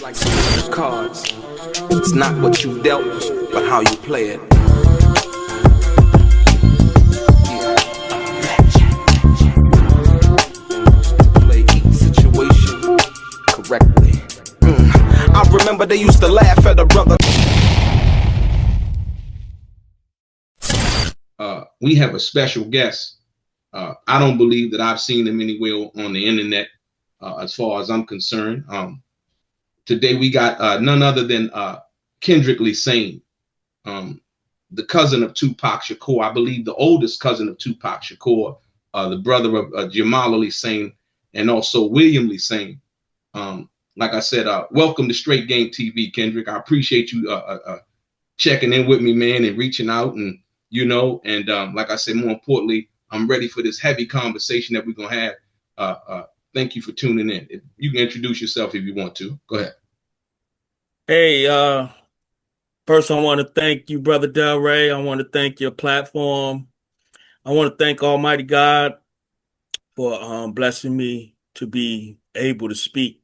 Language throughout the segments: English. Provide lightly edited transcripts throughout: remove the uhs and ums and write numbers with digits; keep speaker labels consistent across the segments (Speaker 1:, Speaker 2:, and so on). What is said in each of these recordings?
Speaker 1: like cards. It's not what you dealt, but how you play it. Play each situation correctly. I remember they used to laugh at a brother.
Speaker 2: We have a special guest. I don't believe that I've seen him anywhere on the internet, as far as I'm concerned. Today we got none other than Kendrick Lesane, the cousin of Tupac Shakur. I believe the oldest cousin of Tupac Shakur, the brother of Jamal Lesane, and also William Lesane. Like I said, welcome to Straight Game TV, Kendrick. I appreciate you checking in with me, man, and reaching out, and like I said, more importantly, I'm ready for this heavy conversation that we're gonna have. Thank you for tuning in. If you can introduce yourself if you want to. Go ahead.
Speaker 3: Hey, first I want to thank you, Brother Delray. I want to thank your platform. I want to thank Almighty God for blessing me to be able to speak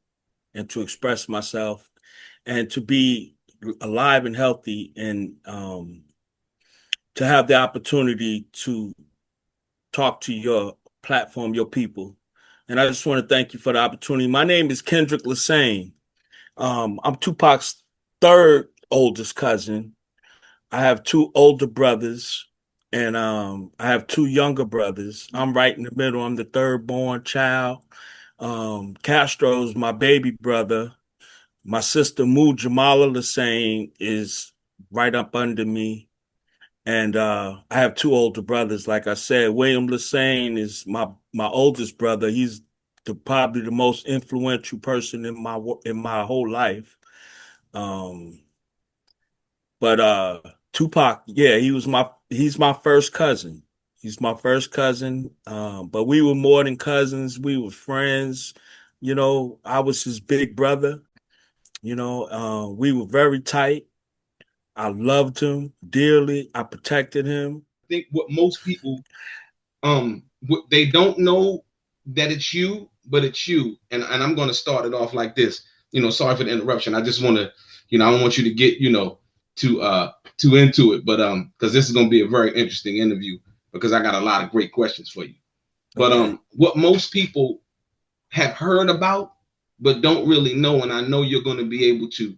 Speaker 3: and to express myself and to be alive and healthy, and to have the opportunity to talk to your platform, your people. And I just want to thank you for the opportunity. My name is Kendrick Lesane. I'm Tupac's third oldest cousin. I have two older brothers, and I have two younger brothers. I'm right in the middle. I'm the third born child. Castro's my baby brother. My sister Mu Jamala Lesane is right up under me. And I have two older brothers. Like I said, William Lesane is my oldest brother. He's probably the most influential person in my whole life. But Tupac, yeah, he's my first cousin. He's my first cousin. But we were more than cousins. We were friends. I was his big brother. We were very tight. I loved him dearly. I protected him.
Speaker 2: I think what most people, they don't know that it's you, but it's you. And I'm going to start it off like this. Sorry for the interruption. I just want to, I don't want you to get, too into it, but because this is going to be a very interesting interview, because I got a lot of great questions for you. But what most people have heard about but don't really know, and I know you're going to be able to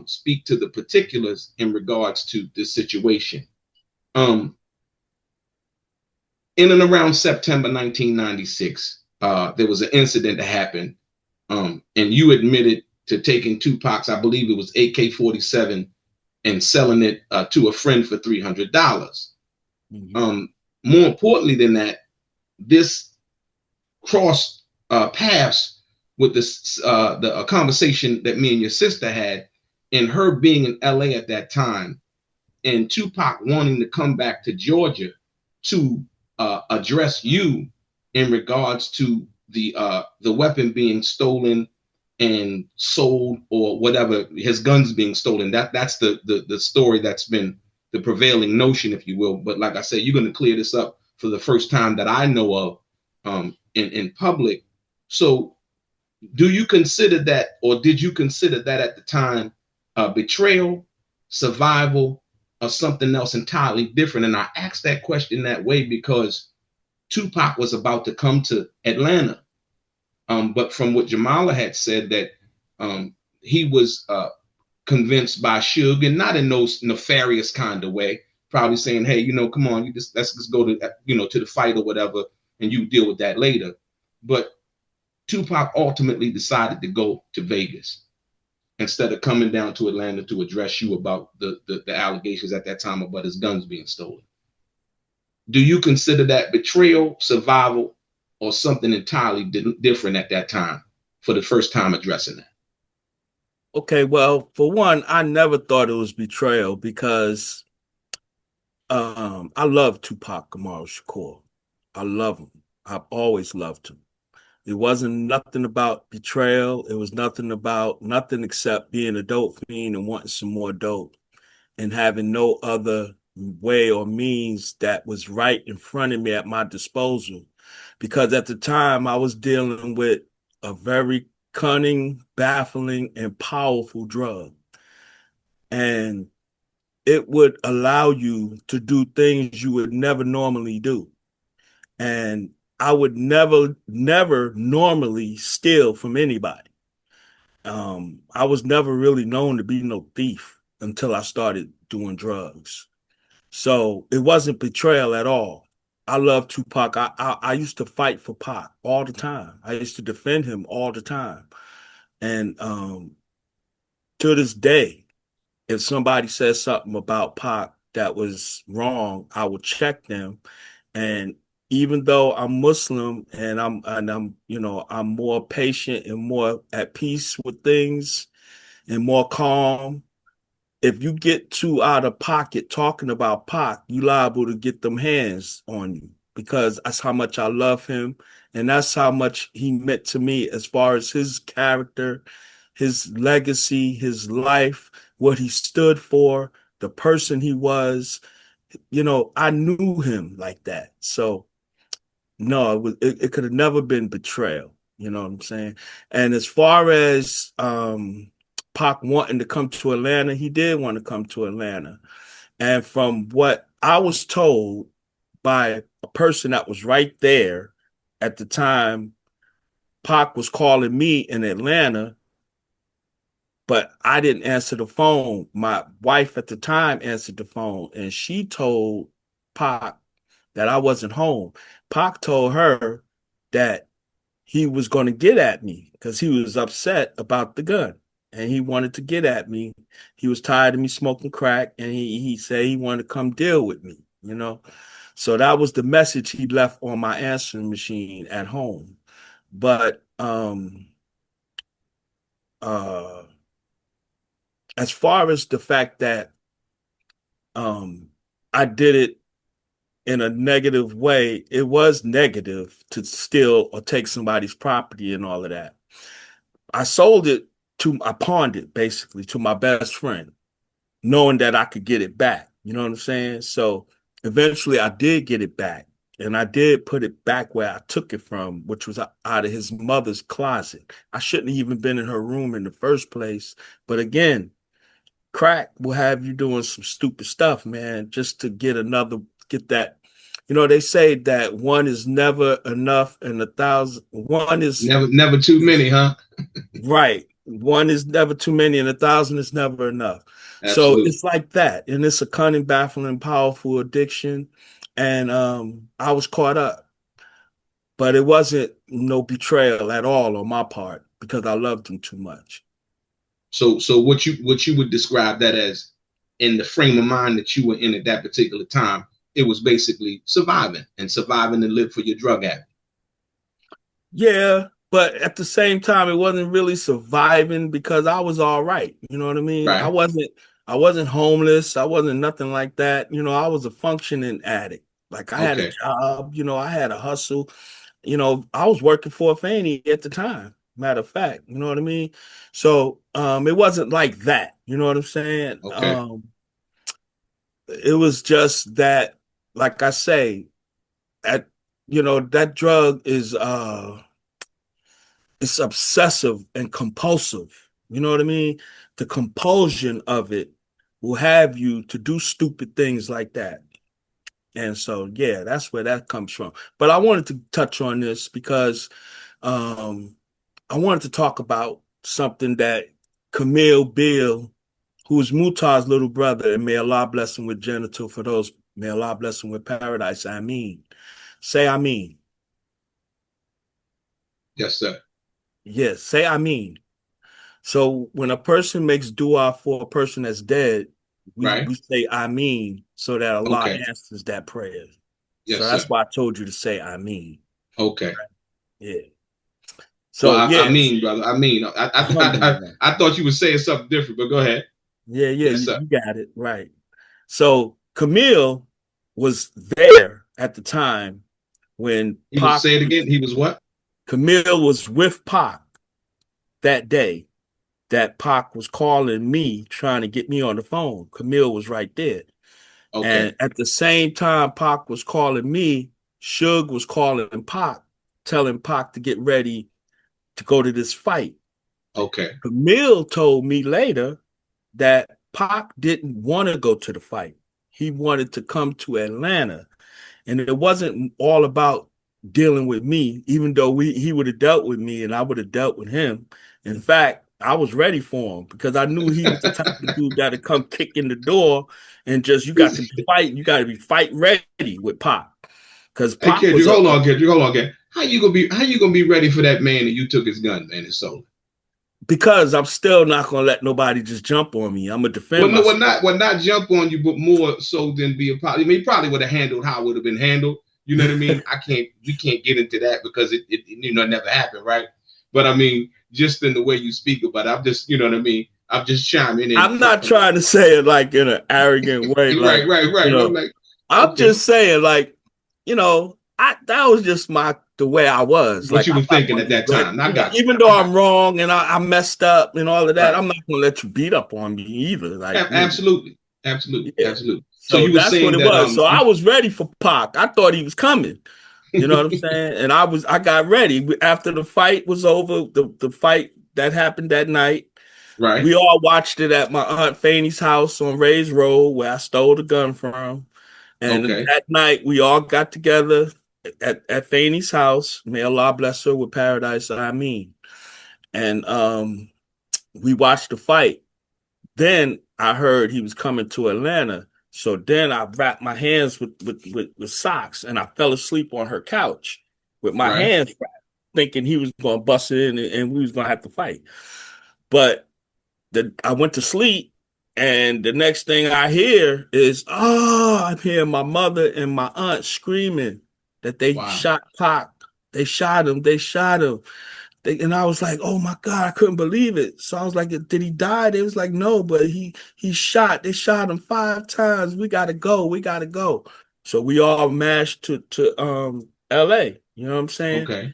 Speaker 2: speak to the particulars in regards to this situation. In and around September 1996, there was an incident that happened, and you admitted to taking Tupac's, I believe it was AK-47, and selling it to a friend for $300. Mm-hmm. More importantly than that, this crossed paths with the conversation that me and your sister had, and her being in LA at that time, and Tupac wanting to come back to Georgia to address you in regards to the weapon being stolen and sold, or whatever, his guns being stolen. That's the story that's been the prevailing notion, if you will. But like I said, you're going to clear this up for the first time that I know of in public. So do you consider that, or did you consider that at the time, betrayal, survival, or something else entirely different? And I asked that question that way because Tupac was about to come to Atlanta. But from what Jamala had said, that he was convinced by Suge, and not in no nefarious kind of way, probably saying, hey, come on, let's just go to, to the fight or whatever, and you deal with that later. But Tupac ultimately decided to go to Vegas instead of coming down to Atlanta to address you about the allegations at that time about his guns being stolen. Do you consider that betrayal, survival, or something entirely different at that time for the first time addressing that?
Speaker 3: Okay, well, for one, I never thought it was betrayal, because I love Tupac Shakur. I love him. I've always loved him. It wasn't nothing about betrayal. It was nothing except being a dope fiend and wanting some more dope, and having no other way or means that was right in front of me at my disposal. Because at the time I was dealing with a very cunning, baffling, and powerful drug. And it would allow you to do things you would never normally do. And I would never normally steal from anybody. I was never really known to be no thief until I started doing drugs. So it wasn't betrayal at all. I love Tupac. I used to fight for Pac all the time. I used to defend him all the time. And to this day, if somebody says something about Pac that was wrong, I would check them. And even though I'm Muslim and I'm I'm more patient and more at peace with things and more calm, if you get too out of pocket talking about Pac, you liable to get them hands on you, because that's how much I love him, and that's how much he meant to me as far as his character, his legacy, his life, what he stood for, the person he was. I knew him like that. So no, it could have never been betrayal. You know what I'm saying? And as far as Pac wanting to come to Atlanta, he did want to come to Atlanta. And from what I was told by a person that was right there at the time, Pac was calling me in Atlanta, but I didn't answer the phone. My wife at the time answered the phone, and she told Pac that I wasn't home. Pac told her that he was going to get at me because he was upset about the gun and he wanted to get at me. He was tired of me smoking crack, and he said he wanted to come deal with me. So that was the message he left on my answering machine at home. But as far as the fact that I did it in a negative way, it was negative to steal or take somebody's property and all of that. I pawned it basically to my best friend, knowing that I could get it back. You know what I'm saying? So eventually I did get it back, and I did put it back where I took it from, which was out of his mother's closet. I shouldn't have even been in her room in the first place. But again, crack will have you doing some stupid stuff, man, just to get that. They say that one is never enough and one is
Speaker 2: Never too many, huh?
Speaker 3: right. One is never too many and 1,000 is never enough. So
Speaker 2: Absolutely.
Speaker 3: it's like that. And it's a cunning, baffling, powerful addiction. And I was caught up, but it wasn't no betrayal at all on my part because I loved him too much.
Speaker 2: So what you would describe that as, in the frame of mind that you were in at that particular time, it was basically surviving to live for your drug habit.
Speaker 3: Yeah, but at the same time, it wasn't really surviving because I was all right. You know what I mean?
Speaker 2: Right.
Speaker 3: I wasn't homeless. I wasn't nothing like that. I was a functioning addict. Like I had a job, I had a hustle. I was working for a fanny at the time. Matter of fact, you know what I mean? So it wasn't like that. You know what I'm saying?
Speaker 2: Okay.
Speaker 3: It was just that, like I say, that drug is it's obsessive and compulsive. You know what I mean? The compulsion of it will have you to do stupid things like that. And so, yeah, that's where that comes from. But I wanted to touch on this because I wanted to talk about something that Camille Bill, who is Mutar's little brother, and may Allah bless him with genital, for those, may Allah bless him with paradise. I mean. Say I mean.
Speaker 2: Yes, sir.
Speaker 3: Yes, say I mean. So when a person makes dua for a person that's dead, we say I mean, so that Allah answers that prayer.
Speaker 2: Yes,
Speaker 3: so that's
Speaker 2: sir.
Speaker 3: why I told you to say I mean.
Speaker 2: Okay.
Speaker 3: Right? Yeah. So
Speaker 2: well,
Speaker 3: yeah,
Speaker 2: I mean, brother. I mean, I thought you were saying something different, but go ahead.
Speaker 3: Yeah,
Speaker 2: Yes,
Speaker 3: you got it right. So Camille was there at the time when
Speaker 2: he was. Say it again. He was what?
Speaker 3: Camille was with Pac that day that Pac was calling me, trying to get me on the phone. Camille was right there.
Speaker 2: Okay.
Speaker 3: And at the same time Pac was calling me, Suge was calling Pac, telling Pac to get ready to go to this fight.
Speaker 2: Okay.
Speaker 3: Camille told me later that Pac didn't want to go to the fight. He wanted to come to Atlanta. And it wasn't all about dealing with me, even though he would have dealt with me and I would have dealt with him. In fact, I was ready for him because I knew he was the type of dude that would come kick in the door and just, you got to be fight ready with Pac. Because
Speaker 2: Hey,
Speaker 3: Pac was
Speaker 2: Kendrick, hold on, Kendrick, hold on, Kendrick. How you gonna be ready for that man that you took his gun, man, and sold it?
Speaker 3: because I'm still not gonna let nobody just jump on me. I'm gonna defend
Speaker 2: Well, no,
Speaker 3: myself.
Speaker 2: not jump on you, but more so than be a part. I mean, he probably would have handled how it would have been handled. You know what I mean? We can't get into that because it never happened, right? But I mean, just in the way you speak about it, I'm just, you know what I mean? I'm just chiming in
Speaker 3: I'm not trying to say it like in an arrogant way, like,
Speaker 2: right. I'm like,
Speaker 3: I'm
Speaker 2: okay.
Speaker 3: just saying, like, that was just the way I was.
Speaker 2: What
Speaker 3: Like,
Speaker 2: you
Speaker 3: I'm
Speaker 2: were
Speaker 3: not
Speaker 2: thinking
Speaker 3: gonna
Speaker 2: at
Speaker 3: just
Speaker 2: that time. I got you.
Speaker 3: even though I'm wrong and I messed up and all of that,
Speaker 2: Right.
Speaker 3: I'm not gonna let you beat up on me either. Like,
Speaker 2: Absolutely.
Speaker 3: yeah.
Speaker 2: So
Speaker 3: So
Speaker 2: you were
Speaker 3: that's what
Speaker 2: saying
Speaker 3: it
Speaker 2: that
Speaker 3: was. So I was ready for Pac. I thought he was coming. You know what I'm saying? And I got ready after the fight was over. The fight that happened that night.
Speaker 2: right.
Speaker 3: We all watched it at my aunt Fanny's house on Ray's Road, where I stole the gun from. And
Speaker 2: Okay.
Speaker 3: that night, we all got together at Fanny's house. May Allah bless her with paradise. I mean, and we watched the fight. Then I heard he was coming to Atlanta. So then I wrapped my hands with socks, and I fell asleep on her couch with my
Speaker 2: Right.
Speaker 3: hands wrapped, thinking he was going to bust in and we was going to have to fight. But I went to sleep, and the next thing I hear is, I'm hearing my mother and my aunt screaming that they
Speaker 2: Wow.
Speaker 3: shot Pac. They shot him. They shot him. And I was like, oh my God, I couldn't believe it. So I was like, did he die? They was like, no, but he shot. They shot him 5 times. We gotta go. We gotta go. So we all mashed to LA. You know what I'm saying?
Speaker 2: Okay.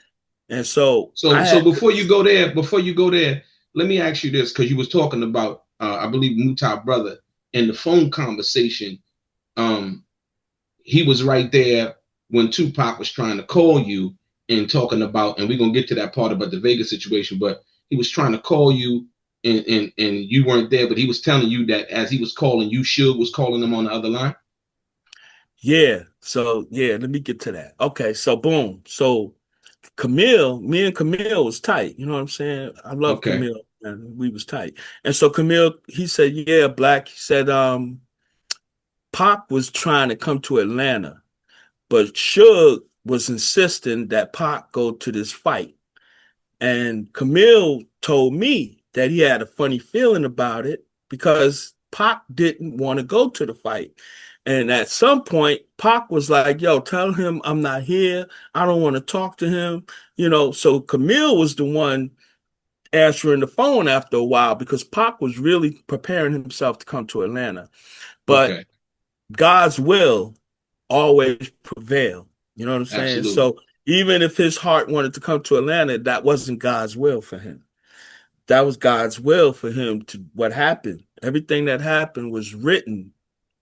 Speaker 3: And so I
Speaker 2: So
Speaker 3: had
Speaker 2: before you go there, let me ask you this, because you was talking about I believe Mutai brother in the phone conversation. Um, he was right there when Tupac was trying to call you and talking about, and we're gonna get to that part about the Vegas situation, but he was trying to call you and you weren't there, but he was telling you that as he was calling you, Suge was calling him on the other line.
Speaker 3: Yeah. So yeah, let me get to that. Okay. So boom. So me and Camille was tight. You know what I'm saying? I love
Speaker 2: Okay.
Speaker 3: Camille, and we was tight. And so Camille, he said, yeah, Black. He said, Pac was trying to come to Atlanta, but Suge was insisting that Pac go to this fight. And Camille told me that he had a funny feeling about it because Pac didn't want to go to the fight. And at some point, Pac was like, yo, tell him I'm not here. I don't want to talk to him. So Camille was the one answering the phone after a while because Pac was really preparing himself to come to Atlanta. But
Speaker 2: Okay.
Speaker 3: God's will always prevail. You know what I'm saying?
Speaker 2: Absolutely.
Speaker 3: So even if his heart wanted to come to Atlanta, that wasn't God's will for him. That was God's will for him to what happened. Everything that happened was written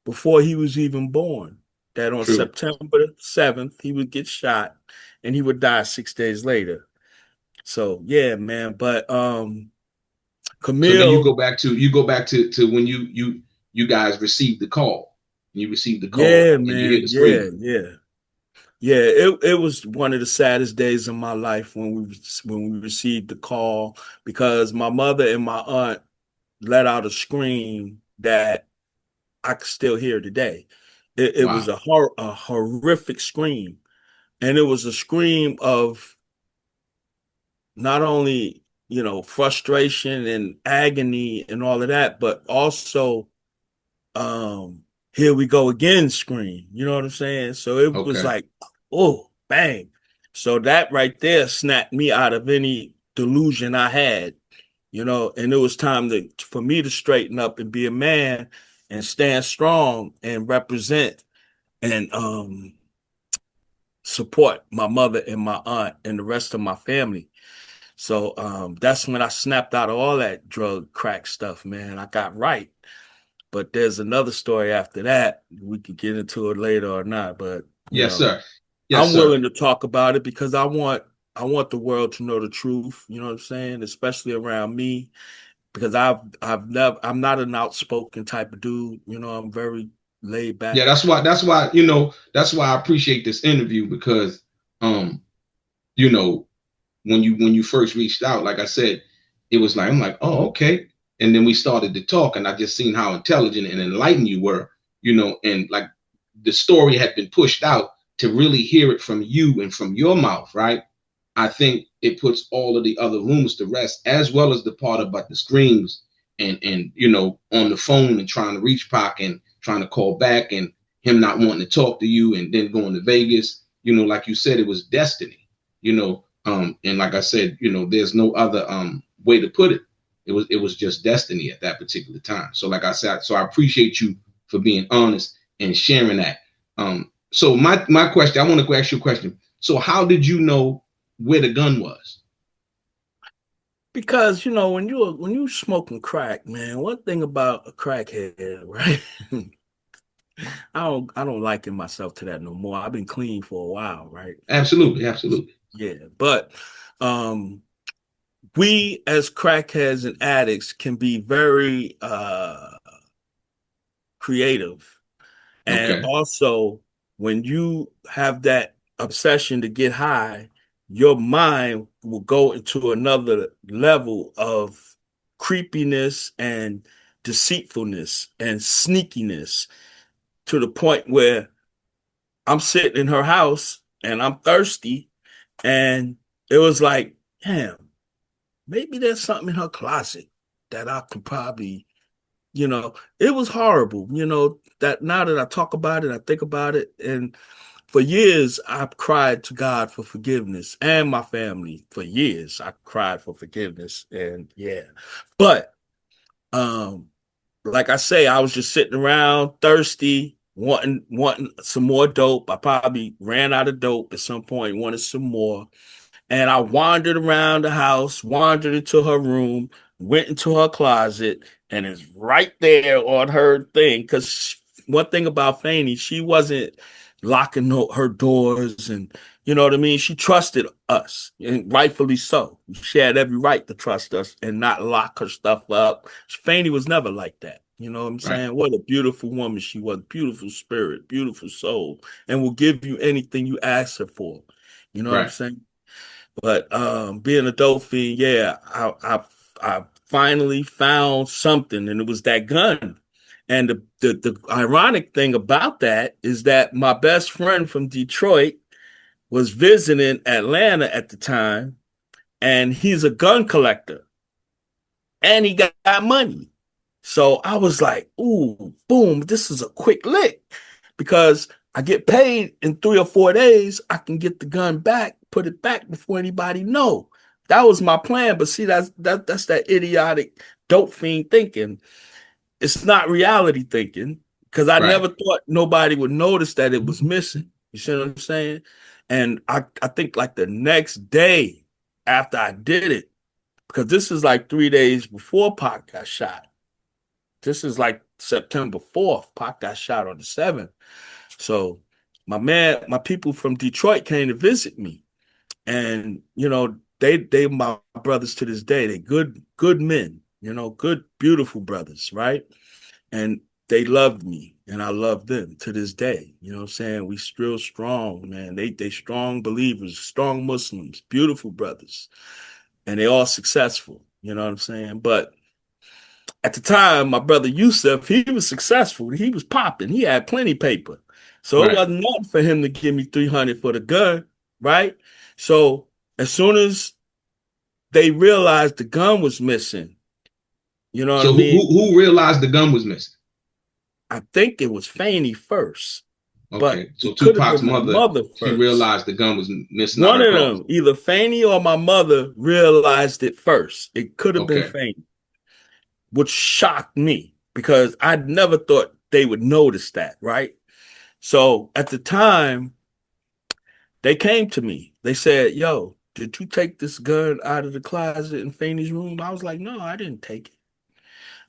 Speaker 3: before he was even born. That on
Speaker 2: True.
Speaker 3: September 7th, he would get shot and he would die 6 days later. So yeah, man. But
Speaker 2: So then
Speaker 3: Camille,
Speaker 2: you go back to when you guys received the call. You received the call
Speaker 3: yeah,
Speaker 2: and you hear
Speaker 3: man,
Speaker 2: the
Speaker 3: yeah,
Speaker 2: screaming.
Speaker 3: yeah. Yeah, it was one of the saddest days of my life when we received the call because my mother and my aunt let out a scream that I can still hear today. It was
Speaker 2: Wow.
Speaker 3: a horrific scream, and it was a scream of not only frustration and agony and all of that, but also here we go again scream. You know what I'm saying? So it was
Speaker 2: Okay.
Speaker 3: like, oh, bang. So that right there snapped me out of any delusion I had, and it was time for me to straighten up and be a man and stand strong and represent and support my mother and my aunt and the rest of my family. So that's when I snapped out of all that drug crack stuff, man. I got right. But there's another story after that. We could get into it later or not, but
Speaker 2: Yes, sir. Yes,
Speaker 3: I'm
Speaker 2: sir.
Speaker 3: willing to talk about it because I want I want the world to know the truth, you know what I'm saying? Especially around me, because I'm not an outspoken type of dude, you know, I'm very laid
Speaker 2: Yeah,
Speaker 3: back.
Speaker 2: that's why, that's why I appreciate this interview because you know, when you first reached out, like I said, it was like I'm like, oh, okay. And then we started to talk, and I just seen how intelligent and enlightened you were, and like the story had been pushed out to really hear it from you and from your mouth, right? I think it puts all of the other rumors to rest, as well as the part about the screams and on the phone and trying to reach Pac and trying to call back and him not wanting to talk to you and then going to Vegas. Like you said, it was destiny. And like I said, there's no other way to put it. It was just destiny at that particular time. So like I said, so I appreciate you for being honest and sharing that. So my question, I want to ask you a question. So how did you know where the gun was?
Speaker 3: Because when you smoking crack, man, one thing about a crackhead, right? I don't liken myself to that no more. I've been clean for a while, right? For 8
Speaker 2: Absolutely,
Speaker 3: years.
Speaker 2: absolutely.
Speaker 3: Yeah. But we as crackheads and addicts can be very creative. And
Speaker 2: Okay,
Speaker 3: also, when you have that obsession to get high, your mind will go into another level of creepiness and deceitfulness and sneakiness to the point where I'm sitting in her house and I'm thirsty. And it was like, damn, maybe there's something in her closet that I could probably, it was horrible, that now that I talk about it, I think about it. And for years, I've cried to God for forgiveness, and my family for years. I cried for forgiveness. And yeah, but um, like I say, I was just sitting around thirsty, wanting some more dope. I probably ran out of dope at some point, wanted some more. And I wandered around the house, wandered into her room, went into her closet, and it's right there on her thing. Because one thing about Fanny, she wasn't locking her doors, and you know what I mean? She trusted us, and rightfully so. She had every right to trust us and not lock her stuff up. Fanny was never like that. You know what I'm
Speaker 2: right,
Speaker 3: saying? What a beautiful woman she was. Beautiful spirit, beautiful soul, and will give you anything you ask her for. You know what I'm
Speaker 2: right.
Speaker 3: saying? But being a dope fiend, yeah, I finally found something, and it was that gun. And the ironic thing about that is that my best friend from Detroit was visiting Atlanta at the time, and he's a gun collector, and he got money. So I was like, ooh, boom, this is a quick lick because I get paid in 3 or 4 days. I can get the gun back, put it back before anybody know. That was my plan. But see, that's that idiotic dope fiend thinking. It's not reality thinking because I
Speaker 2: Right.
Speaker 3: never thought nobody would notice that it was missing. You see what I'm saying? And I think like the next day after I did it, because this is like 3 days before Pac got shot. This is like September 4th. Pac got shot on the 7th. So my people from Detroit came to visit me. And, they my brothers to this day. They good men, good, beautiful brothers, right? And they loved me and I love them to this day. You know what I'm saying? We still strong, man. They strong believers, strong Muslims, beautiful brothers. And they all successful. You know what I'm saying? But at the time, my brother Yusuf, he was successful. He was popping. He had plenty paper. So it
Speaker 2: Right.
Speaker 3: wasn't nothing for him to give me 300 for the gun, right? So as soon as they realized the gun was missing, you know what I
Speaker 2: So who
Speaker 3: mean?
Speaker 2: who, who realized the gun was missing?
Speaker 3: I think it was Fanny first, but
Speaker 2: Okay. So
Speaker 3: it could have
Speaker 2: Tupac's
Speaker 3: been my
Speaker 2: mother,
Speaker 3: mother
Speaker 2: she
Speaker 3: first.
Speaker 2: realized the gun was missing out
Speaker 3: One
Speaker 2: her
Speaker 3: of
Speaker 2: closet.
Speaker 3: them, either Fanny or my mother, realized it first. It could have been
Speaker 2: Okay.
Speaker 3: Fanny, which shocked me because I never thought they would notice that, right? So at the time, they came to me. They said, "Yo, did you take this gun out of the closet in Fanny's room?" I was like, "No, I didn't take it."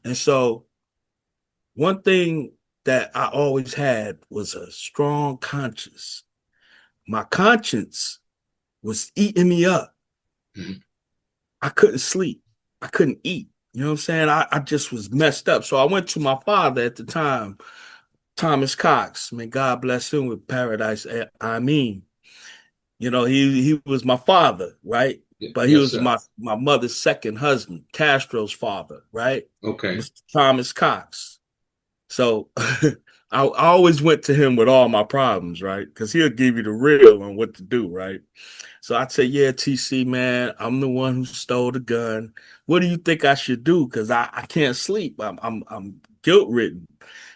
Speaker 3: And so one thing that I always had was a strong conscience. My conscience was eating me up.
Speaker 2: Mhm.
Speaker 3: I couldn't sleep. I couldn't eat. You know what I'm saying? I just was messed up. So I went to my father at the time, Thomas Cox. May God bless him with paradise. I mean, you know, he was my father, right? But he
Speaker 2: Yes,
Speaker 3: was
Speaker 2: sir.
Speaker 3: my mother's second husband, Castro's father, right?
Speaker 2: Okay.
Speaker 3: Mr. Thomas Cox. So I always went to him with all my problems, right? Because he'll give you the real on what to do, right? So I'd say, yeah, TC, man, I'm the one who stole the gun. What do you think I should do? Because I can't sleep. I'm guilt ridden.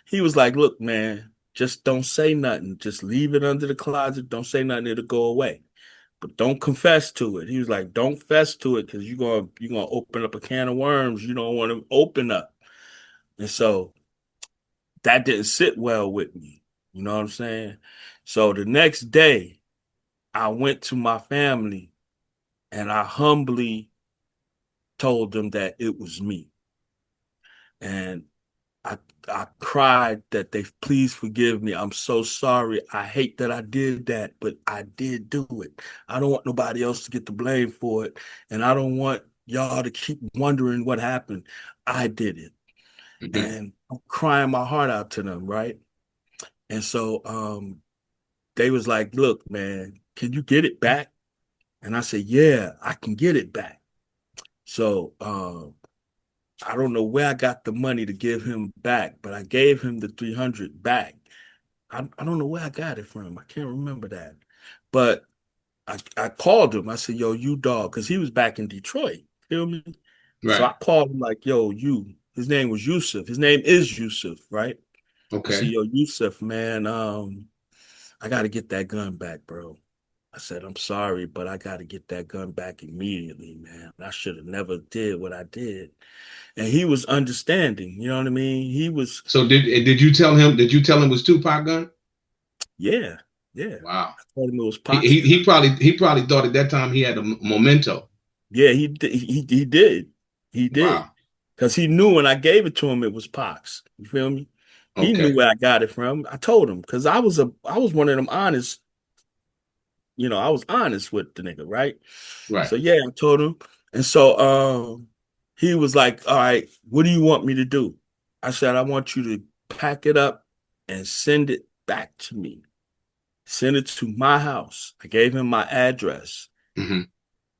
Speaker 3: He was like, look, man, just don't say nothing. Just leave it under the closet. Don't say nothing, it'll go away. But don't confess to it. He was like, don't fess to it because you're gonna open up a can of worms you don't want to open up. And so that didn't sit well with me. You know what I'm saying? So the next day, I went to my family and I humbly told them that it was me. And I I cried that they please forgive me. I'm so sorry. I hate that I did that, but I did do it. I don't want nobody else to get the blame for it. And I don't want y'all to keep wondering what happened. I did it.
Speaker 2: Mhm.
Speaker 3: And I'm crying my heart out to them, right? And so they was like, look, man, can you get it back? And I said, yeah, I can get it back. So I don't know where I got the money to give him back, but I gave him the 300 back. I don't know where I got it from. I can't remember that. But I called him. I said, yo, you dog, because he was back in Detroit. Feel me? So
Speaker 2: Right.
Speaker 3: I called him like, yo, you. His name was Yusuf. His name is Yusuf, right? I said,
Speaker 2: Okay.
Speaker 3: yo, Yusuf, man, I got to get that gun back, bro. I said, I'm sorry, but I got to get that gun back immediately, man. I should have never did what I did. And he was understanding, you know what I mean? He was,
Speaker 2: So did you tell him? Did you tell him it was Tupac gun?
Speaker 3: yeah, yeah.
Speaker 2: Wow.
Speaker 3: I told him it was
Speaker 2: He,
Speaker 3: Pac's
Speaker 2: he
Speaker 3: gun.
Speaker 2: he probably he probably thought at that time he had a memento.
Speaker 3: Yeah, he did. He did.
Speaker 2: Wow.
Speaker 3: Because he knew when I gave it to him, it was Pac's. You feel me? He knew
Speaker 2: Okay.
Speaker 3: where I got it from. I told him because I was one of them honest, I was honest with the nigga, right?
Speaker 2: Right.
Speaker 3: So yeah, I told him. And so he was like, all right, what do you want me to do? I said, I want you to pack it up and send it back to me. Send it to my house. I gave him my address.
Speaker 2: Hmm.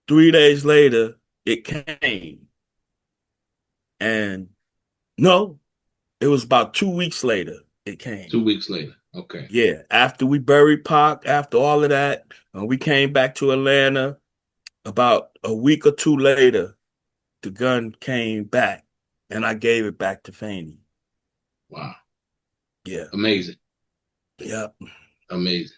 Speaker 3: 3 days later, it came. And no, it was about 2 weeks later it came.
Speaker 2: 2 weeks later. Okay.
Speaker 3: Yeah, after we buried Pac, after all of that, we came back to Atlanta. About a week or two later, the gun came back, and I gave it back to Fanny.
Speaker 2: Wow.
Speaker 3: Yeah,
Speaker 2: Amazing.
Speaker 3: yeah.
Speaker 2: Amazing.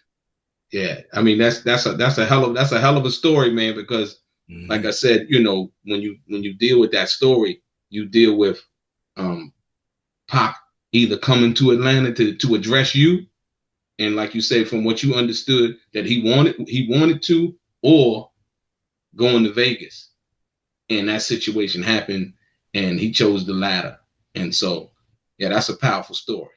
Speaker 2: Yeah. I mean that's a hell of a story, man, because like I
Speaker 3: Hmm.
Speaker 2: said, when you deal with that story, you deal with um Pac either coming to Atlanta to address you, and like you say, from what you understood that he wanted to, or going to Vegas, and that situation happened, and he chose the latter. And so, yeah, that's a powerful story.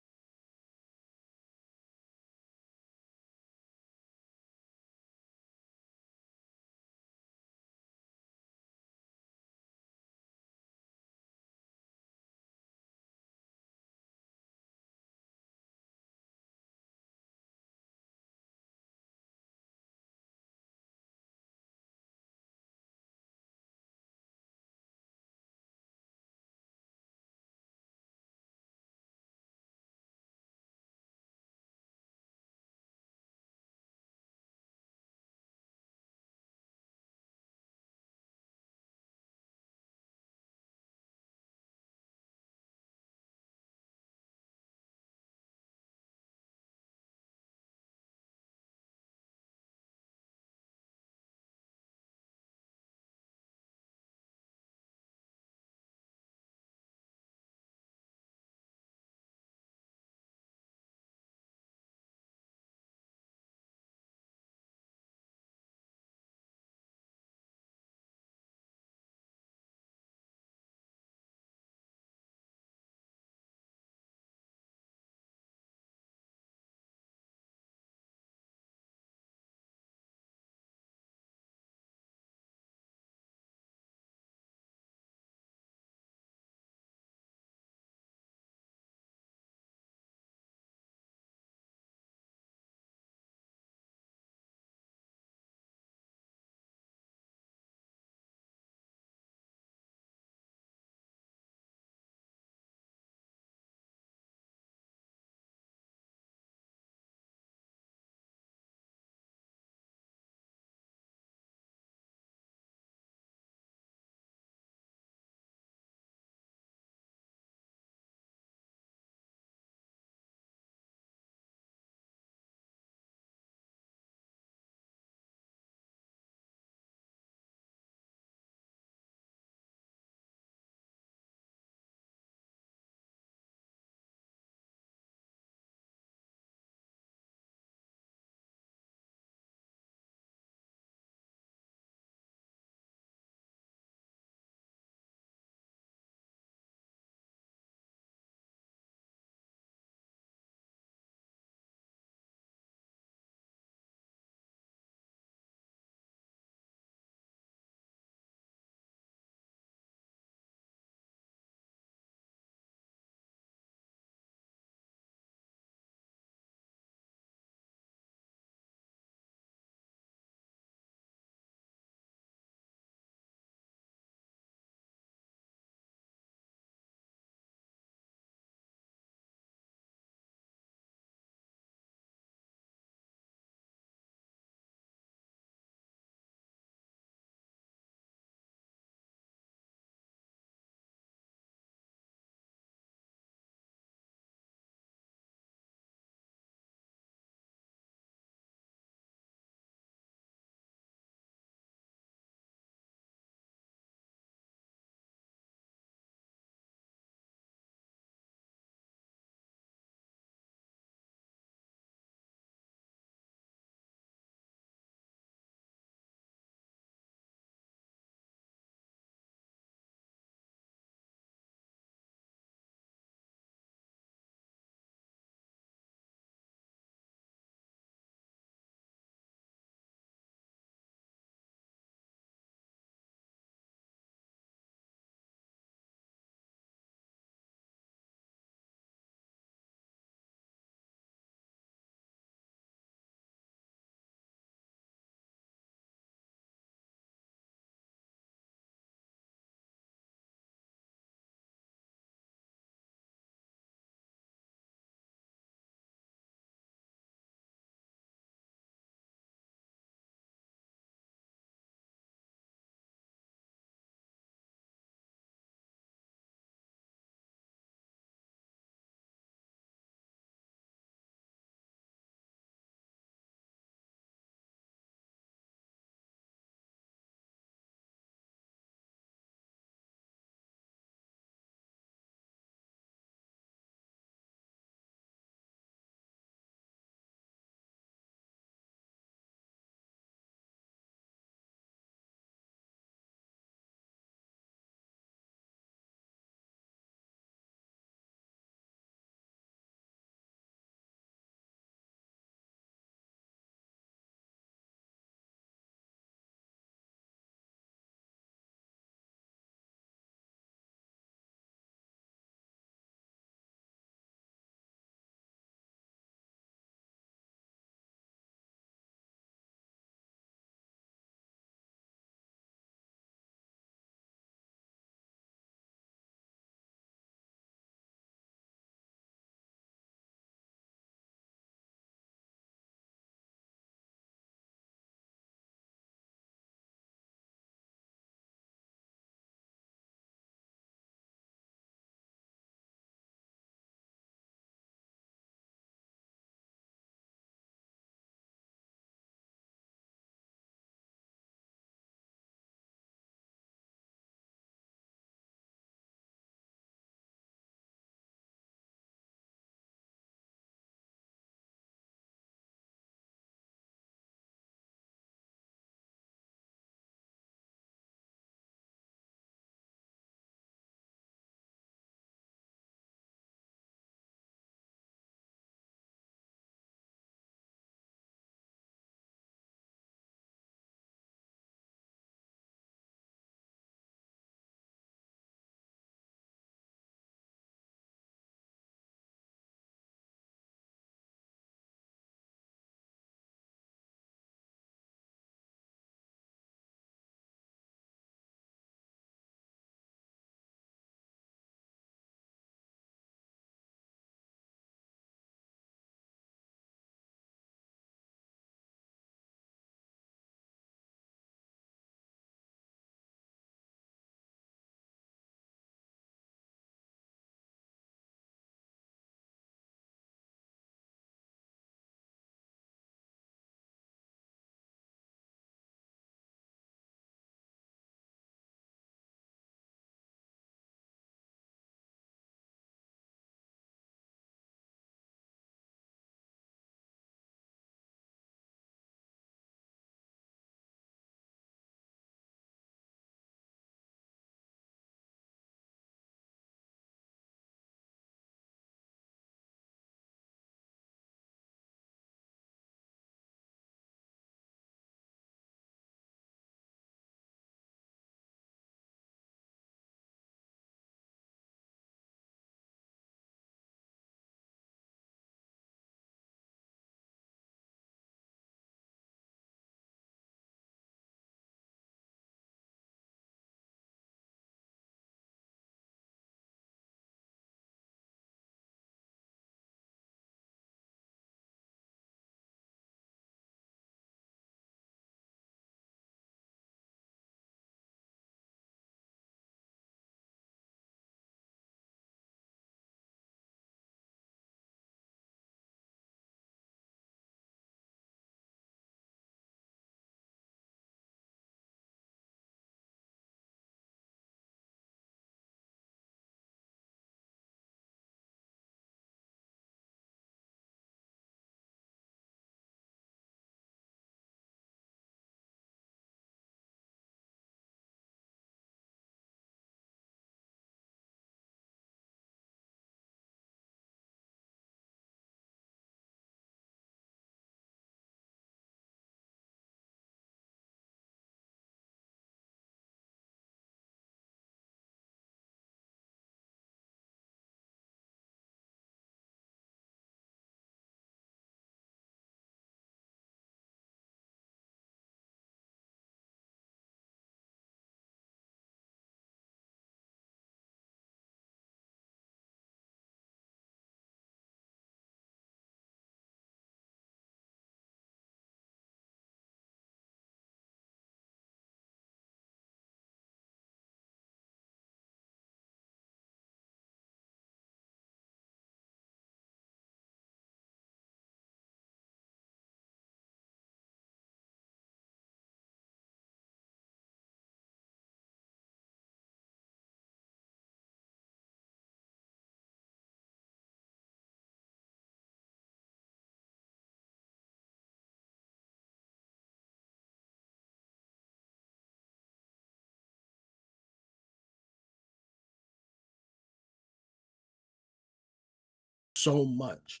Speaker 3: so much.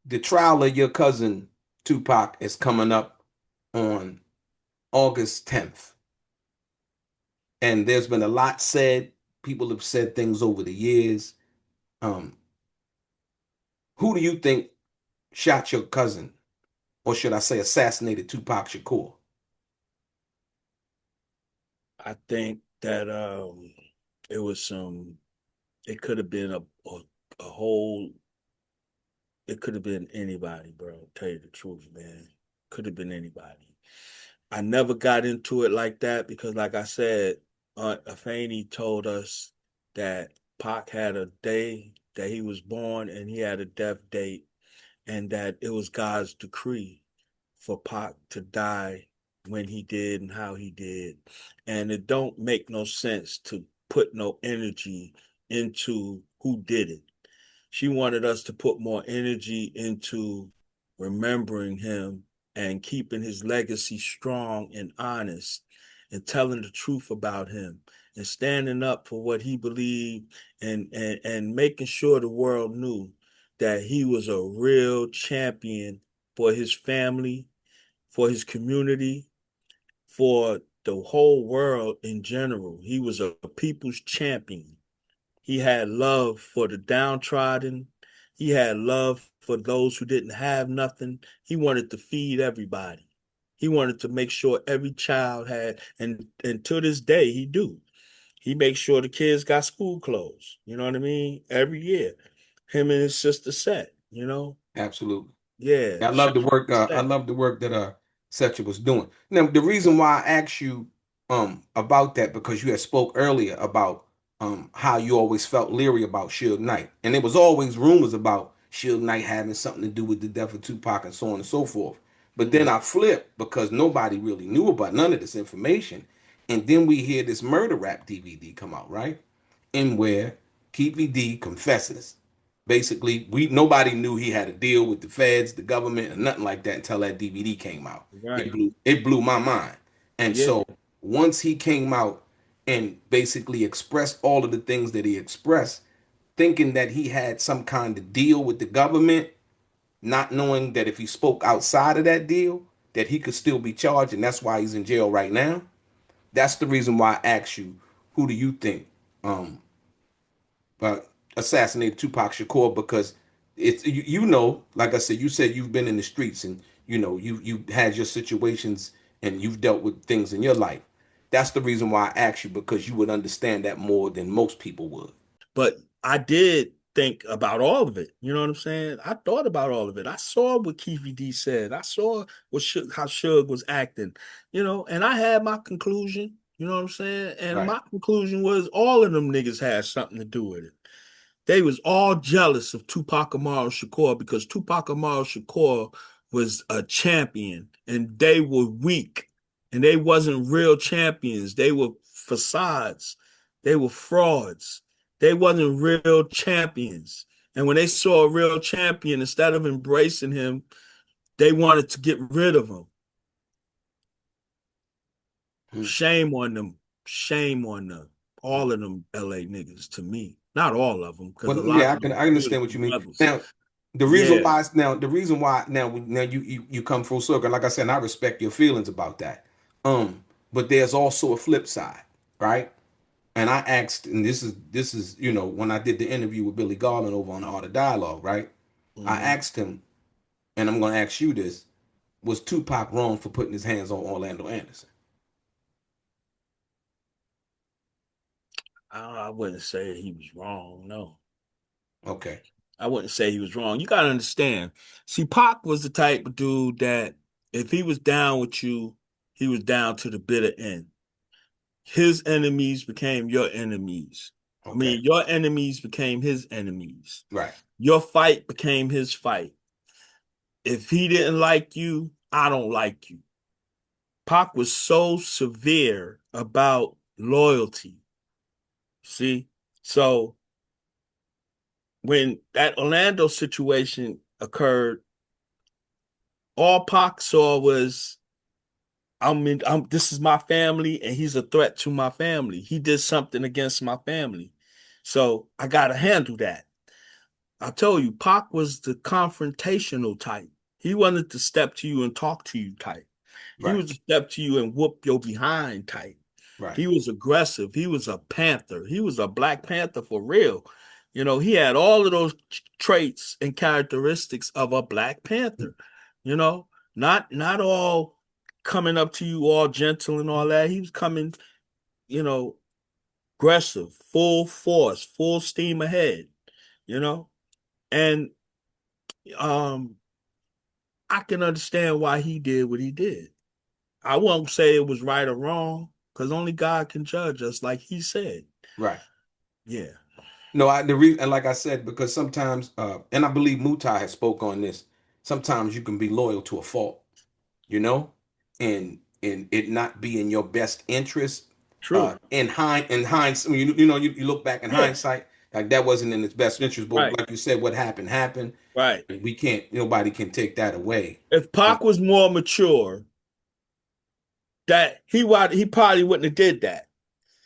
Speaker 1: The trial of your cousin Tupac is coming up on August 10th. And there's been a lot said. People have said things over the years. Um, who do you think shot your cousin, or should I say assassinated Tupac Shakur?
Speaker 3: I think that it was it could have been a whole, it could have been anybody, bro. Tell you the truth, man. Could have been anybody. I never got into it like that because, like I said, Aunt Afeni told us that Pac had a day that he was born and he had a death date, and that it was God's decree for Pac to die when he did and how he did. And it don't make no sense to put no energy into who did it. She wanted us to put more energy into remembering him and keeping his legacy strong and honest and telling the truth about him and standing up for what he believed, and making sure the world knew that he was a real champion for his family, for his community, for the whole world in general. He was a people's champion. He had love for the downtrodden. He had love for those who didn't have nothing. He wanted to feed everybody. He wanted to make sure every child had, and to this day he do. He makes sure the kids got school clothes. You know what I mean? Every year. Him and his sister Set, you know?
Speaker 1: Absolutely.
Speaker 3: Yeah.
Speaker 1: I love
Speaker 3: Shout
Speaker 1: the
Speaker 3: out
Speaker 1: work.
Speaker 3: to
Speaker 1: I
Speaker 3: Set.
Speaker 1: love the work that Setcha was doing. Now, the reason why I asked you about that, because you had spoke earlier about how you always felt leery about Suge Knight, and there was always rumors about Suge Knight having something to do with the death of Tupac and so on and so forth. But then
Speaker 3: Mhm.
Speaker 1: I flipped because nobody really knew about none of this information, and then we hear this murder rap DVD come out, right? In where Keefy D confesses. Basically, we nobody knew he had a deal with the feds, the government, or nothing like that until that DVD came out.
Speaker 3: Right.
Speaker 1: It blew my mind. And
Speaker 3: Yeah.
Speaker 1: so once he came out and basically expressed all of the things that he expressed, thinking that he had some kind of deal with the government, not knowing that if he spoke outside of that deal, that he could still be charged, and that's why he's in jail right now. That's the reason why I asked you, who do you think um, uh, assassinated Tupac Shakur? Because it's you know, like I said, you said you've been in the streets and you know you had your situations and you've dealt with things in your life. That's the reason why I asked you, because you would understand that more than most people would.
Speaker 3: But I did think about all of it. You know what I'm saying? I thought about all of it. I saw what Keefy D said. I saw how Suge was acting, and I had my conclusion. You know what I'm saying? And
Speaker 1: Right.
Speaker 3: my conclusion was all of them niggas had something to do with it. They was all jealous of Tupac Amaru Shakur because Tupac Amaru Shakur was a champion and they were weak and they wasn't real champions. They were facades. They were frauds. They wasn't real champions. And when they saw a real champion, instead of embracing him, they wanted to get rid of him.
Speaker 1: Hmm.
Speaker 3: Shame on them. Shame on them. All of them LA niggas to me. Not all of them, because a
Speaker 1: Well,
Speaker 3: lot
Speaker 1: yeah,
Speaker 3: of them
Speaker 1: I
Speaker 3: good
Speaker 1: understand what you mean.
Speaker 3: brothers.
Speaker 1: Now,
Speaker 3: Yeah.
Speaker 1: the reason why now you come full circle. Like I said, and I respect your feelings about that. But there's also a flip side, right? And I asked, and this is when I did the interview with Billy Garland over on the Art of Dialogue, right? I
Speaker 3: Hmm.
Speaker 1: asked him, and I'm going to ask you this: was Tupac wrong for putting his hands on Orlando Anderson?
Speaker 3: I wouldn't say he was wrong. No,
Speaker 1: Okay,
Speaker 3: I wouldn't say he was wrong. You got to understand. See, Pac was the type of dude that if he was down with you, he was down to the bitter end. His enemies became your enemies. I
Speaker 1: okay,
Speaker 3: mean, your enemies became his enemies.
Speaker 1: right.
Speaker 3: Your fight became his fight. If he didn't like you, I don't like you. Pac was so severe about loyalty. See? So when that Orlando situation occurred, all Pac saw was, this is my family, and he's a threat to my family. He did something against my family. So I gotta handle that. I told you, Pac was the confrontational type. He wanted to step to you and talk to you type. He
Speaker 1: Right.
Speaker 3: was a step to you and whoop your behind type.
Speaker 1: Right.
Speaker 3: He was aggressive. He was a panther. He was a Black Panther for real. He had all of those traits and characteristics of a Black Panther. You know, not all coming up to you all gentle and all that. He was coming, you know, aggressive, full force, full steam ahead. You know, and um, I can understand why he did what he did. I won't say it was right or wrong because only God can judge us, like he said.
Speaker 1: Right.
Speaker 3: Yeah,
Speaker 1: No, the reason, and like I said, because sometimes, and I believe Mutai has spoke on this. Sometimes you can be loyal to a fault, you know, and it not be in your best interest.
Speaker 3: true.
Speaker 1: In hindsight, you look back in
Speaker 3: Yeah,
Speaker 1: hindsight, like that wasn't in its best interest. But
Speaker 3: right,
Speaker 1: like you said, what happened happened,
Speaker 3: right.
Speaker 1: and we can't. Nobody can take that away.
Speaker 3: If
Speaker 1: Um,
Speaker 3: Pac was more mature, that he probably wouldn't have did that.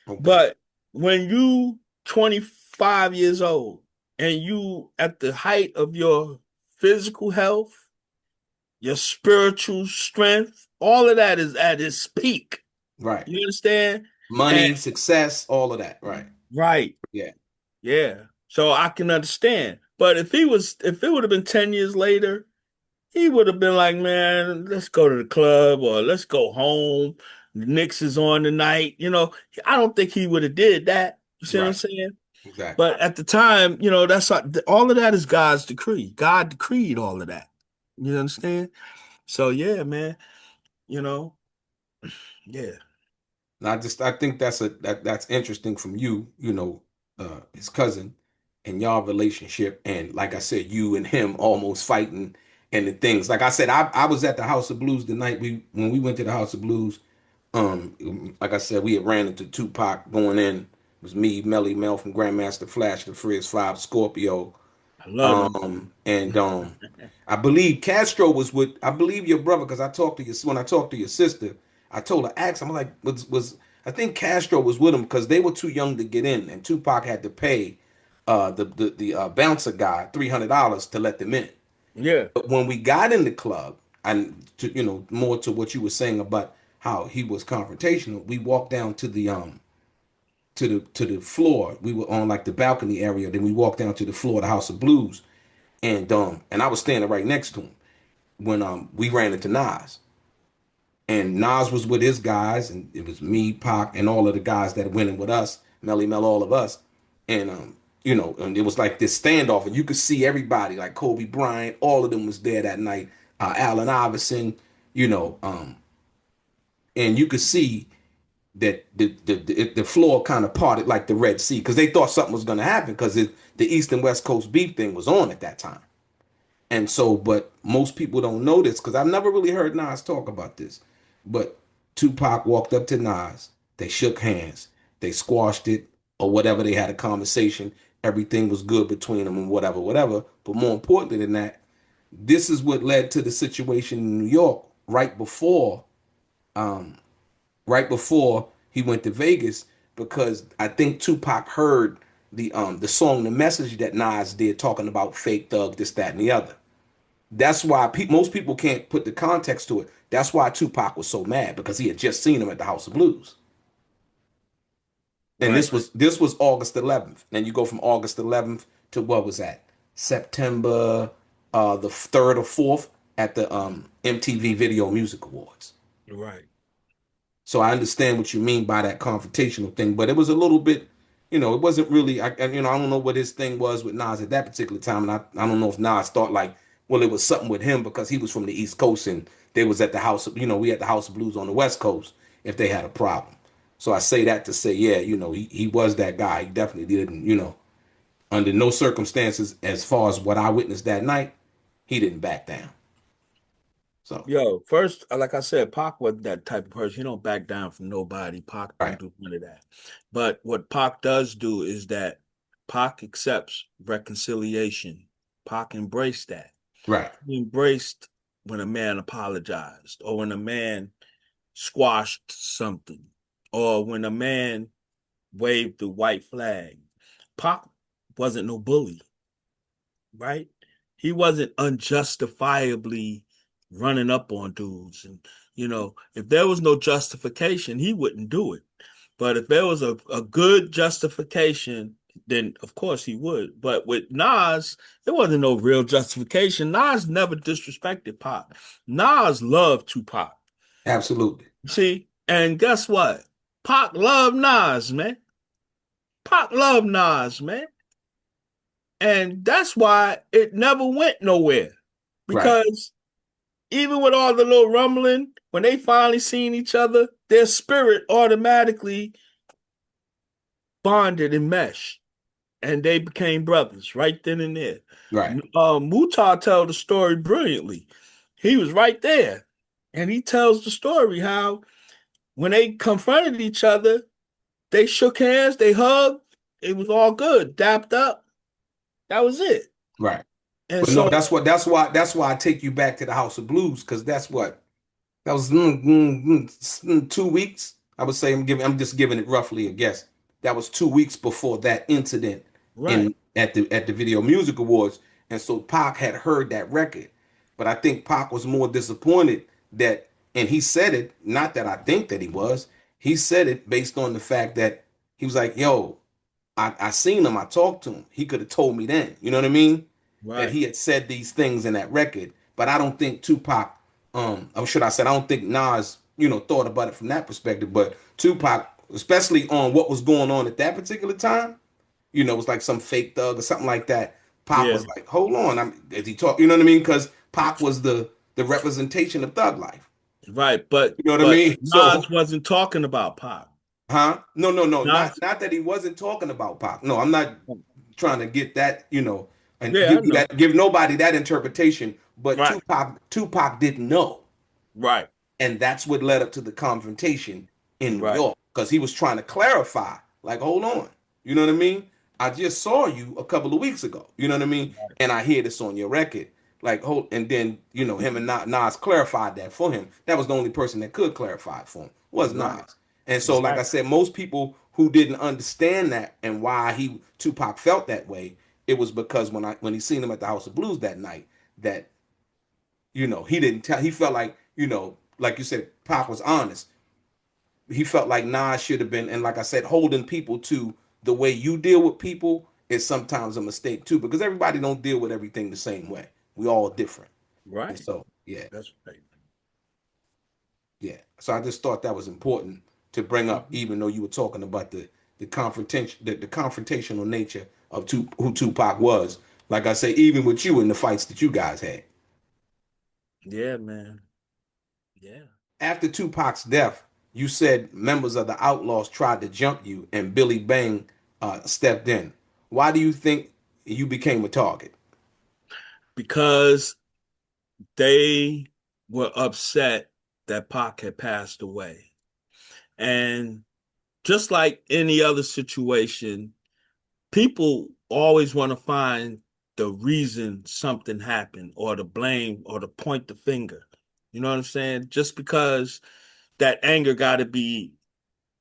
Speaker 1: okay.
Speaker 3: But when you 25 years old and you at the height of your physical health, your spiritual strength, all of that is at its peak.
Speaker 1: Right.
Speaker 3: You understand? And
Speaker 1: Money, success, all of that. Right.
Speaker 3: right,
Speaker 1: Yeah.
Speaker 3: yeah. So I can understand. But if it would have been 10 years later, he would have been like, man, let's go to the club or let's go home. The Knicks is on tonight. I don't think he would have did that. You see what I'm
Speaker 1: Right.
Speaker 3: saying?
Speaker 1: Exactly.
Speaker 3: But at the time, that's all of that is God's decree. God decreed all of that. You understand? So yeah, man. You know, yeah.
Speaker 1: And I think that's interesting from you, his cousin and y'all relationship. And like I said, you and him almost fighting and the things. Like I said, I was at the House of Blues the night when we went to the House of Blues. Like I said, we had ran into Tupac going in. It was me, Melly Mel from Grandmaster Flash, the Frizz 5, Scorpio.
Speaker 3: I love them.
Speaker 1: And I believe Castro was with I believe your brother because I talked to you when I talked to your sister. I told her, ask I'm like, was I think Castro was with him because they were too young to get in, and Tupac had to pay the bouncer guy $300 to let them in.
Speaker 3: Yeah.
Speaker 1: But when we got in the club, and to more to what you were saying about how he was confrontational, we walked down to the floor. We were on like the balcony area. Then we walked down to the floor of the House of Blues, and I was standing right next to him when we ran into Nas, and Nas was with his guys, and it was me, Pac, and all of the guys that went in with us, Melly Mel, all of us, and and it was like this standoff, and you could see everybody like Kobe Bryant, all of them was there that night, Allen Iverson, you know, um, and you could see that the floor kind of parted like the Red Sea because they thought something was going to happen because the East and West Coast beef thing was on at that time. And so, but most people don't know this because I've never really heard Nas talk about this. But Tupac walked up to Nas, they shook hands, they squashed it, or whatever. They had a conversation. Everything was good between them and whatever, whatever. But more importantly than that, this is what led to the situation in New York right before he went to Vegas, because I think Tupac heard the song, the message that Nas did talking about fake thug, this, that, and the other. That's why most people can't put the context to it. That's why Tupac was so mad because he had just seen him at the House of Blues, and
Speaker 3: Right.
Speaker 1: this was August 11th. And you go from August 11th to what was that? September the third or fourth at the MTV Video Music Awards.
Speaker 3: Right.
Speaker 1: So I understand what you mean by that confrontational thing, but it was a little bit, it wasn't really. I don't know what his thing was with Nas at that particular time, and I don't know if Nas thought like, well, it was something with him because he was from the East Coast and they was at the house. We had the House of Blues on the West Coast. If they had a problem, so I say that to say, yeah, he was that guy. He definitely didn't, under no circumstances, as far as what I witnessed that night, he didn't back down. So
Speaker 3: Yo, first, like I said, Pac wasn't that type of person. He don't back down from nobody. Pac don't
Speaker 1: right,
Speaker 3: do none of that. But what Pac does do is that Pac accepts reconciliation. Pac embraced that.
Speaker 1: right,
Speaker 3: He embraced when a man apologized, or when a man squashed something, or when a man waved the white flag. Pac wasn't no bully. right? He wasn't unjustifiably running up on dudes. And, if there was no justification, he wouldn't do it. But if there was a good justification, then of course he would. But with Nas, there wasn't no real justification. Nas never disrespected Pac. Nas loved Tupac.
Speaker 1: Absolutely.
Speaker 3: See, and guess what? Pac loved Nas, man. Pac loved Nas, man. And that's why it never went nowhere.
Speaker 1: Right.
Speaker 3: Because even with all the little rumbling, when they finally seen each other, their spirit automatically bonded and meshed. And they became brothers right then and there.
Speaker 1: Right.
Speaker 3: Mutar tells the story brilliantly. He was right there. And he tells the story how when they confronted each other, they shook hands, they hugged, it was all good, dapped up. That was it.
Speaker 1: Right.
Speaker 3: And
Speaker 1: But no,
Speaker 3: so,
Speaker 1: that's why I take you back to the House of Blues, because that was 2 weeks. I would say I'm just giving it roughly a guess. That was 2 weeks before that incident
Speaker 3: right,
Speaker 1: in at the Video Music Awards, and so Pac had heard that record, but I think Pac was more disappointed that, and he said it. Not that I think that he was. He said it based on the fact that he was like, "Yo, I seen him. I talked to him. He could have told me then. You know what I mean? That
Speaker 3: right,
Speaker 1: he had said these things in that record. But I don't think Tupac, or should I say, I don't think Nas, thought about it from that perspective. But Tupac, especially on what was going on at that particular time, it was like some fake thug or something like that. Pac
Speaker 3: yeah,
Speaker 1: was like, hold on, is he talk? You know what I mean? Because Pac was the representation of thug life.
Speaker 3: right. But
Speaker 1: You know what I
Speaker 3: but
Speaker 1: mean?
Speaker 3: Nas
Speaker 1: So,
Speaker 3: wasn't talking about Pac.
Speaker 1: huh? No, no, no, not
Speaker 3: Nas,
Speaker 1: not that he wasn't talking about Pac. No, I'm not trying to get that, and
Speaker 3: yeah, I know.
Speaker 1: give nobody that interpretation. But
Speaker 3: Right,
Speaker 1: Tupac didn't know,
Speaker 3: right,
Speaker 1: and that's what led up to the confrontation in New
Speaker 3: right,
Speaker 1: York, because he was trying to clarify, like, hold on, you know what I mean? I just saw you a couple of weeks ago, you know what I mean? And I hear this on your record, like, hold, and then him and Nas clarified that for him. That was the only person that could clarify it for him, was
Speaker 3: right,
Speaker 1: Nas. And so, like I
Speaker 3: exactly,
Speaker 1: said, most people who didn't understand that and why Tupac felt that way, it was because when he seen him at the House of Blues that night, that he didn't tell. He felt like, like you said, Pac was honest. He felt like Nas should have been, and like I said, holding people to the way you deal with people is sometimes a mistake too, because everybody don't deal with everything the same way. We all different. And
Speaker 3: right.
Speaker 1: so, yeah,
Speaker 3: That's right.
Speaker 1: yeah. So I just thought that was important to bring up,
Speaker 3: Mhm.
Speaker 1: even though you were talking about the confrontational nature of who Tupac was. Like I say, even with you in the fights that you guys had.
Speaker 3: Yeah, man. Yeah.
Speaker 1: After Tupac's death, you said members of the Outlaws tried to jump you, and Billy Bang stepped in. Why do you think you became a target?
Speaker 3: Because they were upset that Pac had passed away. And just like any other situation, people always want to find the reason something happened or the blame or to point the finger. You know what I'm saying? Just because that anger got to be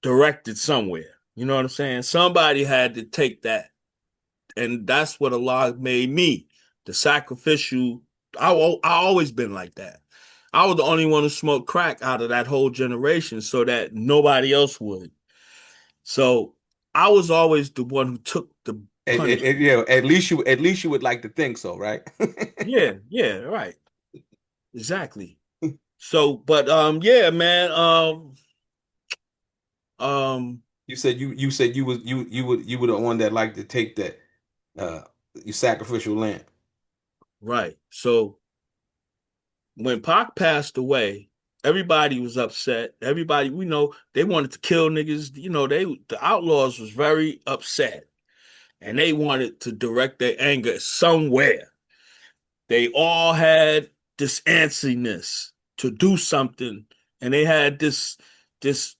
Speaker 3: directed somewhere. You know what I'm saying? Somebody had to take that. And that's what Allah made me. The sacrificial. I always been like that. I was the only one who smoked crack out of that whole generation so that nobody else would. So I was always the one who took the punishment.
Speaker 1: At least you would like to think so, right?
Speaker 3: Yeah, yeah, right. Exactly. So, but yeah, man. Um,
Speaker 1: You said you were the one that liked to take that uh your sacrificial lamb.
Speaker 3: right. So when Pac passed away, everybody was upset. Everybody, we know, they wanted to kill niggas. The outlaws was very upset, and they wanted to direct their anger somewhere. They all had this antsiness to do something, and they had this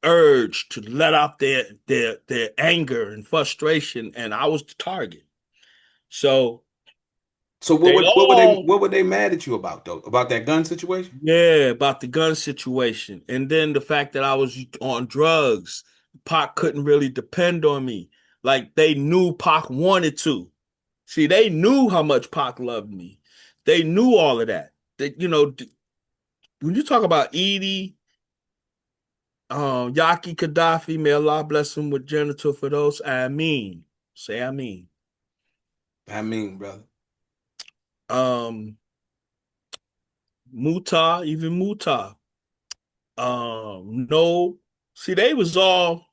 Speaker 3: urge to let out their anger and frustration, and I was the target. So
Speaker 1: So what
Speaker 3: they
Speaker 1: would what were they
Speaker 3: all
Speaker 1: what were they mad at you about though? About that gun situation?
Speaker 3: yeah, about the gun situation. And then the fact that I was on drugs. Pac couldn't really depend on me. Like they knew Pac wanted to. See, they knew how much Pac loved me. They knew all of that. When you talk about Edie, Yaki, Kadafi, may Allah bless him with genital for those. I mean, say I mean.
Speaker 1: I mean, brother.
Speaker 3: Um, Muta, even Muta. No, see, they was all,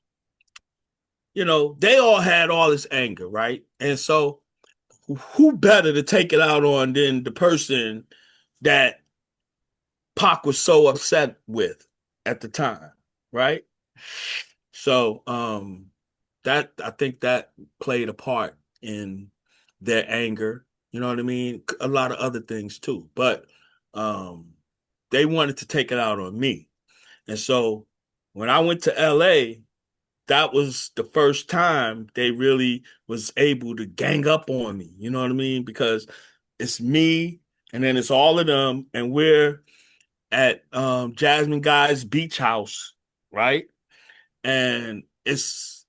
Speaker 3: they all had all this anger, right? And so, who better to take it out on than the person that Pac was so upset with at the time, right? So, that I think that played a part in their anger. You know what I mean? A lot of other things too, but um, they wanted to take it out on me. And so when I went to LA, that was the first time they really was able to gang up on me. You know what I mean? Because it's me and then it's all of them, and we're at Jasmine Guy's beach house, right? And it's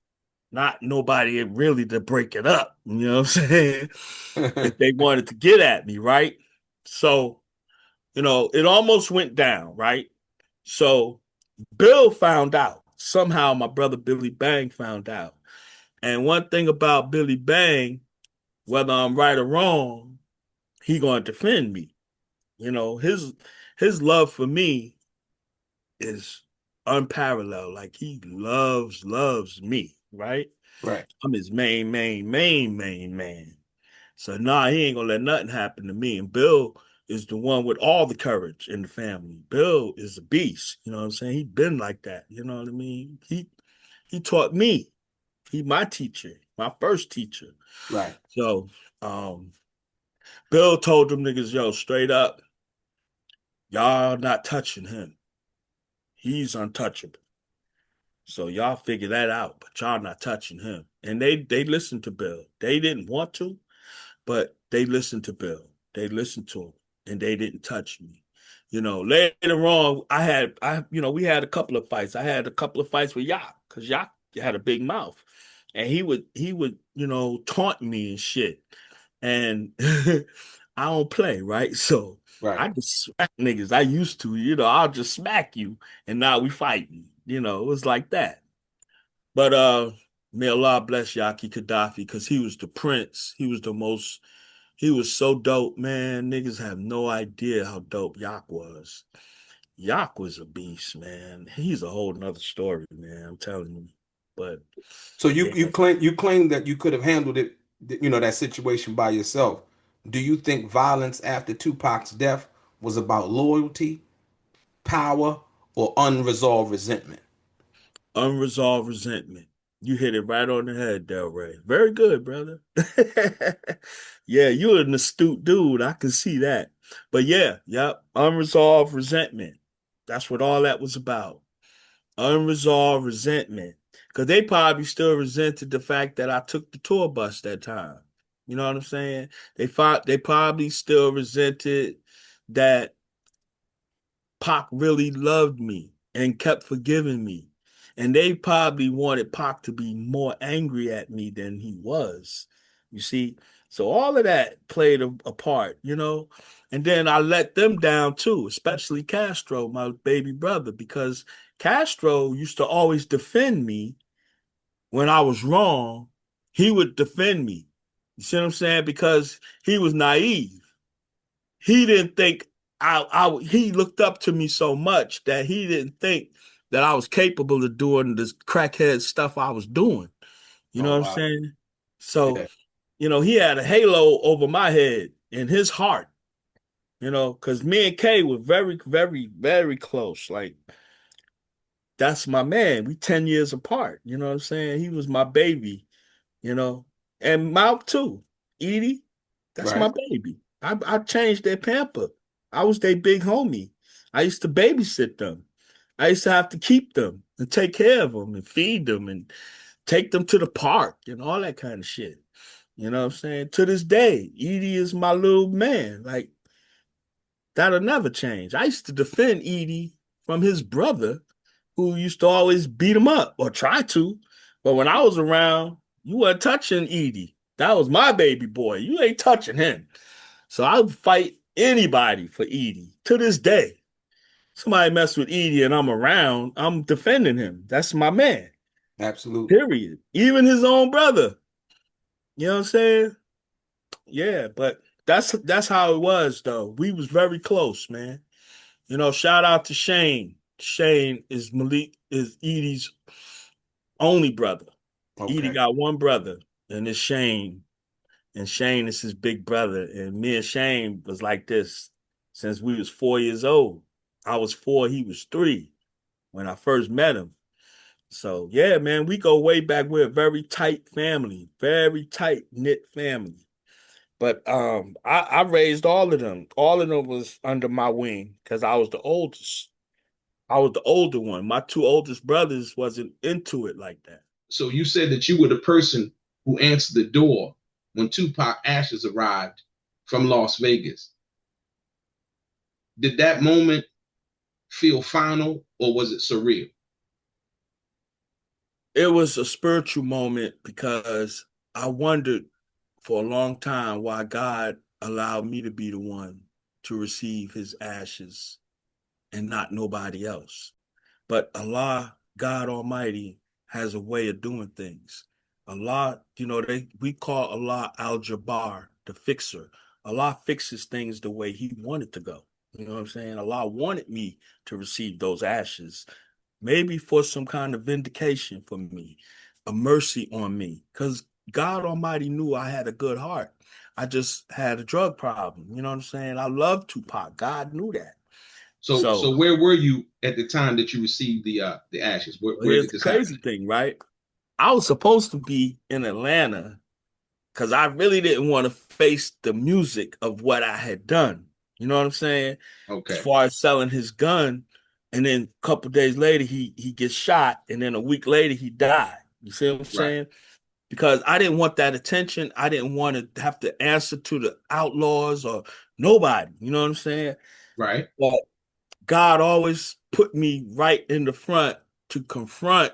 Speaker 3: not nobody really to break it up. You know what I'm saying? If they wanted to get at me, right? So, it almost went down, right? So Bill found out. Somehow my brother Billy Bang found out. And one thing about Billy Bang, whether I'm right or wrong, he gonna defend me. His love for me is unparalleled. Like he loves me, right?
Speaker 1: Right.
Speaker 3: I'm his main man. So nah, he ain't gonna let nothing happen to me. And Bill is the one with all the courage in the family. Bill is a beast. You know what I'm saying? He been like that. You know what I mean? He taught me. He my teacher, my first teacher.
Speaker 1: Right.
Speaker 3: So Bill told them niggas, yo, straight up, y'all not touching him. He's untouchable. So y'all figure that out, but y'all not touching him. And they listened to Bill. They didn't want to, but they listened to Bill. They listened to him, and they didn't touch me. Later on, we had a couple of fights. I had a couple of fights with Yak because Yak had a big mouth, and he would taunt me and shit. And I don't play, right? So
Speaker 1: Right.
Speaker 3: I just smack niggas. I used to, I'll just smack you, and now we fighting. It was like that. But may Allah bless Yaki Kadafi because he was the prince. He was so dope, man. Niggas have no idea how dope Yak was. Yak was a beast, man. He's a whole nother story, man. I'm telling you. But
Speaker 1: So
Speaker 3: yeah,
Speaker 1: you claim that you could have handled it, that situation by yourself. Do you think violence after Tupac's death was about loyalty, power, or unresolved resentment?
Speaker 3: unresolved resentment. You hit it right on the head, Delray. Very good, brother. Yeah, you're an astute dude. I can see that. But yeah, yep, unresolved resentment. That's what all that was about. Unresolved resentment. Because they probably still resented the fact that I took the tour bus that time. You know what I'm saying? They probably still resented that Pac really loved me and kept forgiving me. And they probably wanted Pac to be more angry at me than he was. You see? So all of that played a part. And then I let them down too, especially Castro, my baby brother, because Castro used to always defend me when I was wrong. He would defend me. You see what I'm saying? Because he was naive. He didn't think he looked up to me so much that he didn't think that I was capable of doing this crackhead stuff I was doing. You know
Speaker 1: Oh
Speaker 3: what I'm
Speaker 1: wow.
Speaker 3: saying? So,
Speaker 1: Yeah.
Speaker 3: he had a halo over my head in his heart, because me and Kay were very, very, very close. Like, that's my man. We 10 years apart. You know what I'm saying? He was my baby, you know, and Mouth too. Edie, that's my
Speaker 1: Right.
Speaker 3: baby. I changed their pamper. I was their big homie. I used to babysit them. I used to have to keep them and take care of them and feed them and take them to the park and all that kind of shit. You know what I'm saying? To this day, Edie is my little man. Like, that'll never change. I used to defend Edie from his brother who used to always beat him up or try to. But when I was around, you weren't touching Edie. That was my baby boy. You ain't touching him. So I would fight anybody for Edie to this day. Somebody mess with Edie and I'm around, I'm defending him. That's my man.
Speaker 1: Absolutely.
Speaker 3: Period. Even his own brother. You know what I'm saying? Yeah, but that's how it was though. We was very close, man. You know, shout out to Shane. Shane is Malik is Edie's only brother. Edie
Speaker 1: Okay.
Speaker 3: got one brother, and it's Shane. And Shane is his big brother. And me and Shane was like this since we was 4 years old. I was 4, he was 3 when I first met him. So yeah, man, we go way back. We're a very tight family, very tight knit family. But I raised all of them. All of them was under my wing because I was the oldest. I was the older one. My 2 oldest brothers wasn't into it like that.
Speaker 2: So you said that you were the person who answered the door when Tupac ashes arrived from Las Vegas. Did that moment feel final or was it surreal?
Speaker 3: It was a spiritual moment because I wondered for a long time why God allowed me to be the one to receive his ashes and not nobody else. But Allah, God Almighty, has a way of doing things. Allah, we call Allah Al Jabbar, the fixer. Allah fixes things the way He wanted to go. You know what I'm saying? Allah wanted me to receive those ashes, maybe for some kind of vindication for me, a mercy on me, because God Almighty knew I had a good heart. I just had a drug problem. You know what I'm saying? I love Tupac. God knew that. So
Speaker 2: So where were you at the time that you received the ashes?
Speaker 3: well,
Speaker 2: Where
Speaker 3: here's
Speaker 2: did
Speaker 3: the
Speaker 2: this happen?
Speaker 3: crazy thing, right? I was supposed to be in Atlanta because I really didn't want to face the music of what I had done. You know what I'm saying? As
Speaker 2: Okay.
Speaker 3: far as selling his gun, and then a couple days later he gets shot, and then a week later he died. You see what I'm
Speaker 2: Right.
Speaker 3: saying? Because I didn't want that attention. I didn't want to have to answer to the outlaws or nobody. You know what I'm saying?
Speaker 2: Right.
Speaker 3: But God always put me right in the front to confront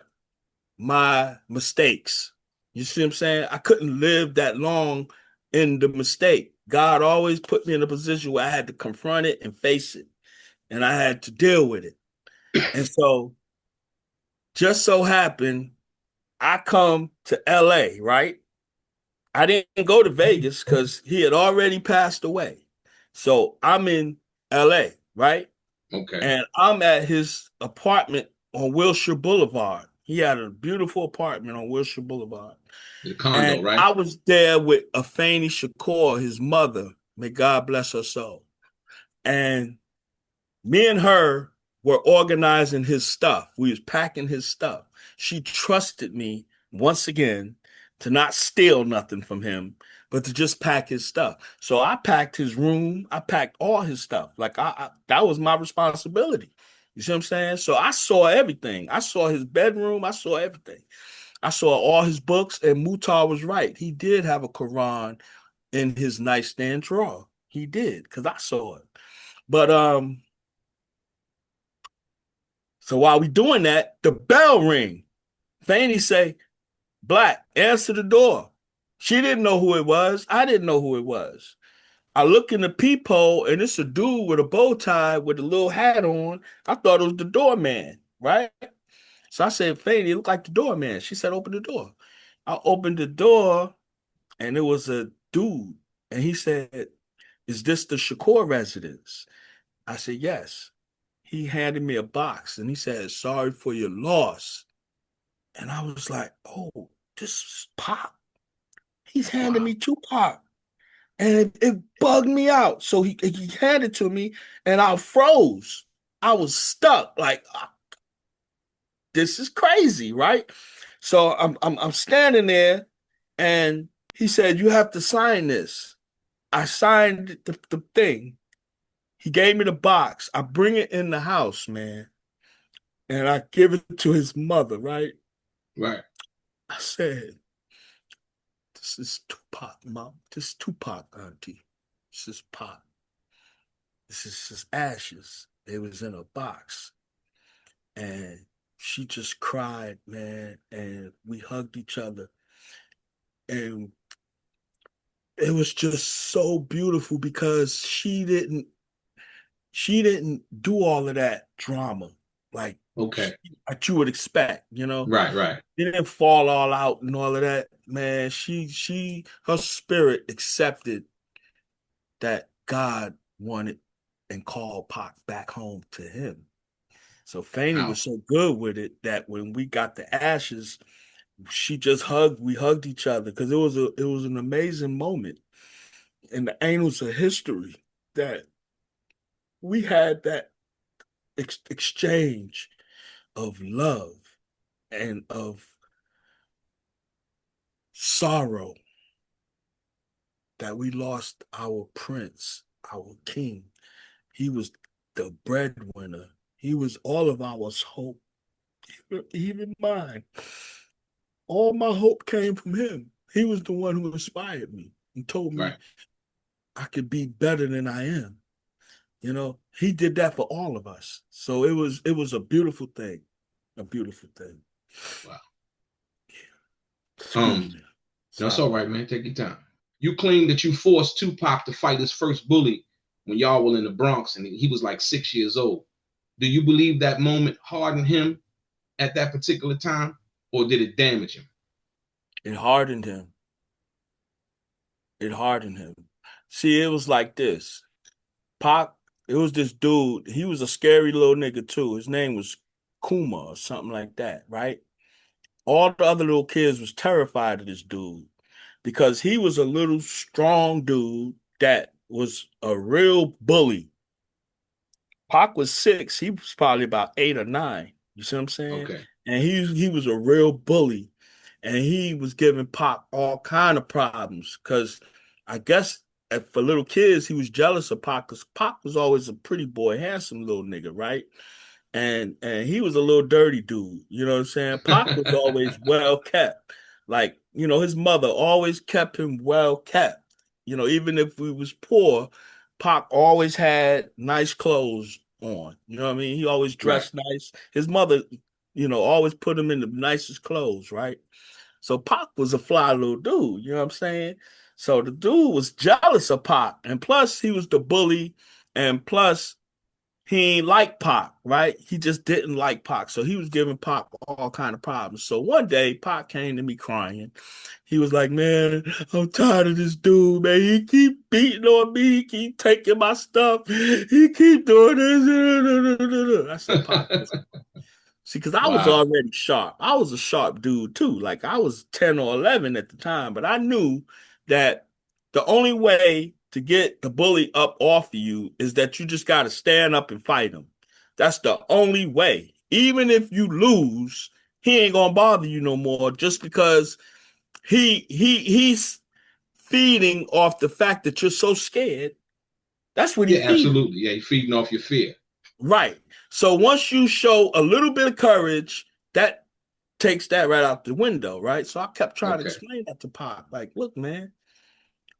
Speaker 3: my mistakes. You see what I'm saying? I couldn't live that long in the mistake. God always put me in a position where I had to confront it and face it, and I had to deal with it. And so, just so happened, I come to LA, right? I didn't go to Vegas because he had already passed away. So I'm in LA, right?
Speaker 2: Okay.
Speaker 3: And I'm at his apartment on Wilshire Boulevard. He had a beautiful apartment on Wilshire Boulevard.
Speaker 2: The condo,
Speaker 3: And
Speaker 2: right?
Speaker 3: I was there with Afeni Shakur, his mother. May God bless her soul. And me and her were organizing his stuff. We was packing his stuff. She trusted me once again to not steal nothing from him, but to just pack his stuff. So I packed his room. I packed all his stuff. Like that was my responsibility. You see what I'm saying? So I saw everything. I saw his bedroom. I saw everything. I saw all his books, and Mutar was right. He did have a Quran in his nightstand drawer. He did, because I saw it. But so while we doing that, the bell ring. Fanny say, Black, answer the door. She didn't know who it was. I didn't know who it was. I look in the peephole, and it's a dude with a bow tie with a little hat on. I thought it was the doorman, right? So I said, Fanny, it looked like the doorman. She said, open the door. I opened the door, and it was a dude. And he said, is this the Shakur residence? I said, yes. He handed me a box, and he said, sorry for your loss. And I was like, oh, this is Pop. He's handing
Speaker 2: Wow.
Speaker 3: me Tupac. And it bugged me out. So he handed it to me, and I froze. I was stuck. Like, this is crazy, right? So I'm standing there, and he said, you have to sign this. I signed the thing. He gave me the box. I bring it in the house, man, and I give it to his mother, right?
Speaker 2: Right.
Speaker 3: I said, this is Tupac, mom. This is Tupac, auntie. This is Pop. This is his ashes. They was in a box. And she just cried, man. And we hugged each other. And it was just so beautiful because she didn't do all of that drama like
Speaker 2: Okay.
Speaker 3: like you would expect,
Speaker 2: Right, right,
Speaker 3: She didn't fall all out and all of that. Man, her spirit accepted that God wanted and called Pac back home to him. So Fanny
Speaker 2: wow.
Speaker 3: was so good with it that when we got the ashes, we hugged each other because it was an amazing moment in the annals of history that we had that exchange of love and of sorrow that we lost our prince, our king. He was the breadwinner. He was all of our hope, even mine. All my hope came from him. He was the one who inspired me and told me
Speaker 2: Right.
Speaker 3: I could be better than I am. He did that for all of us. So it was a beautiful thing. A beautiful thing.
Speaker 2: Wow.
Speaker 3: Excuse
Speaker 2: Um,
Speaker 3: me.
Speaker 2: that's
Speaker 3: Sorry
Speaker 2: all
Speaker 3: about
Speaker 2: right, man. Take your time. You claim that you forced Tupac to fight his first bully when y'all were in the Bronx and he was like 6 years old. Do you believe that moment hardened him at that particular time, or did it damage him?
Speaker 3: it hardened him. It hardened him. See, it was like this. Pac, it was this dude. He was a scary little nigga too. His name was Kuma or something like that, right? All the other little kids was terrified of this dude because he was a little strong dude that was a real bully. Pac was 6. He was probably about 8 or 9. You see what I'm saying?
Speaker 2: Okay.
Speaker 3: And he was a real bully, and he was giving Pac all kind of problems because I guess for little kids he was jealous of Pac because Pac was always a pretty boy, handsome little nigga, right? And he was a little dirty dude. You know what I'm saying? Pac was always well kept. Like, his mother always kept him well kept. Even if we was poor, Pac always had nice clothes on. You know what I mean? He always
Speaker 2: Right.
Speaker 3: dressed nice. His mother, always put him in the nicest clothes, right? So Pac was a fly little dude, you know what I'm saying? So the dude was jealous of Pac. And plus he was the bully. And plus he ain't like Pac, right? He just didn't like Pac. So he was giving Pac all kind of problems. So one day Pac came to me crying. He was like, man, I'm tired of this dude, man. He keep beating on me. He keep taking my stuff. He keep doing this. I said, Pac, listen. See, because I was
Speaker 2: Wow.
Speaker 3: already sharp. I was a sharp dude too. Like I was 10 or 11 at the time, but I knew that the only way to get the bully up off of you is that you just got to stand up and fight him. That's the only way. Even if you lose, he ain't gonna bother you no more just because he's feeding off the fact that you're so scared. That's what he
Speaker 2: Yeah,
Speaker 3: feeding.
Speaker 2: absolutely. Yeah, you're feeding off your fear.
Speaker 3: Right. So once you show a little bit of courage, that takes that right out the window, right? So I kept trying to
Speaker 2: Okay.
Speaker 3: explain that to Pop. Like, look, man,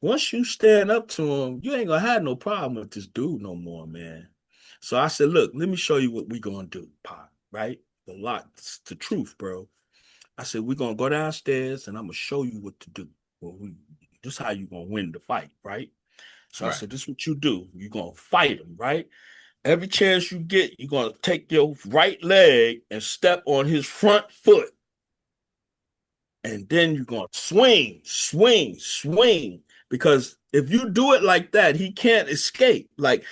Speaker 3: once you stand up to him, you ain't gonna have no problem with this dude no more, man. So I said, look, let me show you what we gonna do, Pop, right? The lot, it's the truth, bro. I said, we're gonna go downstairs and I'm gonna show you what to do. This is how you gonna win the fight, right? So I
Speaker 2: Right.
Speaker 3: said, this is what you do. You're gonna fight him, right? Every chance you get, you're gonna take your right leg and step on his front foot. And then you're gonna swing, swing, swing. Because if you do it like that, he can't escape. Like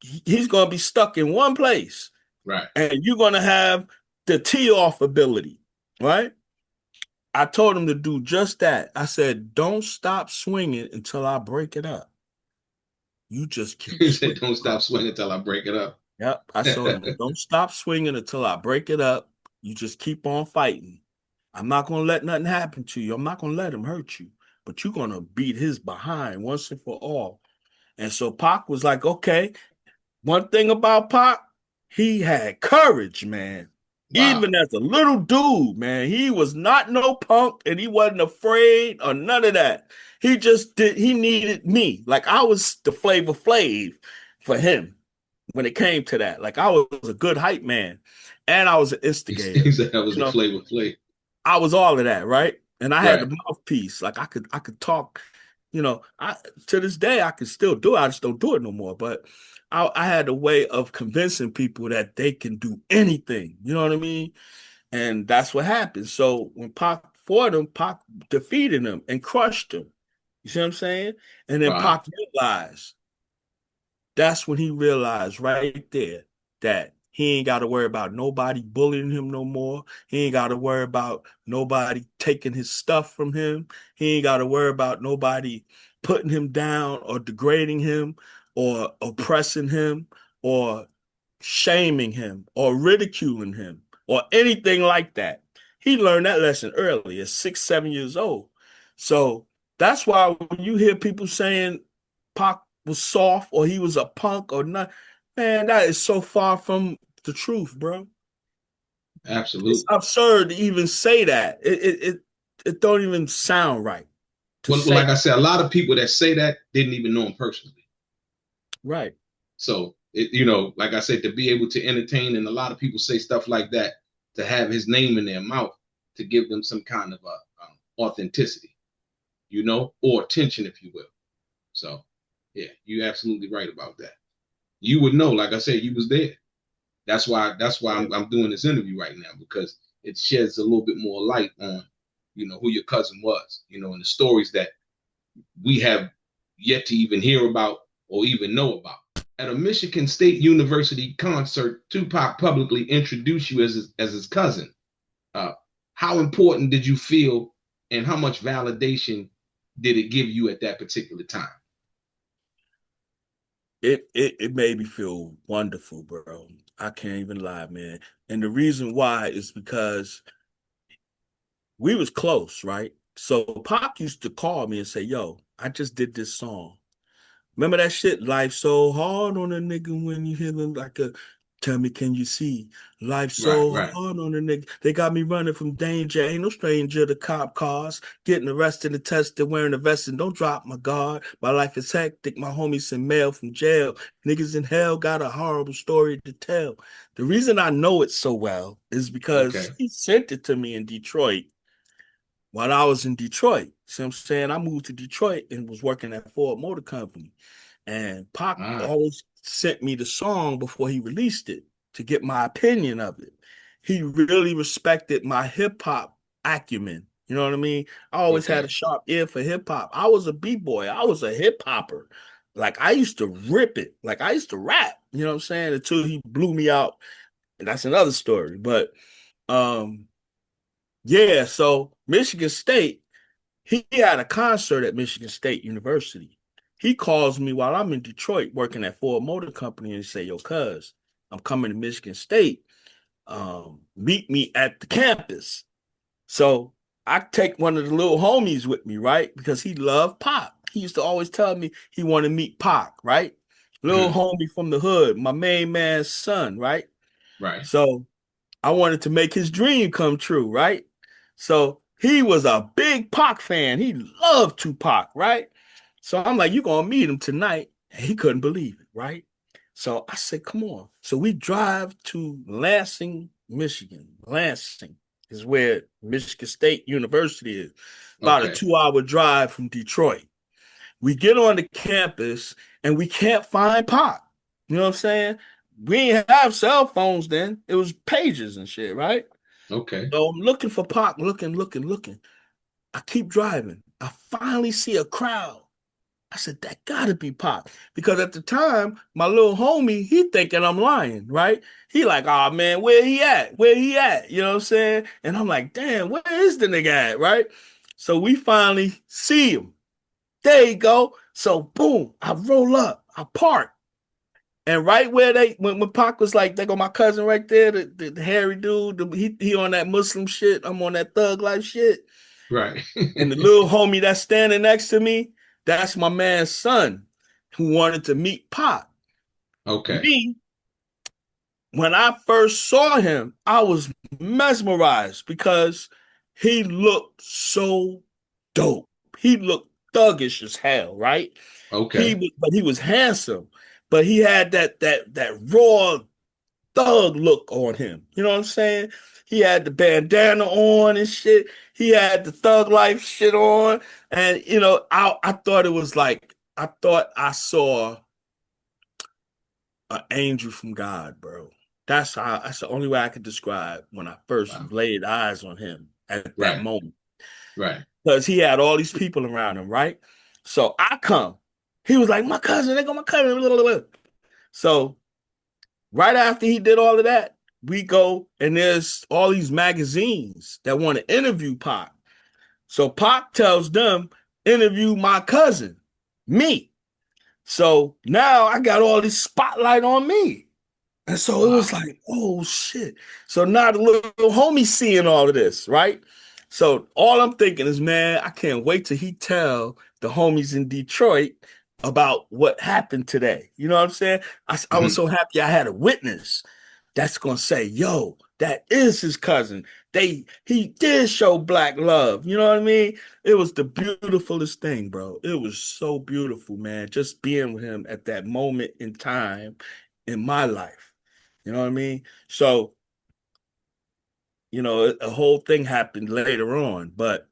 Speaker 3: he's gonna be stuck in one place.
Speaker 2: Right.
Speaker 3: And you're gonna have the tee off ability, right? I told him to do just that. I said, don't stop swinging until I break it up. You just keep
Speaker 2: You said,
Speaker 3: swinging.
Speaker 2: don't stop swinging till I break it up.
Speaker 3: Yep. I told him, don't stop swinging until I break it up. You just keep on fighting. I'm not going to let nothing happen to you. I'm not going to let him hurt you, but you're going to beat his behind once and for all. And so Pac was like, okay. One thing about Pac, he had courage, man.
Speaker 2: Wow.
Speaker 3: Even as a little dude, man, he was not no punk and he wasn't afraid or none of that. He needed me. Like I was the Flavor Flav for him when it came to that. Like I was a good hype man and I was an
Speaker 2: He
Speaker 3: instigator.
Speaker 2: said that was
Speaker 3: You
Speaker 2: a
Speaker 3: know,
Speaker 2: flavor flavor.
Speaker 3: I was all of that, right? And I had
Speaker 2: Right.
Speaker 3: the mouthpiece. Like I could talk. You know, to this day I can still do it. I just don't do it no more. But I had a way of convincing people that they can do anything. You know what I mean? And that's what happened. So when Pac fought him, Pac defeated him and crushed him. You see what I'm saying? And then
Speaker 2: Right.
Speaker 3: Pac realized, that's when he realized right there that he ain't got to worry about nobody bullying him no more. He ain't got to worry about nobody taking his stuff from him. He ain't got to worry about nobody putting him down or degrading him or oppressing him or shaming him or ridiculing him or anything like that. He learned that lesson early at 6, 7 years old. So that's why when you hear people saying Pac was soft or he was a punk or not, man, that is so far from the truth, bro. It's
Speaker 2: Absolutely.
Speaker 3: absurd to even say that. It don't even sound right to
Speaker 2: Well,
Speaker 3: say.
Speaker 2: like I said, a lot of people that say that didn't even know him personally.
Speaker 3: Right.
Speaker 2: So, like I said, to be able to entertain, and a lot of people say stuff like that to have his name in their mouth to give them some kind of authenticity, or attention, if you will. So, yeah, you're absolutely right about that. You would know, like I said, you was there. That's why I'm doing this interview right now, because it sheds a little bit more light on, who your cousin was, and the stories that we have yet to even hear about or even know about. At a Michigan State University concert, Tupac publicly introduced you as his cousin. How important did you feel, and how much validation did it give you at that particular time?
Speaker 3: It made me feel wonderful, bro. I can't even lie, man. And the reason why is because we was close, right? So Pac used to call me and say, "Yo, I just did this song. Remember that shit? Life so hard on a nigga when you hit him like a. Tell me, can you see? Life
Speaker 2: Right,
Speaker 3: so
Speaker 2: right.
Speaker 3: hard on a nigga. They got me running from danger. Ain't no stranger to cop cars. Getting arrested and tested, wearing a vest, and don't drop my guard. My life is hectic. My homies send mail from jail. Niggas in hell got a horrible story to tell. The reason I know it so well is because
Speaker 2: Okay.
Speaker 3: he sent it to me in Detroit while I was in Detroit. See what I'm saying? I moved to Detroit and was working at Ford Motor Company. And Pac
Speaker 2: Ah,
Speaker 3: always sent me the song before he released it to get my opinion of it. He really respected my hip hop acumen. You know what I mean? I always had a
Speaker 2: okay.
Speaker 3: sharp ear for hip hop. I was a b-boy. I was a hip hopper. Like I used to rip it. Like I used to rap. You know what I'm saying? Until he blew me out. And that's another story. But um, yeah. So Michigan State, he had a concert at Michigan State University. He calls me while I'm in Detroit working at Ford Motor Company and say, "Yo, cuz, I'm coming to Michigan State. Meet me at the campus." So I take one of the little homies with me, right? Because he loved Pac. He used to always tell me he wanted to meet Pac, right? Little
Speaker 2: Mhm.
Speaker 3: homie from the hood, my main man's son, right?
Speaker 2: Right.
Speaker 3: So I wanted to make his dream come true, right? So he was a big Pac fan. He loved Tupac, right? So I'm like, you're going to meet him tonight. And he couldn't believe it, right? So I said, come on. So we drive to Lansing, Michigan. Lansing is where Michigan State University is, about a
Speaker 2: Okay.
Speaker 3: 2-hour drive from Detroit. We get on the campus and we can't find Pac. You know what I'm saying? We didn't have cell phones then. It was pages and shit, right?
Speaker 2: Okay.
Speaker 3: So I'm looking for Pac, looking. I keep driving. I finally see a crowd. I said, that gotta be Pac. Because at the time, my little homie, he thinking I'm lying, right? He like, oh man, where he at? Where he at? You know what I'm saying? And I'm like, damn, where is the nigga at, right? So we finally see him. There you go. So boom, I roll up, I park. And right where when Pac was like, they go my cousin right there, the hairy dude, he on that Muslim shit, I'm on that thug life shit.
Speaker 2: Right.
Speaker 3: And the little homie that's standing next to me, that's my man's son who wanted to meet Pac.
Speaker 2: Okay.
Speaker 3: Me, when I first saw him, I was mesmerized because he looked so dope. He looked thuggish as hell, right?
Speaker 2: Okay.
Speaker 3: But he was handsome, but he had that raw thug look on him. You know what I'm saying? He had the bandana on and shit. He had the thug life shit on. And, you know, I thought it was like, I thought I saw an angel from God, bro. That's the only way I could describe when I first
Speaker 2: Wow.
Speaker 3: laid eyes on him at that
Speaker 2: Right.
Speaker 3: moment.
Speaker 2: Right.
Speaker 3: Because he had all these people around him, right? So I come. He was like, my cousin, they go my cousin. Blah, blah, blah. So right after he did all of that, we go and there's all these magazines that want to interview Pac. So Pac tells them, interview my cousin, me. So now I got all this spotlight on me. And so it was
Speaker 2: Wow.
Speaker 3: like, oh shit. So now the little homie seeing all of this, right? So all I'm thinking is, man, I can't wait till he tell the homies in Detroit about what happened today. You know what I'm saying? I was
Speaker 2: Mhm.
Speaker 3: so happy I had a witness that's gonna say, yo, that is his cousin. He did show black love. You know what I mean? It was the beautifulest thing, bro. It was so beautiful, man. Just being with him at that moment in time in my life. You know what I mean? So, you know, a whole thing happened later on, but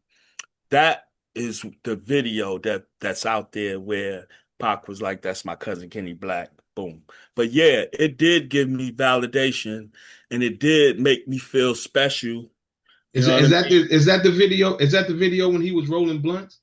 Speaker 3: that is the video that's out there where Pac was like, "That's my cousin Kenny Black." Boom. But yeah, it did give me validation, and it did make me feel special. You
Speaker 2: Is
Speaker 3: know what I
Speaker 2: is that
Speaker 3: mean?
Speaker 2: is that the video? Is that the video when he was rolling blunts?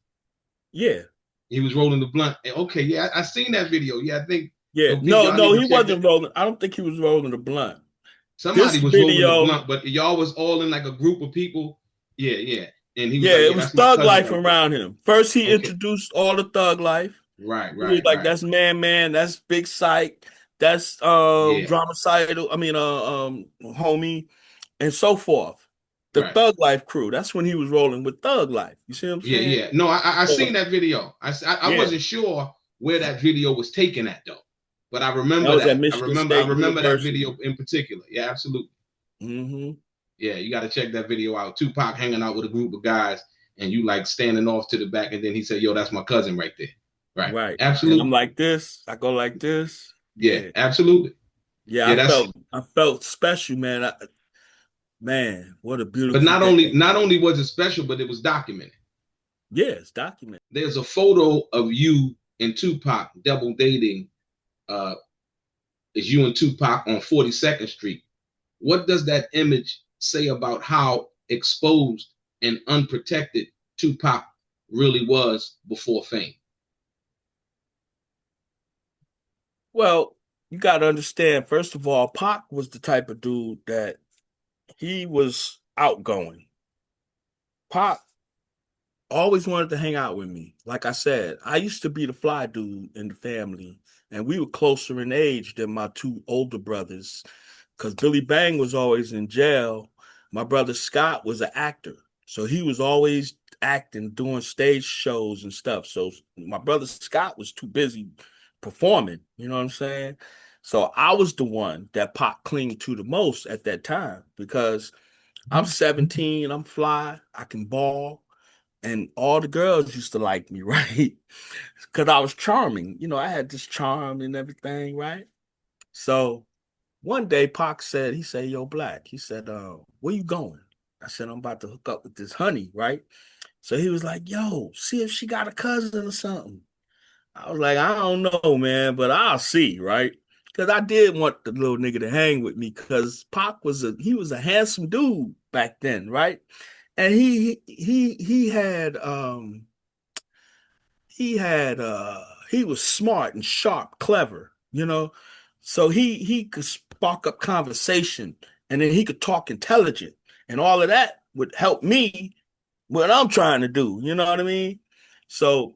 Speaker 3: Yeah,
Speaker 2: He was rolling the blunt. Okay, yeah, I seen that video. Yeah, I think
Speaker 3: yeah.
Speaker 2: yo, Pete,
Speaker 3: No,
Speaker 2: y'all need
Speaker 3: no,
Speaker 2: to
Speaker 3: he
Speaker 2: check that.
Speaker 3: wasn't rolling. I don't think he was rolling the blunt. This
Speaker 2: Somebody was rolling the
Speaker 3: video,
Speaker 2: blunt, but y'all was all in like a group of people. Yeah, yeah. And he was
Speaker 3: yeah,
Speaker 2: like,
Speaker 3: it
Speaker 2: "Yeah,
Speaker 3: was
Speaker 2: that's my
Speaker 3: thug
Speaker 2: cousin
Speaker 3: life
Speaker 2: right there."
Speaker 3: around him. First, he
Speaker 2: Okay,
Speaker 3: introduced all the thug life.
Speaker 2: right,
Speaker 3: He was
Speaker 2: right,
Speaker 3: like,
Speaker 2: right.
Speaker 3: that's man, that's Big Psych, that's
Speaker 2: Yeah,
Speaker 3: Dromacidal, homie, and so forth. The
Speaker 2: right.
Speaker 3: Thug Life crew. That's when he was rolling with Thug Life. You see what I'm
Speaker 2: Yeah,
Speaker 3: saying?
Speaker 2: yeah. No, I seen
Speaker 3: So,
Speaker 2: that video. I
Speaker 3: yeah.
Speaker 2: wasn't sure where that video was taken at though, but I
Speaker 3: That
Speaker 2: remember
Speaker 3: was at
Speaker 2: that.
Speaker 3: Michigan
Speaker 2: I
Speaker 3: State
Speaker 2: remember that
Speaker 3: University.
Speaker 2: video in particular. Yeah, absolutely.
Speaker 3: Mm-hmm.
Speaker 2: Yeah, you got to check that video out. Tupac hanging out with a group of guys, and you like standing off to the back, and then he said, "Yo, that's my cousin right there." Right.
Speaker 3: Right. And I'm
Speaker 2: Absolutely.
Speaker 3: like this. I go like this.
Speaker 2: Yeah,
Speaker 3: Yeah.
Speaker 2: absolutely.
Speaker 3: Yeah,
Speaker 2: Yeah, that's.
Speaker 3: I felt special, man. Man, what a
Speaker 2: But
Speaker 3: beautiful day.
Speaker 2: not only was it special, but it was documented.
Speaker 3: Yeah, it's documented.
Speaker 2: There's a photo of you and Tupac double dating. Uh, is you and Tupac on 42nd Street. What does that image say about how exposed and unprotected Tupac really was before fame?
Speaker 3: Well, you got to understand, first of all, Pac was the type of dude that he was outgoing. Pac always wanted to hang out with me. Like I said, I used to be the fly dude in the family, and we were closer in age than my two older brothers because Billy Bang was always in jail. My brother Scott was an actor, so he was always acting, doing stage shows and stuff. So my brother Scott was too busy performing. You know what I'm saying? So I was the one that Pac clinged to the most at that time because I'm 17, I'm fly, I can ball, and all the girls used to like me, right? Because I was charming. You know, I had this charm and everything, right? So one day Pac said, he said, yo, Black, he said, where you going? I said, I'm about to hook up with this honey, right? So he was like, yo, see if she got a cousin or something. I was like, I don't know, man, but I'll see, right? Because I did want the little nigga to hang with me because Pac was a handsome dude back then, right? And he was smart and sharp, clever, you know. So he could spark up conversation and then he could talk intelligent and all of that would help me what I'm trying to do, you know what I mean? So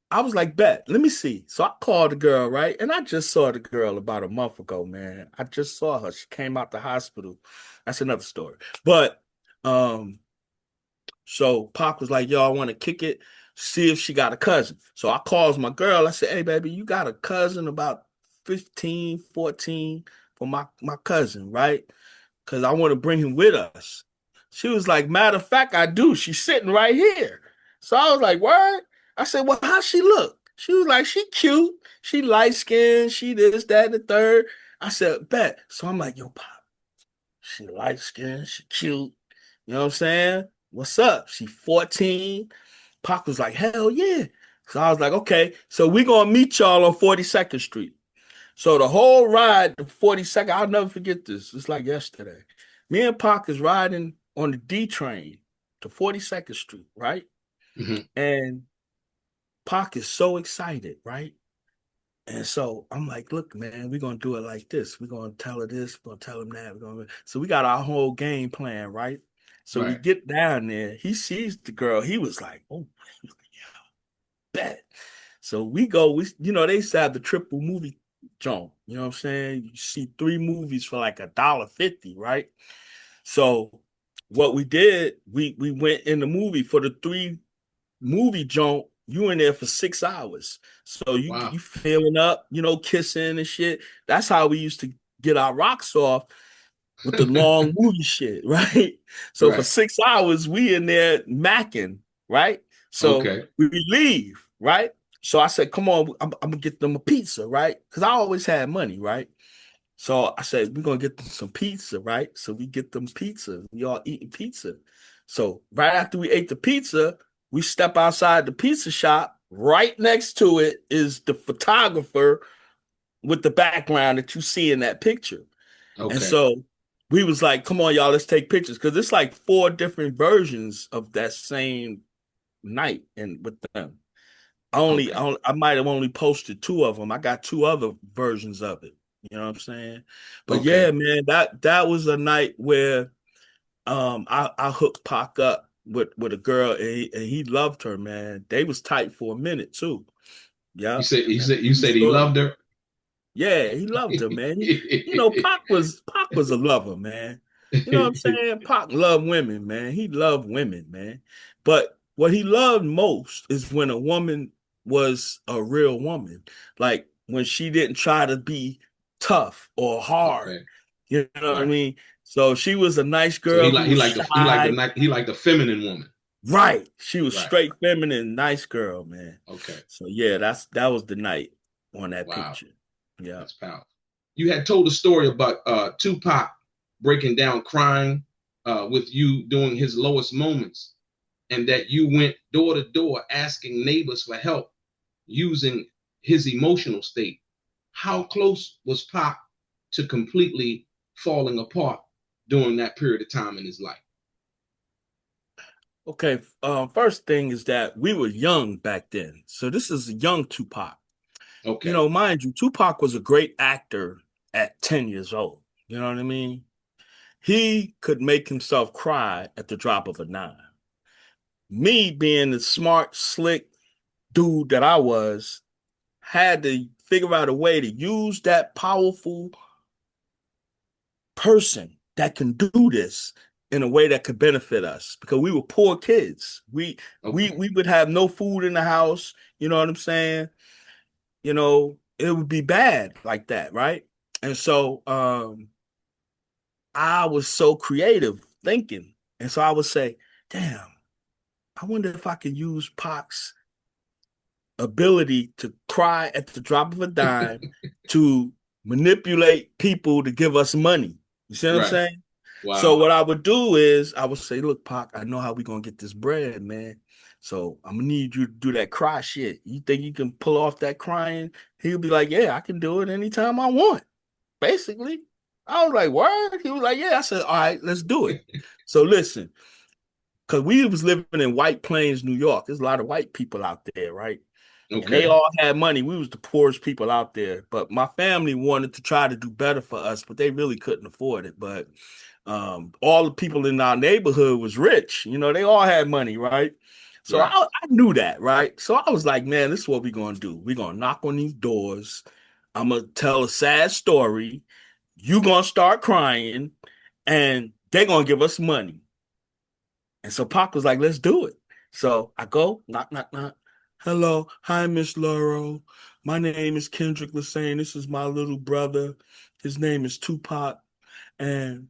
Speaker 3: I was like, bet, let me see. So I called the girl, right? And I just saw the girl about a month ago, man. I just saw her. She came out the hospital. That's another story. But so Pac was like, yo, I want to kick it, see if she got a cousin. So I calls my girl. I said, hey, baby, you got a cousin about 15, 14 for my cousin, right? Because I want to bring him with us. She was like, matter of fact, I do. She's sitting right here. So I was like, what? I said, well, how she look? She was like, she cute. She light skinned. She this, that, and the third. I said, bet. So I'm like, yo, Pop, she light skinned, she cute. You know what I'm saying? What's up? She 14. Pac was like, hell yeah. So I was like, okay, so we gonna meet y'all on 42nd Street. So the whole ride to 42nd, I'll never forget this. It's like yesterday. Me and Pac is riding on the D train to 42nd Street, right?
Speaker 2: Mhm.
Speaker 3: And Pac is so excited, right? And so I'm like, look, man, we're gonna do it like this. We're gonna tell her this, we're gonna tell him that. So we got our whole game plan, right? So we
Speaker 2: Right.
Speaker 3: get down there. He sees the girl. He was like, oh, he was like, yeah, bet. So we go, they used to have the triple movie joint. You know what I'm saying? You see 3 movies for like $1.50, right? So what we did, we went in the movie for the 3 movie joint. You in there for 6 hours. So
Speaker 2: Wow.
Speaker 3: you feeling up, kissing and shit. That's how we used to get our rocks off with the long movie shit, right? So for
Speaker 2: Right.
Speaker 3: 6 hours, we in there macking, right? So
Speaker 2: Okay.
Speaker 3: we leave, right? So I said, come on, I'm gonna get them a pizza, right? Because I always had money, right? So I said, we're gonna get them some pizza, right? So we get them pizza. We all eating pizza. So right after we ate the pizza, we step outside the pizza shop. Right next to it is the photographer with the background that you see in that picture. And
Speaker 2: Okay.
Speaker 3: so we was like, come on, y'all, let's take pictures. Cause it's like 4 different versions of that same night and with them.
Speaker 2: Okay.
Speaker 3: I might have only posted 2 of them. I got 2 other versions of it. You know what I'm saying? But
Speaker 2: Okay.
Speaker 3: yeah, man, that was a night where I hooked Pac up with a girl and he loved her, man. They was tight for a minute too.
Speaker 2: You
Speaker 3: Yeah.
Speaker 2: said you
Speaker 3: And
Speaker 2: said you
Speaker 3: true
Speaker 2: said he
Speaker 3: story.
Speaker 2: loved her.
Speaker 3: Yeah, he loved her, man. Pac was a lover, man. You know what I'm saying? Pac loved women, man. He loved women, man. But what he loved most is when a woman was a real woman. Like when she didn't try to be tough or hard.
Speaker 2: Okay.
Speaker 3: You know what I
Speaker 2: Right.
Speaker 3: mean? So she was a nice
Speaker 2: So
Speaker 3: girl who was shy.
Speaker 2: he liked the feminine woman.
Speaker 3: Right. She was
Speaker 2: Right.
Speaker 3: straight feminine, nice girl, man.
Speaker 2: Okay.
Speaker 3: So yeah, that was the night on that
Speaker 2: Wow.
Speaker 3: picture. Yeah.
Speaker 2: That's powerful. You had told a story about Tupac breaking down crying with you during his lowest moments, and that you went door to door asking neighbors for help using his emotional state. How close was Pac to completely falling apart during that period of time in his life?
Speaker 3: Okay, first thing is that we were young back then. So this is a young Tupac.
Speaker 2: Okay.
Speaker 3: Mind you, Tupac was a great actor at 10 years old. You know what I mean? He could make himself cry at the drop of a dime. Me being the smart, slick dude that I was, had to figure out a way to use that powerful person that can do this in a way that could benefit us because we were poor kids.
Speaker 2: Okay.
Speaker 3: We would have no food in the house. You know what I'm saying? It would be bad like that, right? And so I was so creative thinking. And so I would say, damn, I wonder if I could use Pac's ability to cry at the drop of a dime to manipulate people to give us money. You see what I'm
Speaker 2: Right.
Speaker 3: saying? So
Speaker 2: Wow.
Speaker 3: what I would do is I would say, look, Pac, I know how we gonna get this bread, man. So I'm gonna need you to do that cry shit. You think you can pull off that crying? He'll be like, yeah, I can do it anytime I want. Basically. I was like, what? He was like, yeah. I said, all right, let's do it. So listen, because we was living in White Plains, New York. There's a lot of white people out there, right? And they
Speaker 2: Okay.
Speaker 3: all had money. We was the poorest people out there. But my family wanted to try to do better for us, but they really couldn't afford it. But all the people in our neighborhood was rich. They all had money, right? So
Speaker 2: Right.
Speaker 3: I knew that, right? So I was like, man, this is what we're gonna do. We're gonna knock on these doors. I'm gonna tell a sad story. You gonna start crying, and they're gonna give us money. And so Pac was like, let's do it. So I go, knock, knock, knock. Hello. Hi, Miss Laurel. My name is Kendrick Lesane. This is my little brother. His name is Tupac. And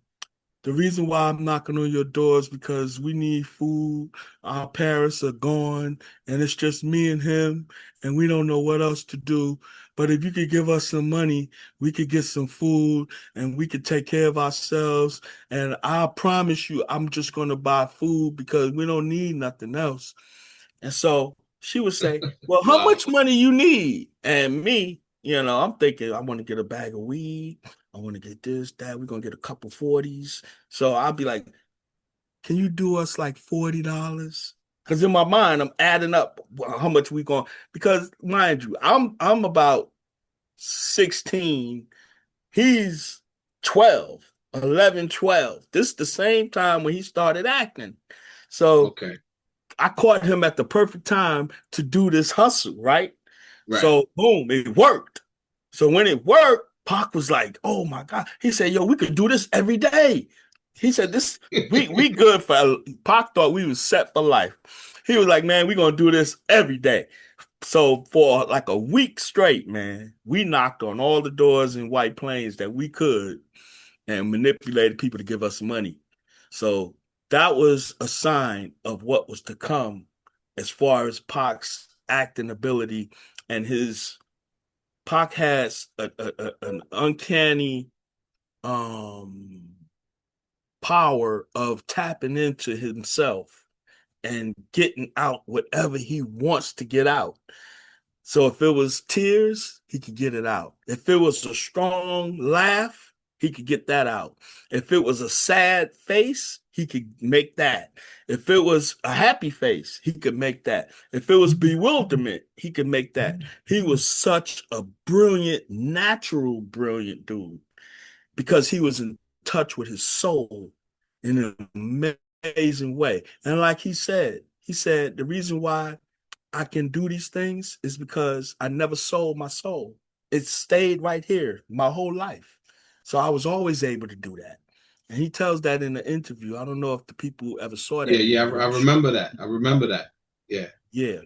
Speaker 3: the reason why I'm knocking on your door is because we need food. Our parents are gone, and it's just me and him, and we don't know what else to do. But if you could give us some money, we could get some food, and we could take care of ourselves. And I promise you, I'm just going to buy food because we don't need nothing else. And so she would say, well, how
Speaker 2: Wow.
Speaker 3: much money you need? And me, I'm thinking I want to get a bag of weed. I want to get this, that. We're going to get a couple 40s. So I'll be like, can you do us like $40? Because in my mind, I'm adding up how much we going, because mind you, I'm about 16. He's 12, 11, 12. This is the same time when he started acting. So
Speaker 2: Okay.
Speaker 3: I caught him at the perfect time to do this hustle, right?
Speaker 2: Right.
Speaker 3: So boom, it worked. So when it worked, Pac was like, "Oh my God!" He said, "Yo, we could do this every day." He said, "This we good for." Pac thought we was set for life. He was like, "Man, we gonna do this every day." So for like a week straight, man, we knocked on all the doors in White Plains that we could and manipulated people to give us money. So that was a sign of what was to come as far as Pac's acting ability and his Pac has an uncanny um, power of tapping into himself and getting out whatever he wants to get out. So if it was tears, he could get it out. If it was a strong laugh, he could get that out. If it was a sad face, he could make that. If it was a happy face, he could make that. If it was bewilderment, he could make that. He was such a brilliant, natural, brilliant dude because he was in touch with his soul in an amazing way. And like he said, the reason why I can do these things is because I never sold my soul. It stayed right here my whole life. So I was always able to do that. And he tells that in the interview. I don't know if the people ever saw
Speaker 2: Yeah,
Speaker 3: that
Speaker 2: yeah,
Speaker 3: interview.
Speaker 2: I
Speaker 3: I'm sure.
Speaker 2: remember that. I remember that. Yeah.
Speaker 3: Yeah.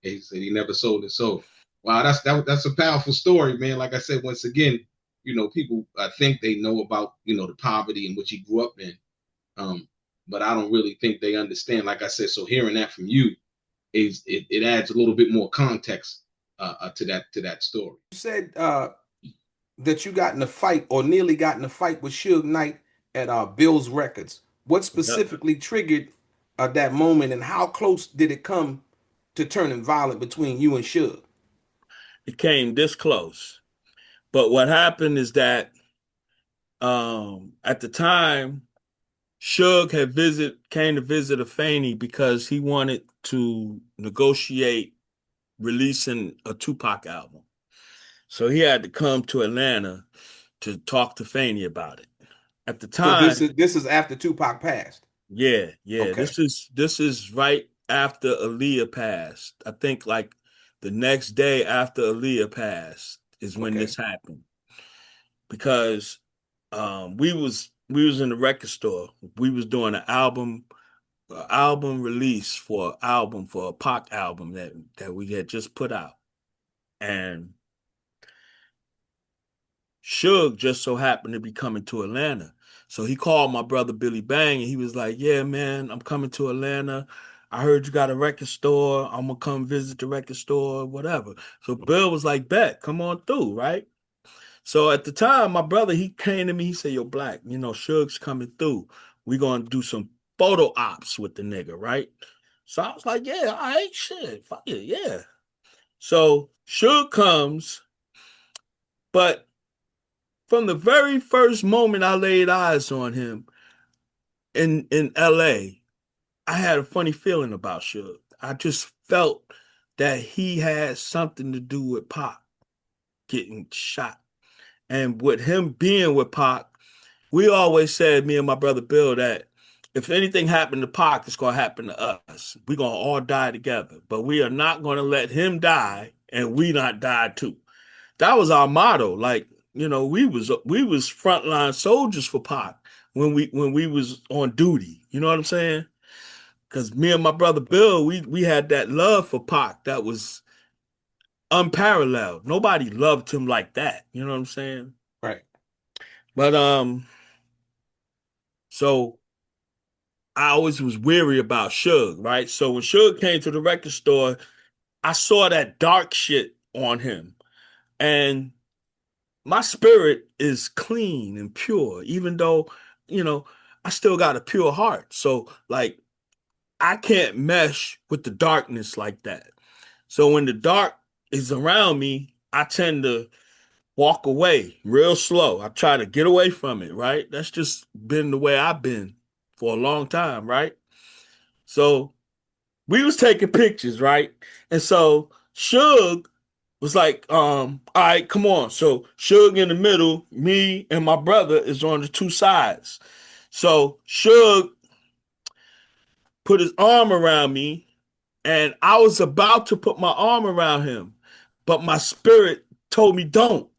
Speaker 2: He said he never sold his soul. Wow, that's a powerful story, man. Like I said, once again, people I think they know about the poverty in which he grew up in, um, but I don't really think they understand. Like I said, so hearing that from you it adds a little bit more context to that story.
Speaker 1: You said that you got in a fight or nearly got in a fight with Suge Knight at Bill's Records. What
Speaker 3: Yep.
Speaker 1: specifically triggered that moment, and how close did it come to turning violent between you and Suge?
Speaker 3: It came this close. But what happened is that at the time, Suge had came to visit Afeni because he wanted to negotiate releasing a Tupac album. So he had to come to Atlanta to talk to Faney about it. At the
Speaker 1: So this
Speaker 3: time,
Speaker 1: is this is after Tupac passed.
Speaker 3: yeah, yeah.
Speaker 1: Okay.
Speaker 3: This is right after Aaliyah passed. I think like the next day after Aaliyah passed is when
Speaker 1: Okay.
Speaker 3: this happened. Because we was in the record store. We was doing an album release for a Pac album that we had just put out. And Suge just so happened to be coming to Atlanta. So he called my brother Billy Bang and he was like, "Yeah, man, I'm coming to Atlanta. I heard you got a record store. I'm gonna come visit the record store, whatever." So Bill was like, "Bet, come on through, right?" So at the time, my brother, he came to me, he said, "Yo, Black, Suge's coming through. We gonna do some photo ops with the nigga, right?" So I was like, "Yeah, all right, shit, fuck it, yeah." So Suge comes, but from the very first moment I laid eyes on him in LA, I had a funny feeling about Suge. I just felt that he had something to do with Pac getting shot. And with him being with Pac, we always said, me and my brother Bill, that if anything happened to Pac, it's going to happen to us. We're going to all die together. But we are not going to let him die and we not die too. That was our motto. Like, we was frontline soldiers for Pac when we was on duty. You know what I'm saying? Because me and my brother Bill, we had that love for Pac that was unparalleled. Nobody loved him like that. You know what I'm saying?
Speaker 1: Right.
Speaker 3: But So I always was weary about Suge, right? So when Suge came to the record store, I saw that dark shit on him. And my spirit is clean and pure, even though, you know, I still got a pure heart. So, like, I can't mesh with the darkness like that. So, when the dark is around me, I tend to walk away real slow. I try to get away from it, right? That's just been the way I've been for a long time, right? So, we was taking pictures, right? And so Suge was like, all right, come on. So Suge in the middle, me and my brother is on the two sides. So Suge put his arm around me, and I was about to put my arm around him, but my spirit told me don't.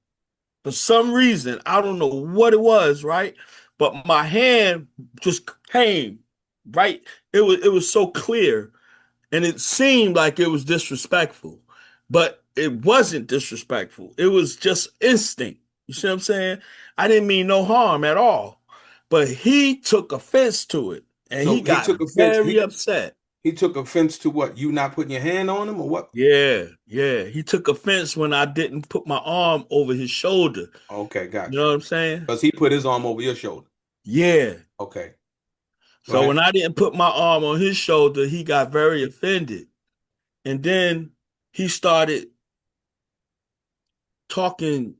Speaker 3: For some reason, I don't know what it was, right? But my hand just came, right? It was so clear. And it seemed like it was disrespectful, but it wasn't disrespectful. It was just instinct. You see what I'm saying? I didn't mean no harm at all. But he took offense to it and he
Speaker 1: So he
Speaker 3: got
Speaker 1: took offense.
Speaker 3: very upset.
Speaker 1: He took offense to what? You not putting your hand on him or what?
Speaker 3: Yeah, yeah. He took offense when I didn't put my arm over his shoulder.
Speaker 1: Okay,
Speaker 3: You
Speaker 1: got
Speaker 3: know
Speaker 1: you.
Speaker 3: what I'm saying?
Speaker 1: Because he put his arm over your shoulder.
Speaker 3: Yeah.
Speaker 1: Okay, go
Speaker 3: So
Speaker 1: ahead.
Speaker 3: when I didn't put my arm on his shoulder, he got very offended. And then he started talking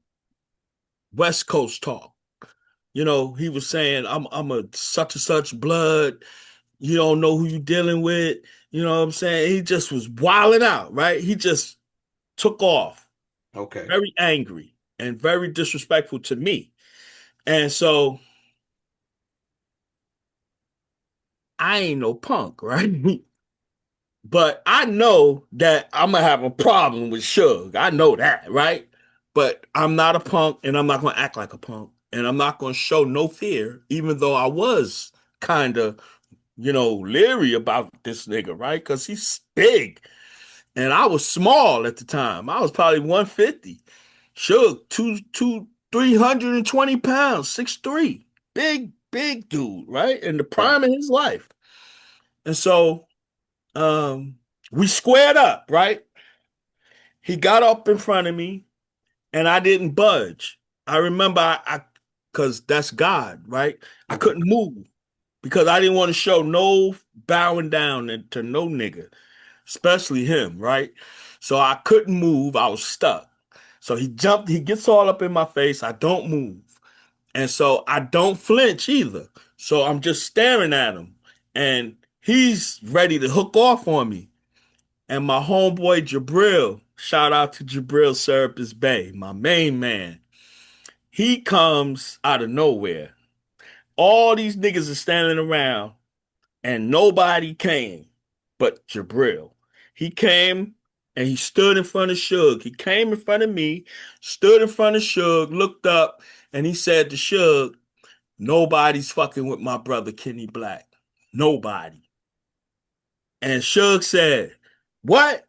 Speaker 3: West Coast talk. You know, he was saying, I'm a such and such blood. You don't know who you dealing with. You know what I'm saying? He just was wilding out, right? He just took off,
Speaker 1: Okay.
Speaker 3: very angry and very disrespectful to me. And so I ain't no punk, right? But I know that I'm gonna have a problem with Suge. I know that, right? But I'm not a punk and I'm not gonna act like a punk. And I'm not gonna show no fear, even though I was kind of leery about this nigga, right? Because he's big. And I was small at the time. I was probably 150. Suge, 320 pounds, 6'3". Big, big dude, right? In the
Speaker 1: Right.
Speaker 3: prime of his life. And so we squared up, right? He got up in front of me and I didn't budge. I remember because that's God, right? I
Speaker 1: Okay.
Speaker 3: couldn't move because I didn't want to show no bowing down to no nigga, especially him, right? So I couldn't move. I was stuck. So he jumped, he gets all up in my face. I don't move. And so I don't flinch either. So I'm just staring at him. And he's ready to hook off on me. And my homeboy Jabril, shout out to Jabril Serapis Bay, my main man. He comes out of nowhere. All these niggas are standing around and nobody came but Jabril. He came and he stood in front of Suge. He came in front of me, stood in front of Suge, looked up, and he said to Suge, nobody's fucking with my brother Kenny Black. Nobody. And Suge said, what?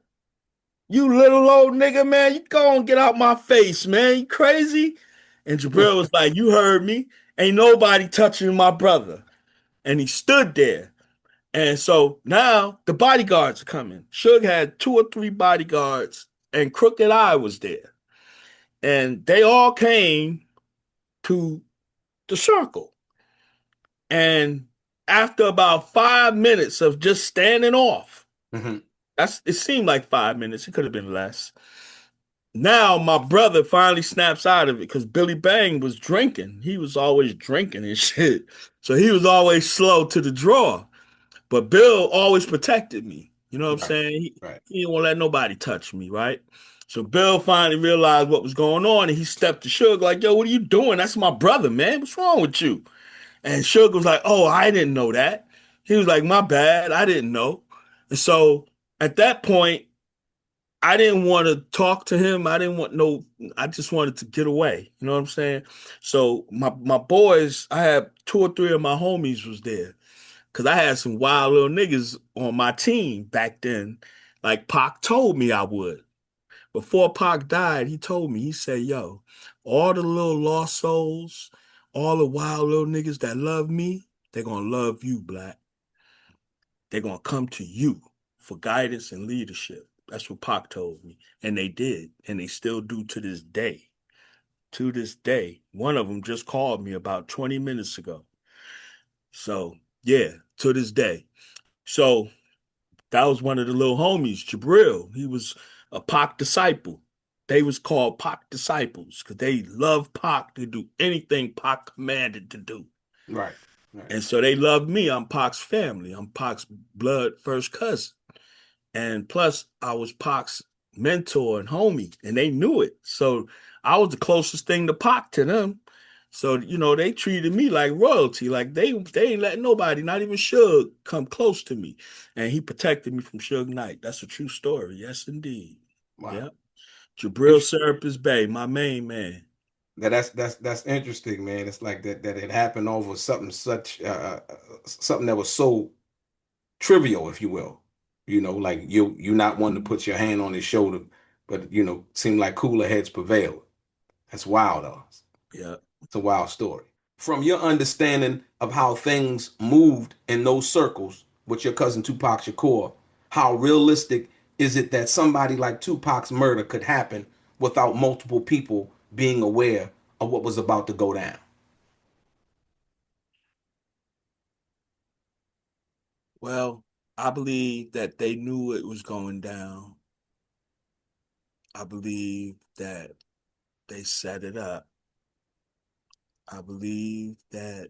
Speaker 3: You little old nigga, man, you go and get out my face, man. You crazy? And Jabril was like, you heard me. Ain't nobody touching my brother. And he stood there. And so now the bodyguards are coming. Suge had 2 or 3 bodyguards, and Crooked Eye was there. And they all came to the circle. And after about 5 minutes of just standing off,
Speaker 1: Hmm.
Speaker 3: it seemed like 5 minutes, it could have been less. Now my brother finally snaps out of it because Billy Bang was drinking. He was always drinking and shit. So he was always slow to the draw. But Bill always protected me. You know what I'm
Speaker 1: Right.
Speaker 3: saying?
Speaker 1: Right.
Speaker 3: He didn't want to let nobody touch me, right? So Bill finally realized what was going on and he stepped to Suge like, yo, what are you doing? That's my brother, man. What's wrong with you? And Suge was like, oh, I didn't know that. He was like, my bad. I didn't know. And so at that point, I didn't want to talk to him. I didn't want no, I just wanted to get away. You know what I'm saying? So my boys, I had 2 or 3 of my homies was there. Cause I had some wild little niggas on my team back then. Like Pac told me I would. Before Pac died, he told me, he said, yo, all the little lost souls, all the wild little niggas that love me, They're gonna love you, Black. They're gonna come to you for guidance and leadership. That's what Pac told me. And they did, and they still do to this day. To this day. One of them just called me about 20 minutes ago. So yeah, to this day. So that was one of the little homies, Jabril. He was a Pac disciple. They was called Pac disciples because they loved Pac to do anything Pac commanded to do.
Speaker 1: Right. Right.
Speaker 3: And so they loved me. I'm Pac's family. I'm Pac's blood first cousin. And plus, I was Pac's mentor and homie, and they knew it. So I was the closest thing to Pac to them. So, they treated me like royalty. Like they ain't letting nobody, not even Suge, come close to me. And he protected me from Suge Knight. That's a true story. Yes, indeed.
Speaker 1: Wow.
Speaker 3: Yep. Jabril Serapis Bey, my main man.
Speaker 1: That's interesting, man. It's like that it happened over something that was so trivial, if you will. Like you not wanting to put your hand on his shoulder, but seemed like cooler heads prevailed. That's wild, though.
Speaker 3: Yeah.
Speaker 1: It's a wild story. From your understanding of how things moved in those circles with your cousin Tupac Shakur, how realistic is it that somebody like Tupac's murder could happen without multiple people being aware of what was about to go down?
Speaker 3: Well, I believe that they knew it was going down. I believe that they set it up. I believe that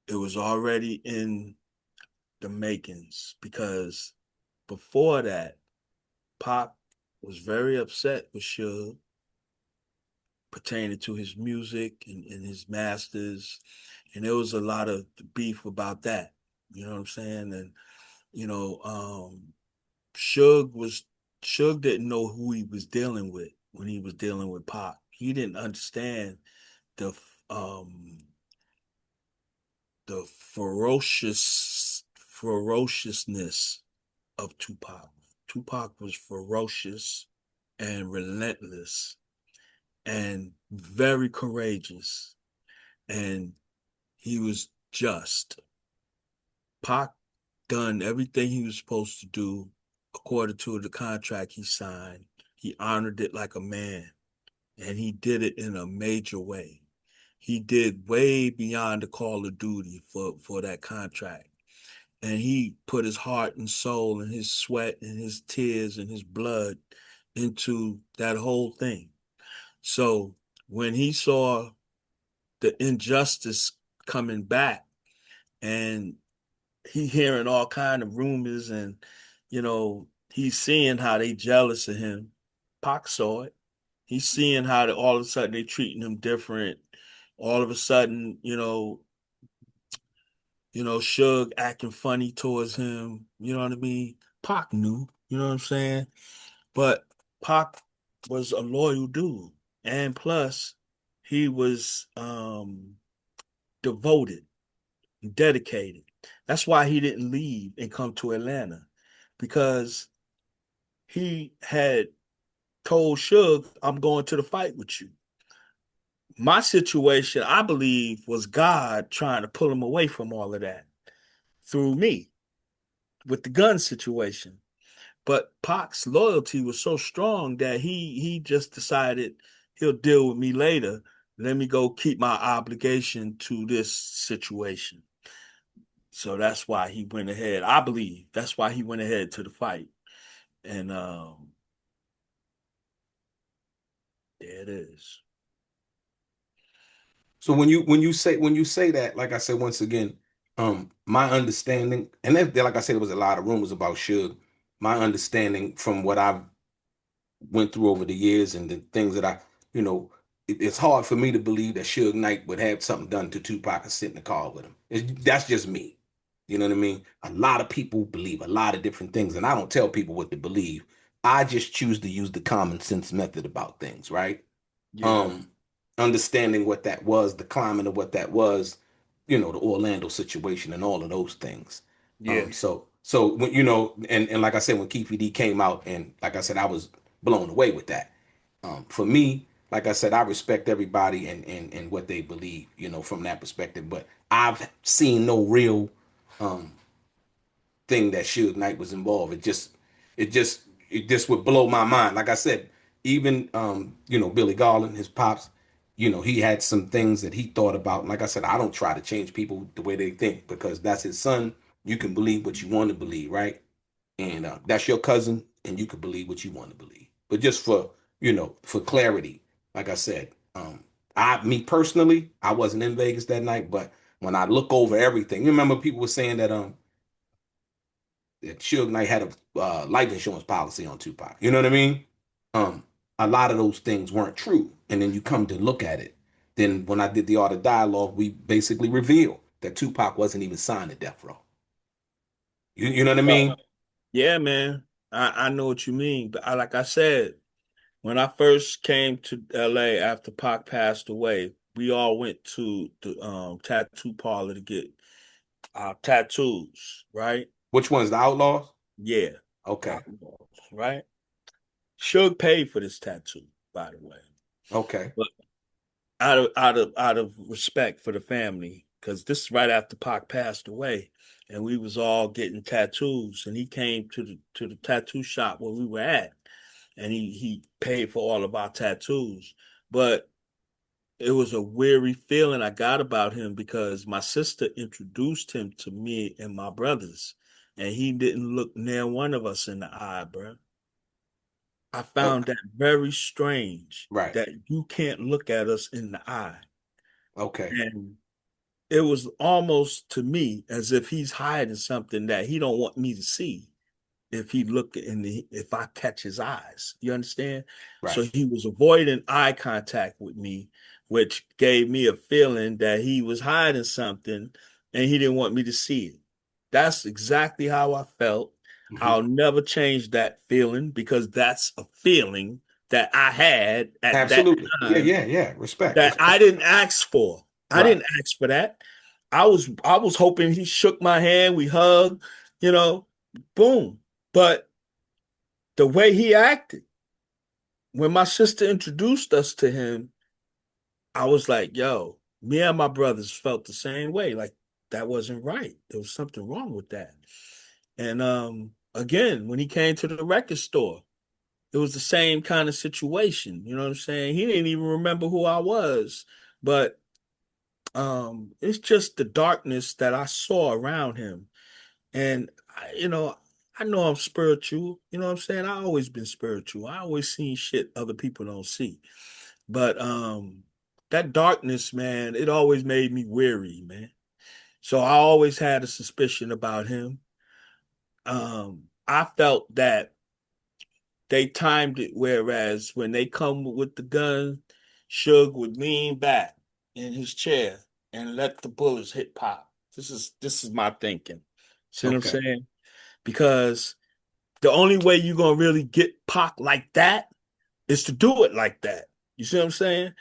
Speaker 3: it was already in the makings because before that, Pop was very upset with Suge pertaining to his music and his masters. And there was a lot of beef about that. You know what I'm saying? And, you know, Suge was Suge didn't know who he was dealing with when he was dealing with Pop. He didn't understand the um the ferociousness of Tupac. Tupac was ferocious and relentless and very courageous, and he was just. Pac done everything he was supposed to do according to the contract he signed. He honored it like a man, and he did it in a major way. He did way beyond the call of duty for that contract. And he put his heart and soul and his sweat and his tears and his blood into that whole thing. So when he saw the injustice coming back and he hearing all kind of rumors and he's seeing how they jealous of him. Pac saw it. He's seeing how all of a sudden they treating him different. All of a sudden, Suge acting funny towards him. You know what I mean? Pac knew. You know what I'm saying? But Pac was a loyal dude, and plus, he was devoted, dedicated. That's why he didn't leave and come to Atlanta, because he had told Suge, "I'm going to the fight with you." My situation, I believe, was God trying to pull him away from all of that through me with the gun situation. But Pac's loyalty was so strong that he just decided he'll deal with me later. Let me go keep my obligation to this situation. So that's why he went ahead. I believe that's why he went ahead to the fight. And there it is.
Speaker 1: So when you say that, like I said once again, my understanding, and then like I said, there was a lot of rumors about Suge. My understanding from what I've went through over the years and the things that it's hard for me to believe that Suge Knight would have something done to Tupac and sit in the car with him. That's just me. You know what I mean? A lot of people believe a lot of different things, and I don't tell people what to believe. I just choose to use the common sense method about things, right?
Speaker 3: Yeah.
Speaker 1: um Understanding what that was, the climate of what that was, the Orlando situation and all of those things.
Speaker 3: Yeah.
Speaker 1: So when and like I said, when Keefe D came out, and like I said, I was blown away with that. For me, like I said, I respect everybody and what they believe, from that perspective. But I've seen no real um thing that Suge Knight was involved. It just, it just would blow my mind. Like I said, even Billy Garland, his pops, he had some things that he thought about. And like I said, I don't try to change people the way they think because that's his son. You can believe what you want to believe, right? And that's your cousin, and you can believe what you want to believe. But just for clarity, like I said, me personally, I wasn't in Vegas that night, but when I look over everything, you remember people were saying that Suge Knight had a life insurance policy on Tupac. You know what I mean? Um, a lot of those things weren't true, and then you come to look at it. Then when I did the Art of Dialogue, we basically revealed that Tupac wasn't even signed to death row. You know what I mean?
Speaker 3: Yeah, man. I know what you mean. But like I said, when I first came to LA after Pac passed away, we all went to the tattoo parlor to get our tattoos, right?
Speaker 1: Which one's the Outlaws?
Speaker 3: Yeah.
Speaker 1: Okay,
Speaker 3: Right? Suge paid for this tattoo, by the way.
Speaker 1: okay,
Speaker 3: But out of respect for the family, because this is right after Pac passed away, and we was all getting tattoos, and he came to the tattoo shop where we were at, and he paid for all of our tattoos. But it was a weary feeling I got about him because my sister introduced him to me and my brothers, and he didn't look near one of us in the eye, bro. I found
Speaker 1: okay,
Speaker 3: that very strange
Speaker 1: right,
Speaker 3: that you can't look at us in the eye.
Speaker 1: okay,
Speaker 3: And it was almost to me as if he's hiding something that he don't want me to see if he look in the if I catch his eyes. You understand?
Speaker 1: right.
Speaker 3: So he was avoiding eye contact with me, which gave me a feeling that he was hiding something and he didn't want me to see it. That's exactly how I felt.
Speaker 1: Hmm.
Speaker 3: I'll never change that feeling because that's a feeling that I had at that
Speaker 1: Absolutely. Yeah,
Speaker 3: time
Speaker 1: yeah, yeah. Respect,
Speaker 3: that I
Speaker 1: respect.
Speaker 3: didn't ask for. I
Speaker 1: Right.
Speaker 3: didn't ask for that. I was hoping he shook my hand, we hugged, you know, boom. But the way he acted, when my sister introduced us to him, I was like, yo, me and my brothers felt the same way. Like that wasn't right. There was something wrong with that. And again, when he came to the record store, it was the same kind of situation. You know what I'm saying? He didn't even remember who I was. But it's just the darkness that I saw around him. And I know I'm spiritual. You know what I'm saying? I always been spiritual. I always seen shit other people don't see. But that darkness, man, it always made me weary, man. So I always had a suspicion about him. I felt that they timed it, whereas when they come with the gun, Suge would lean back in his chair and let the bullets hit Pop. This is my thinking. See what I'm
Speaker 1: Okay.
Speaker 3: saying? Because the only way you're gonna really get Pac like that is to do it like that. You see what I'm saying?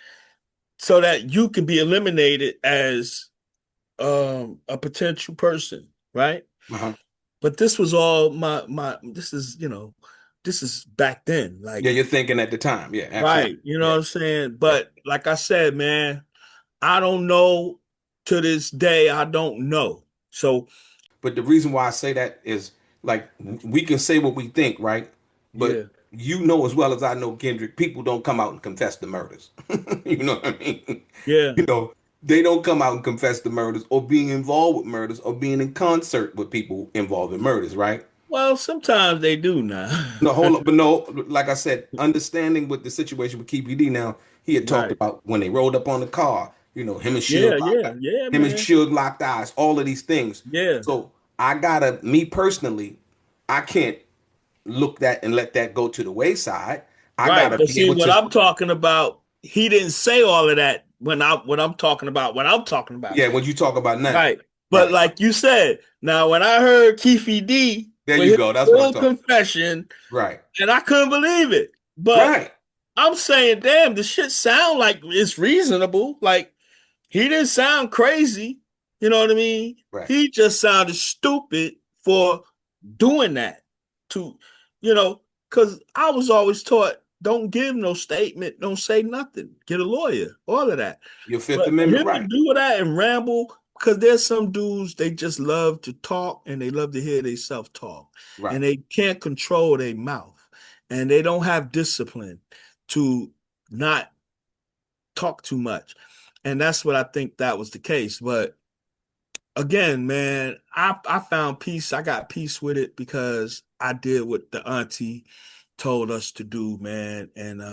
Speaker 3: So that you can be eliminated as a potential person, right?
Speaker 1: Uh-huh.
Speaker 3: But this was all my this is back then.
Speaker 1: Yeah,
Speaker 3: Like,
Speaker 1: you're thinking at the time. Yeah, absolutely.
Speaker 3: right, you know
Speaker 1: Yeah,
Speaker 3: what I'm saying?
Speaker 1: yeah.
Speaker 3: But like I said, man, I don't know to this day, I don't know. So
Speaker 1: But the reason why I say that is like we can say what we think, right? But
Speaker 3: yeah,
Speaker 1: you know as well as I know, Kendrick, people don't come out and confess the murders. You know what I mean?
Speaker 3: yeah.
Speaker 1: You know, they don't come out and confess the murders or being involved with murders or being in concert with people involved in murders, right?
Speaker 3: Well, sometimes they do now.
Speaker 1: No, hold up, but no, like I said, understanding with the situation with Keith D now, he had talked
Speaker 3: Right.
Speaker 1: about when they rolled up on the car, him and
Speaker 3: Yeah, yeah, yeah, man.
Speaker 1: Suge locked eyes, all of these things.
Speaker 3: Yeah.
Speaker 1: So I gotta, me personally, I can't look that and let that go to the wayside. I
Speaker 3: Right.
Speaker 1: gotta
Speaker 3: But
Speaker 1: be
Speaker 3: see,
Speaker 1: able
Speaker 3: what
Speaker 1: to,
Speaker 3: I'm talking about, he didn't say all of that when I what I'm talking about, what I'm talking about.
Speaker 1: yeah, what you talk about now,
Speaker 3: Right. But
Speaker 1: right?
Speaker 3: like you said, now when I heard Keefe D
Speaker 1: There
Speaker 3: with
Speaker 1: you
Speaker 3: his
Speaker 1: go. That's what I'm
Speaker 3: full
Speaker 1: talking.
Speaker 3: confession,
Speaker 1: Right,
Speaker 3: and I couldn't believe it. But
Speaker 1: right,
Speaker 3: I'm saying, damn, the shit sound like it's reasonable. Like he didn't sound crazy. You know what I mean?
Speaker 1: right.
Speaker 3: He just sounded stupid for doing that. To, you know, because I was always taught don't give no statement, don't say nothing. Get a lawyer, all of that.
Speaker 1: Your Fifth
Speaker 3: But for
Speaker 1: Amendment
Speaker 3: him to
Speaker 1: right.
Speaker 3: do that and ramble, because there's some dudes, they just love to talk and they love to hear they self-talk.
Speaker 1: Right.
Speaker 3: And they can't control their mouth. And they don't have discipline to not talk too much. And that's what I think that was the case. But again, man, I found peace. I got peace with it because I did what the auntie told us to do, man. And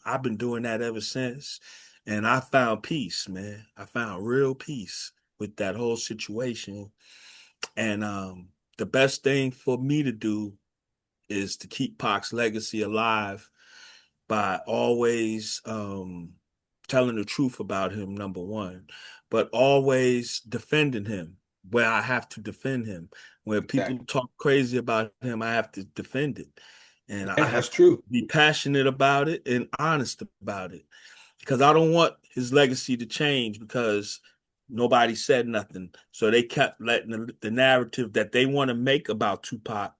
Speaker 3: I've been doing that ever since. And I found peace, man. I found real peace with that whole situation. And the best thing for me to do is to keep Pac's legacy alive by always telling the truth about him, number one, but always defending him where I have to defend him. When people
Speaker 1: Exactly.
Speaker 3: talk crazy about him, I have to defend it. And I
Speaker 1: Yeah,
Speaker 3: have
Speaker 1: that's
Speaker 3: to
Speaker 1: true.
Speaker 3: be passionate about it and honest about it because I don't want his legacy to change because nobody said nothing. So they kept letting the narrative that they want to make about Tupac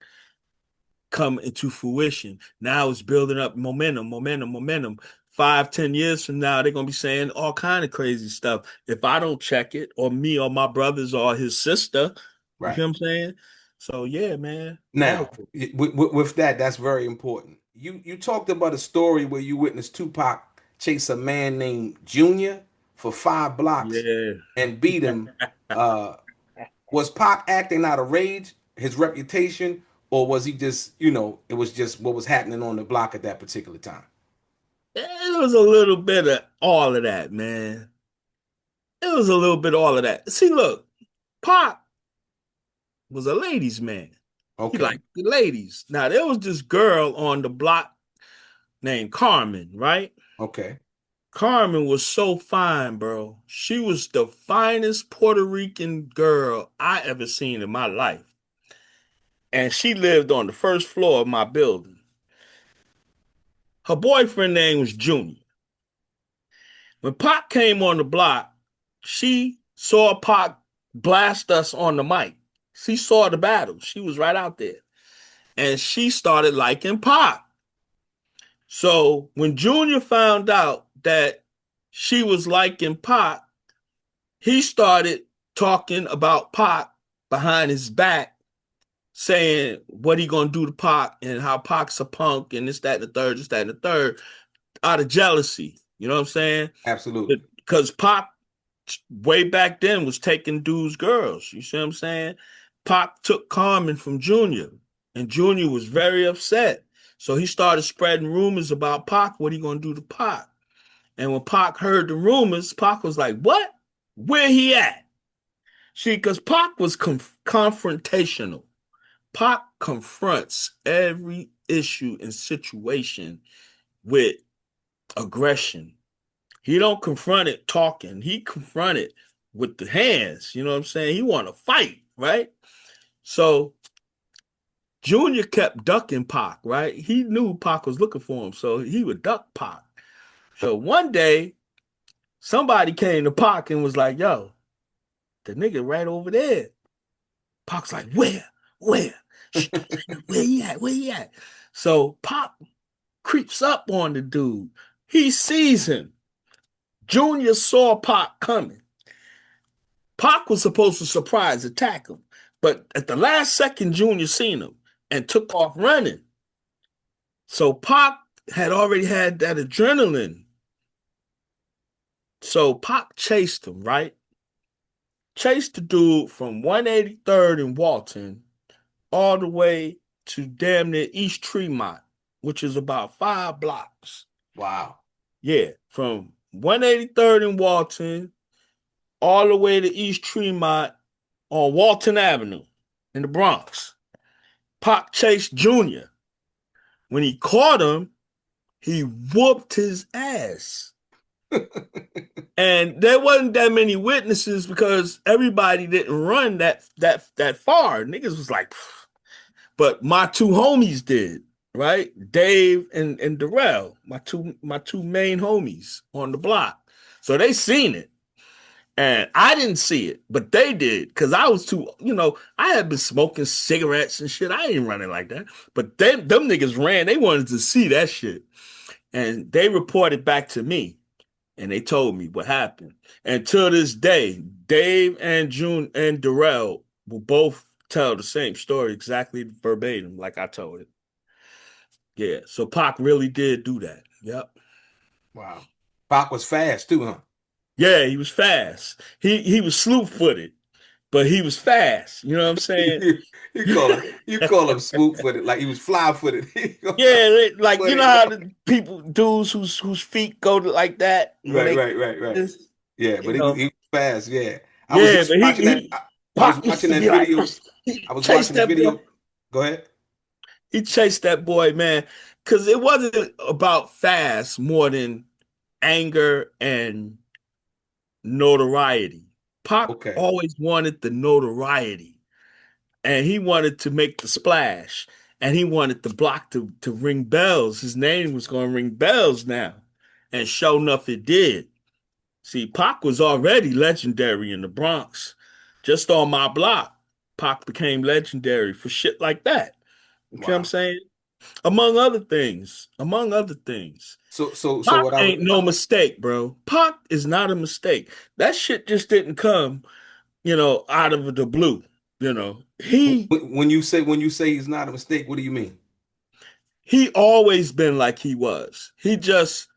Speaker 3: come into fruition. Now it's building up momentum. 5, 10 years from now, they're gonna be saying all kind of crazy stuff. If I don't check it, or me or my brothers or his sister, you
Speaker 1: Right.
Speaker 3: feel what I'm saying? So yeah, man. All of
Speaker 1: Now,
Speaker 3: it.
Speaker 1: with that, that's very important. You talked about a story where you witnessed Tupac chase a man named Junior for 5 blocks
Speaker 3: Yeah.
Speaker 1: and beat him. Uh, was Pac acting out of rage, his reputation, or was he just, it was just what was happening on the block at that particular time?
Speaker 3: It was a little bit of all of that, man. It was a little bit all of that. See, look, Pop was a ladies' man. He
Speaker 1: Okay.
Speaker 3: liked the ladies. Now there was this girl on the block named Carmen, right?
Speaker 1: Okay.
Speaker 3: Carmen was so fine, bro. She was the finest Puerto Rican girl I ever seen in my life. And she lived on the first floor of my building. Her boyfriend name was Junior. When Pac came on the block, she saw Pac blast us on the mic. She saw the battle. She was right out there. And she started liking Pac. So when Junior found out that she was liking Pac, he started talking about Pac behind his back, saying what he gonna do to Pac and how Pac's a punk and this, that, and the third, this, that, and the third, out of jealousy. You know what I'm saying?
Speaker 1: Absolutely.
Speaker 3: Because Pac way back then was taking dudes' girls. You see what I'm saying? Pac took Carmen from Junior, and Junior was very upset. So he started spreading rumors about Pac, what he gonna do to Pac. And when Pac heard the rumors, Pac was like, "What? Where he at?" See, because Pac was confrontational. Pac confronts every issue and situation with aggression. He don't confront it talking. He confront it with the hands. You know what I'm saying? He want to fight, right? So Junior kept ducking Pac, right? He knew Pac was looking for him, so he would duck Pac. So one day, somebody came to Pac and was like, "Yo, the nigga right over there." Pac's like, "Where? Where? Shh, don't say nothing. Where he at? Where he at?" So Pac creeps up on the dude. He sees him. Junior saw Pac coming. Pac was supposed to surprise attack him, but at the last second, Junior seen him and took off running. So Pac had already had that adrenaline. So Pac chased him, right? Chased the dude from 183rd and Walton all the way to damn near East Tremont, which is about 5 blocks.
Speaker 1: Wow.
Speaker 3: Yeah, from 183rd and Walton all the way to East Tremont on Walton Avenue in the Bronx. Pac chased Junior. When he caught him, he whooped his ass. And there wasn't that many witnesses because everybody didn't run that far. Niggas was like, pfft. But my two homies did, right? Dave and Darrell, my two main homies on the block. So they seen it. And I didn't see it, but they did because I was too, I had been smoking cigarettes and shit. I ain't running like that. But them niggas ran. They wanted to see that shit. And they reported back to me and they told me what happened. And to this day, Dave and June and Darrell will both tell the same story exactly verbatim, like I told it. Yeah. So Pac really did do that. Yep.
Speaker 1: Wow. Pac was fast too, huh?
Speaker 3: Yeah, he was fast. He was slew footed, but he was fast. You know what I'm saying?
Speaker 1: You call him swoop footed, like he was fly footed.
Speaker 3: Yeah, like you know
Speaker 1: Footed.
Speaker 3: how the people dudes whose feet go like that when
Speaker 1: Right,
Speaker 3: they
Speaker 1: right, right, right.
Speaker 3: this,
Speaker 1: Yeah,
Speaker 3: you
Speaker 1: but he
Speaker 3: know.
Speaker 1: was fast. Yeah, I was
Speaker 3: Yeah,
Speaker 1: just
Speaker 3: but he
Speaker 1: watching that.
Speaker 3: he
Speaker 1: I was
Speaker 3: Pac used
Speaker 1: watching
Speaker 3: to
Speaker 1: that
Speaker 3: be like
Speaker 1: video.
Speaker 3: he
Speaker 1: I was
Speaker 3: chased
Speaker 1: watching the
Speaker 3: that boy.
Speaker 1: video. Go ahead.
Speaker 3: He chased that boy, man, because it wasn't about fast more than anger and notoriety. Pac
Speaker 1: Okay.
Speaker 3: always wanted the notoriety, and he wanted to make the splash, and he wanted the block to ring bells. His name was going to ring bells now, and sure enough, it did. See, Pac was already legendary in the Bronx. Just on my block, Pac became legendary for shit like that. You know what I'm
Speaker 1: Wow.
Speaker 3: saying? Among other things. Among other things.
Speaker 1: So
Speaker 3: Pac
Speaker 1: what I was
Speaker 3: ain't no mistake, bro. Pac is not a mistake. That shit just didn't come, out of the blue. You know, he
Speaker 1: when you say he's not a mistake, what do you mean?
Speaker 3: he always been like he was. He just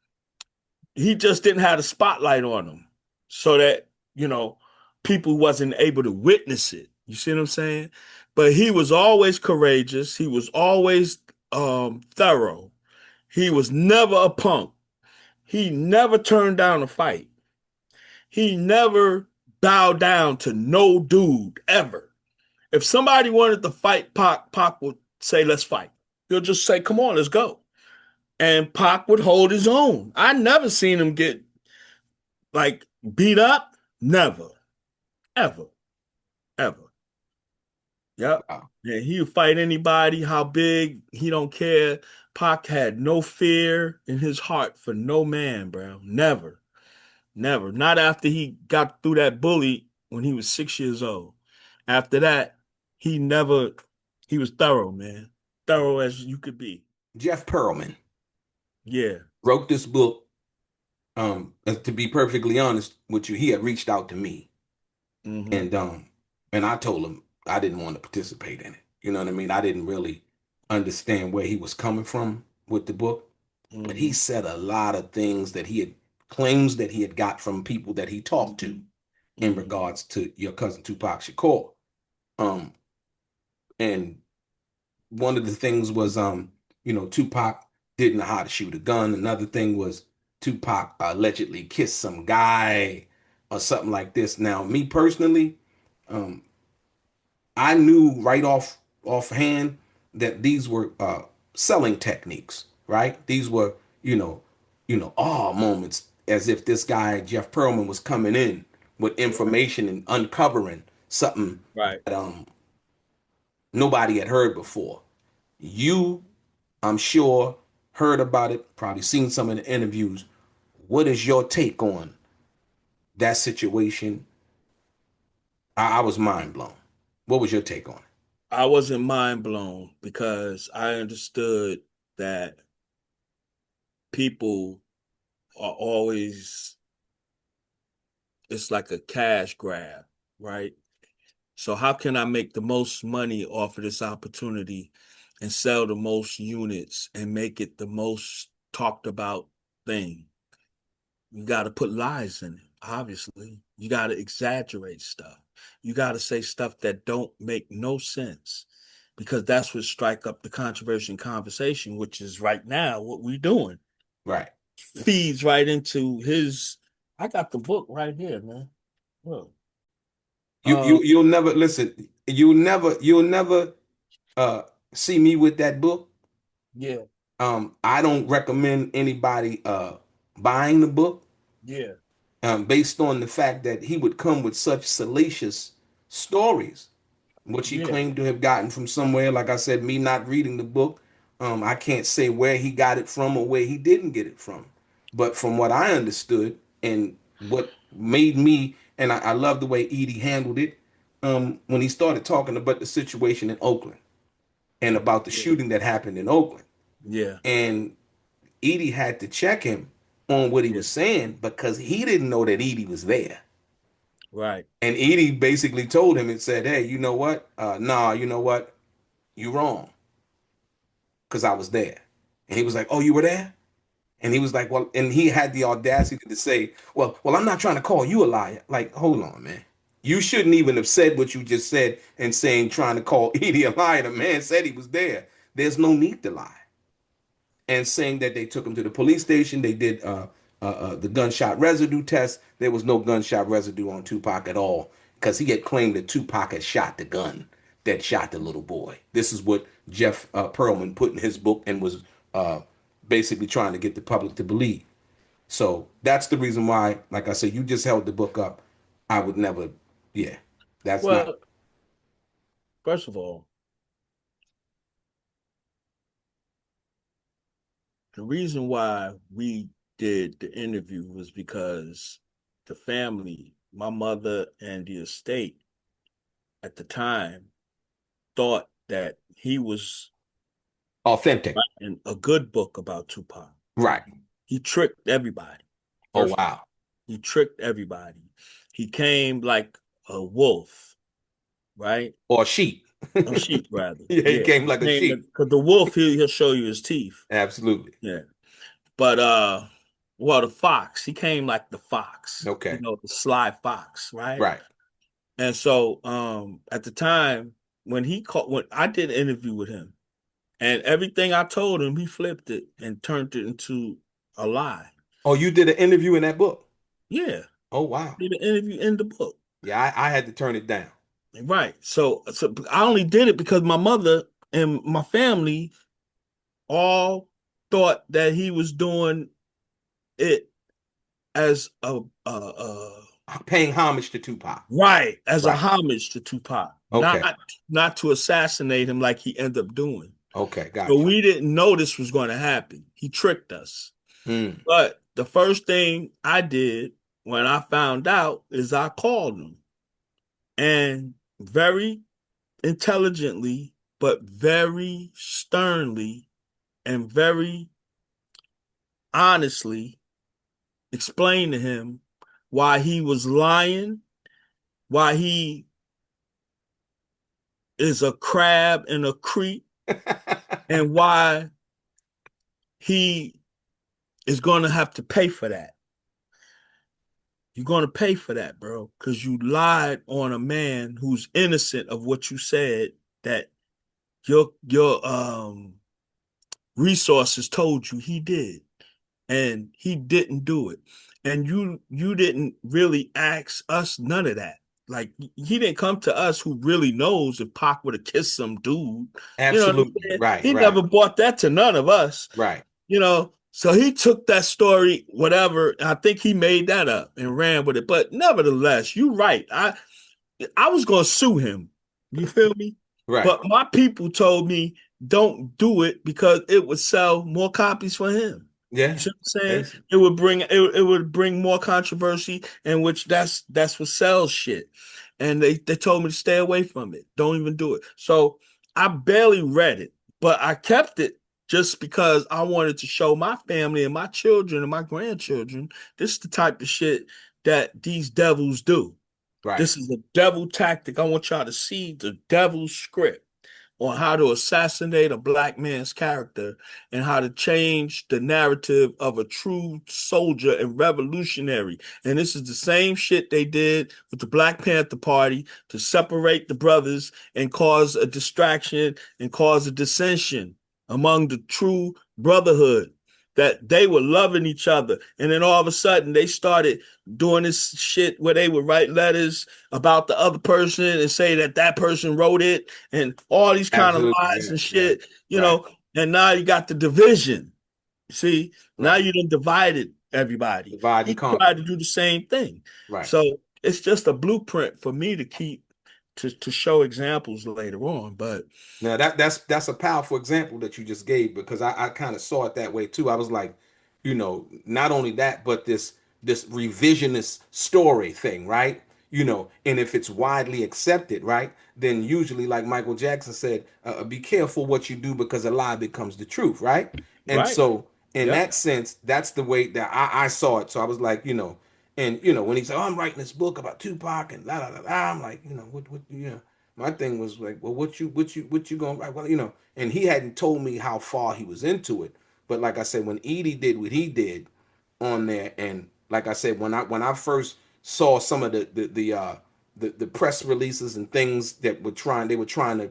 Speaker 3: didn't have the spotlight on him, so that people wasn't able to witness it. You see what I'm saying? But he was always courageous. He was always thorough. He was never a punk. He never turned down a fight. He never bowed down to no dude ever. If somebody wanted to fight Pac, Pac would say, "Let's fight." He'll just say, "Come on, let's go." And Pac would hold his own. I never seen him get like beat up. Never, ever, ever. Yep.
Speaker 1: Wow.
Speaker 3: Yeah, he would fight anybody, how big, he don't care. Pac had no fear in his heart for no man, bro. Never. Never. Not after he got through that bully when he was 6 years old. After that, he never, he was thorough, man. Thorough as you could be.
Speaker 1: Jeff Pearlman
Speaker 3: Yeah.
Speaker 1: wrote this book. And to be perfectly honest with you, he had reached out to me,
Speaker 3: Mm-hmm.
Speaker 1: and I told him I didn't want to participate in it. You know what I mean? I didn't really understand where he was coming from with the book, but he
Speaker 3: Mm-hmm.
Speaker 1: said a lot of things that he had claims that he had got from people that he talked to in
Speaker 3: Mm-hmm.
Speaker 1: regards to your cousin Tupac Shakur. Um, and one of the things was, Tupac didn't know how to shoot a gun. Another thing was Tupac allegedly kissed some guy or something like this. Now, me personally, um, I knew right offhand that these were selling techniques, right? These were, moments as if this guy Jeff Pearlman was coming in with information and uncovering something
Speaker 3: Right.
Speaker 1: that nobody had heard before. You, I'm sure, heard about it, probably seen some of the interviews. What is your take on that situation? I was mind blown. What was your take on it?
Speaker 3: I wasn't mind blown because I understood that people are always, it's like a cash grab, right? So how can I make the most money off of this opportunity and sell the most units and make it the most talked about thing? You got to put lies in it, obviously. You got to exaggerate stuff. You got to say stuff that don't make no sense because that's what strike up the controversy and conversation, which is right now what we're doing.
Speaker 1: Right.
Speaker 3: Feeds right into his. I got the book right here, man. Look.
Speaker 1: You'll never listen. You'll never uh see me with that book.
Speaker 3: Yeah,
Speaker 1: I don't recommend anybody buying the book
Speaker 3: yeah,
Speaker 1: based on the fact that he would come with such salacious stories, which he
Speaker 3: yeah,
Speaker 1: claimed to have gotten from somewhere. Like I said, me not reading the book, I can't say where he got it from or where he didn't get it from. But from what I understood and what made me, and I love the way Edie handled it, when he started talking about the situation in Oakland and about the
Speaker 3: yeah,
Speaker 1: shooting that happened in Oakland.
Speaker 3: yeah,
Speaker 1: And Edie had to check him on what he
Speaker 3: Yeah.
Speaker 1: was saying because he didn't know that Edie was there.
Speaker 3: Right.
Speaker 1: And Edie basically told him and said, "Hey, you know what? Nah, you know what? You wrong, because I was there." And he was like, "Oh, you were there?" And he was like, "Well," and he had the audacity to say, "Well, I'm not trying to call you a liar." Like, hold on, man. You shouldn't even have said what you just said and saying trying to call Edie a liar. The man said he was there. There's no need to lie. And saying that they took him to the police station. They did the gunshot residue test. There was no gunshot residue on Tupac at all because he had claimed that Tupac had shot the gun that shot the little boy. This is what Jeff Pearlman put in his book and was basically trying to get the public to believe. So that's the reason why, like I said, you just held the book up. I would never, yeah, that's not.
Speaker 3: Well, first of all, the reason why we did the interview was because the family, my mother and the estate at the time, thought that he was
Speaker 1: Authentic.
Speaker 3: writing a good book about Tupac.
Speaker 1: Right.
Speaker 3: He tricked everybody.
Speaker 1: Oh,
Speaker 3: First,
Speaker 1: wow.
Speaker 3: he tricked everybody. He came like a wolf, right?
Speaker 1: Or sheep.
Speaker 3: A sheep, rather.
Speaker 1: Yeah, he
Speaker 3: Yeah,
Speaker 1: came
Speaker 3: he
Speaker 1: like a
Speaker 3: came
Speaker 1: sheep.
Speaker 3: because the wolf he'll show you his teeth.
Speaker 1: Absolutely.
Speaker 3: Yeah, but well, the fox he came like the fox. You
Speaker 1: Okay.
Speaker 3: know, the sly fox, right?
Speaker 1: Right.
Speaker 3: And so, at the time when I did an interview with him, and everything I told him, he flipped it and turned it into a lie.
Speaker 1: Oh, you did an interview in that book?
Speaker 3: Yeah,
Speaker 1: Oh, wow.
Speaker 3: did an interview in the book.
Speaker 1: Yeah, I had to turn it down.
Speaker 3: Right. So I only did it because my mother and my family all thought that he was doing it as a
Speaker 1: Paying homage to Tupac.
Speaker 3: right, as a
Speaker 1: Right.
Speaker 3: homage to Tupac,
Speaker 1: Okay.
Speaker 3: not to assassinate him like he ended up doing.
Speaker 1: Okay.
Speaker 3: So
Speaker 1: Got you.
Speaker 3: we didn't know this was going to happen. He tricked us.
Speaker 1: Mm.
Speaker 3: But the first thing I did when I found out is I called him and very intelligently, but very sternly and very honestly explained to him why he was lying, why he is a crab and a creep, and why he is going to have to pay for that. You're going to pay for that, bro, because you lied on a man who's innocent of what you said that your resources told you he did, and he didn't do it. And you didn't really ask us none of that. Like he didn't come to us who really knows if Pac would have kissed some dude. You know what I'm
Speaker 1: Absolutely.
Speaker 3: saying?
Speaker 1: Right.
Speaker 3: He
Speaker 1: Right.
Speaker 3: never brought that to none of us.
Speaker 1: Right.
Speaker 3: You know, so he took that story, whatever. I think he made that up and ran with it. But nevertheless, you're right. I was gonna sue him. You feel me?
Speaker 1: Right.
Speaker 3: But my people told me don't do it because it would sell more copies for him. You
Speaker 1: Yeah.
Speaker 3: see what I'm saying?
Speaker 1: Basically.
Speaker 3: It would bring more controversy, and which that's what sells shit. And they told me to stay away from it. Don't even do it. So I barely read it, but I kept it just because I wanted to show my family and my children and my grandchildren this is the type of shit that these devils do.
Speaker 1: Right.
Speaker 3: This is a devil tactic. I want y'all to see the devil's script on how to assassinate a black man's character and how to change the narrative of a true soldier and revolutionary. And this is the same shit they did with the Black Panther Party to separate the brothers and cause a distraction and cause a dissension among the true brotherhood. That they were loving each other. And then all of a sudden they started doing this shit where they would write letters about the other person and say that that person wrote it and all these kind of
Speaker 1: Absolutely.
Speaker 3: lies
Speaker 1: Yeah.
Speaker 3: and
Speaker 1: Yeah.
Speaker 3: shit,
Speaker 1: Right.
Speaker 3: and now you got the division. See, now
Speaker 1: Right.
Speaker 3: you done divided everybody.
Speaker 1: Divide and
Speaker 3: He
Speaker 1: conquer.
Speaker 3: tried to do the same thing.
Speaker 1: Right.
Speaker 3: So it's just a blueprint for me to keep to show examples later on. But
Speaker 1: Now that's a powerful example that you just gave because I kind of saw it that way too. I was like, not only that, but this revisionist story thing, right? And if it's widely accepted, right, then usually, like Michael Jackson said, be careful what you do because a lie becomes the truth, right? And
Speaker 3: right,
Speaker 1: so In
Speaker 3: Yep.
Speaker 1: that sense, that's the way that I saw it. So I was like, and when he said, "Oh, I'm writing this book about Tupac and la la la," la, I'm like, what, my thing was like, well, what you gonna write? Well, and he hadn't told me how far he was into it. But like I said, when Edie did what he did on there, and like I said, when I first saw some of the press releases and things that they were trying to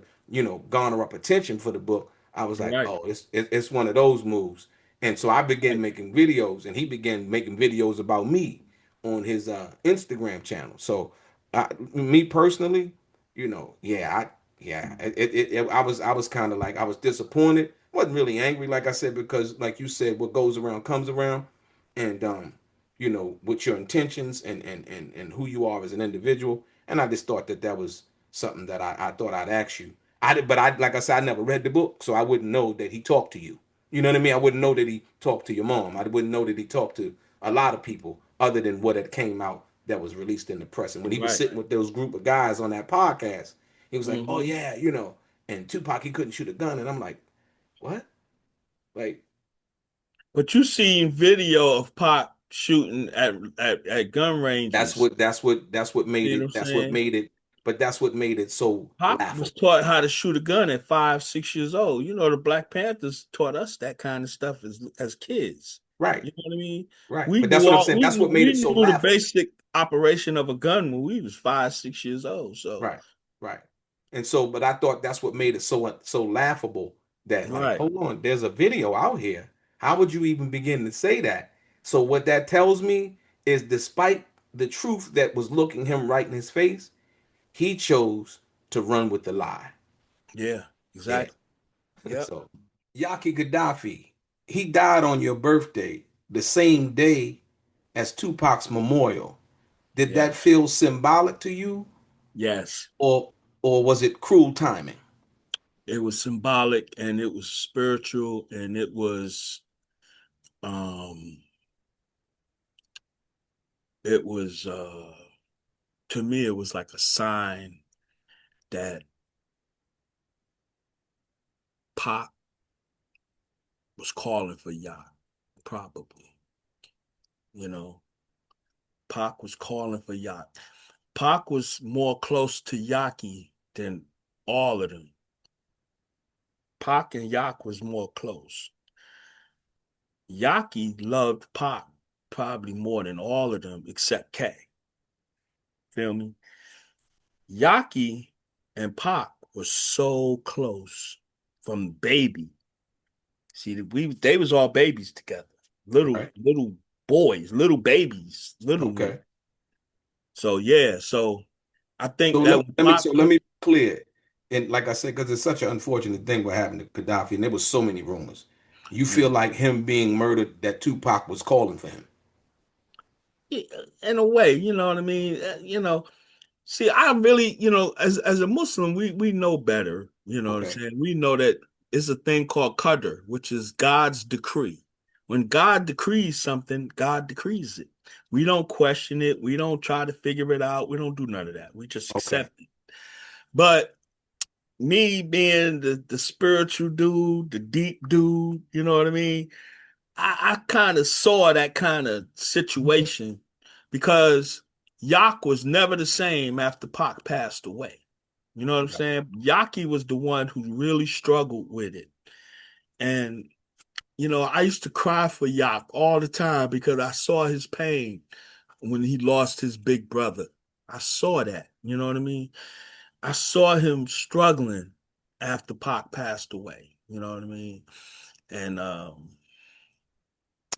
Speaker 1: garner up attention for the book. I was like,
Speaker 3: Right.
Speaker 1: oh, it's one of those moves. And so I began
Speaker 3: Right.
Speaker 1: making videos, and he began making videos about me on his Instagram channel. So, me personally, I was kind of like I was disappointed. Wasn't really angry, like I said, because like you said, what goes around comes around, and with your intentions and who you are as an individual. And I just thought that was something that I thought I'd ask you. I did, but I like I said, I never read the book, so I wouldn't know that he talked to you. You know what I mean? I wouldn't know that he talked to your mom. I wouldn't know that he talked to a lot of people other than what had came out that was released in the press. And when he was
Speaker 3: Right.
Speaker 1: sitting with those group of guys on that podcast, he was like, "Oh
Speaker 3: Hmm.
Speaker 1: yeah, and Tupac he couldn't shoot a gun," and I'm like, "What?" Like
Speaker 3: But you seen video of Pac shooting at gun
Speaker 1: that's
Speaker 3: ranges.
Speaker 1: what that's what that's what made
Speaker 3: You know
Speaker 1: it.
Speaker 3: what I'm
Speaker 1: That's what
Speaker 3: saying?
Speaker 1: made it. But that's what made it so
Speaker 3: Pac was
Speaker 1: laughable.
Speaker 3: taught how to shoot a gun at 5, 6 years old. You know, the Black Panthers taught us that kind of stuff as kids.
Speaker 1: Right,
Speaker 3: You know what I mean?
Speaker 1: right.
Speaker 3: We
Speaker 1: But that's
Speaker 3: knew
Speaker 1: what I'm
Speaker 3: all
Speaker 1: saying. That's what made
Speaker 3: we
Speaker 1: it so
Speaker 3: knew the
Speaker 1: laughable.
Speaker 3: basic operation of a gun when we was 5, 6 years old. So
Speaker 1: Right, right. And so, but I thought that's what made it so laughable that like,
Speaker 3: right.
Speaker 1: hold on, there's a video out here. How would you even begin to say that? So what that tells me is despite the truth that was looking him right in his face, he chose to run with the lie.
Speaker 3: Yeah,
Speaker 1: Yeah.
Speaker 3: exactly. Yep.
Speaker 1: So Yaki Gaddafi, he died on your birthday, the same day as Tupac's memorial. Did that
Speaker 3: Yes.
Speaker 1: feel symbolic to you,
Speaker 3: Yes.
Speaker 1: or was it cruel timing?
Speaker 3: It was symbolic and it was spiritual and um it was to me it was like a sign that Pac was calling for Yah, probably. You know, Pac was calling for Yah. Pac was more close to Yaki than all of them. Pac and Yak was more close. Yaki loved Pac probably more than all of them except K. Feel me? Yaki and Pac were so close from baby. See, they was all babies together, little
Speaker 1: Right.
Speaker 3: little boys, little babies, little ones.
Speaker 1: Okay.
Speaker 3: So yeah, so I
Speaker 1: So
Speaker 3: think
Speaker 1: let,
Speaker 3: that when
Speaker 1: let me
Speaker 3: Pac
Speaker 1: so let me be clear. And like I said, because it's such an unfortunate thing what happened to Gaddafi, and there was so many rumors. You feel
Speaker 3: yeah,
Speaker 1: like him being murdered, that Tupac was calling for him.
Speaker 3: in a way, you know what I mean. See, I really, as a Muslim, we know better. You know what I'm
Speaker 1: Okay.
Speaker 3: saying? We know that it's a thing called qadr, which is God's decree. When God decrees something, God decrees it. We don't question it. We don't try to figure it out. We don't do none of that. We just
Speaker 1: Okay.
Speaker 3: accept it. But me being the spiritual dude, the deep dude, you know what I mean? I kind of saw that kind of situation because Yak was never the same after Pac passed away. You know what I'm
Speaker 1: Right.
Speaker 3: saying? Yaki was the one who really struggled with it. And, I used to cry for Yak all the time because I saw his pain when he lost his big brother. I saw that. You know what I mean? I saw him struggling after Pac passed away. You know what I mean? And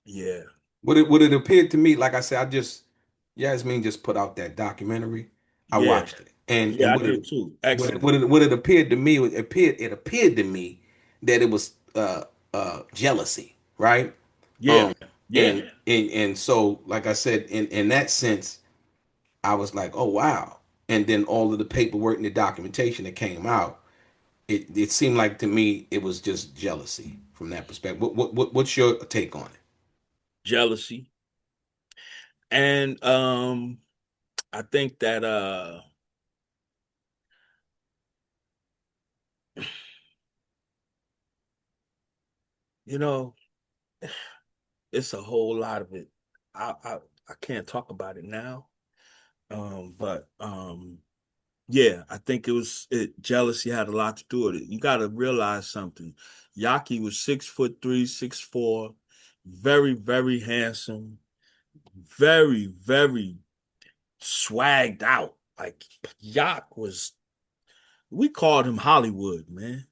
Speaker 3: yeah,
Speaker 1: What it appeared to me, like I said, Yasmin just put out that documentary. I
Speaker 3: yeah,
Speaker 1: watched it, and
Speaker 3: yeah, I did too. Excellent.
Speaker 1: what it appeared to me, it appeared to me that it was jealousy, right?
Speaker 3: Yeah,
Speaker 1: Um,
Speaker 3: yeah.
Speaker 1: and so, like I said, in that sense, I was like, oh wow. And then all of the paperwork and the documentation that came out, it seemed like to me it was just jealousy from that perspective. What's your take on it?
Speaker 3: Jealousy. And I think that you know, it's a whole lot of it. I can't talk about it now. But yeah, I think jealousy had a lot to do with it. You got to realize something. Yaki was 6'3", 6'4", very, very handsome, very, very swagged out. Like Yak was, we called him Hollywood, man,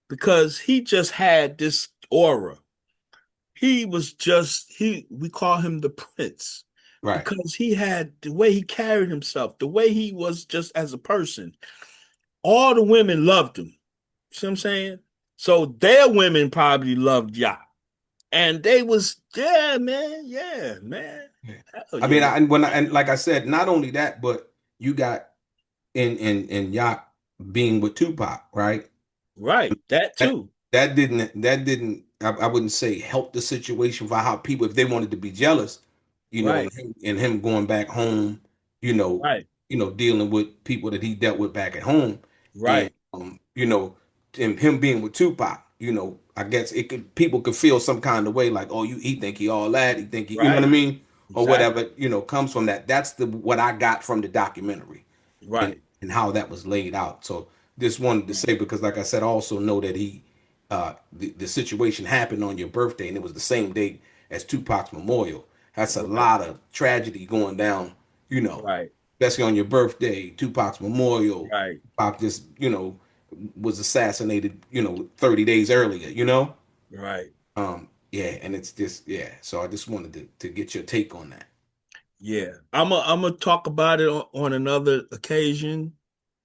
Speaker 3: because he just had this aura. We call him the prince
Speaker 1: Right.
Speaker 3: because he had the way he carried himself, the way he was just as a person. All the women loved him. See what I'm saying? So their women probably loved Ya. And they was, yeah, man, yeah, man.
Speaker 1: Yeah.
Speaker 3: Hell
Speaker 1: I mean,
Speaker 3: yeah.
Speaker 1: and like I said, not only that, but you got in Yacht being with Tupac, right?
Speaker 3: Right. That
Speaker 1: That
Speaker 3: too.
Speaker 1: that didn't I wouldn't say help the situation for how people if they wanted to be jealous,
Speaker 3: Right.
Speaker 1: and him going back home, you know,
Speaker 3: Right.
Speaker 1: dealing with people that he dealt with back at home, and
Speaker 3: Right.
Speaker 1: and him being with Tupac, I guess it could people could feel some kind of way like, oh, he think he all that, he think you know what I
Speaker 3: Right.
Speaker 1: mean, or
Speaker 3: Exactly.
Speaker 1: whatever, comes from that. That's the what I got from the documentary, and
Speaker 3: Right.
Speaker 1: how that was laid out. So just wanted to
Speaker 3: Right.
Speaker 1: say because, like I said, I also know that the situation happened on your birthday, and it was the same date as Tupac's memorial. That's a
Speaker 3: Right.
Speaker 1: lot of tragedy going down, you know,
Speaker 3: Right.
Speaker 1: especially on your birthday, Tupac's memorial.
Speaker 3: Right.
Speaker 1: Tupac just, was assassinated, 30 days earlier,
Speaker 3: Right.
Speaker 1: Yeah, and it's just, yeah. So I just wanted to get your take on that.
Speaker 3: Yeah. I'm gonna talk about it on another occasion,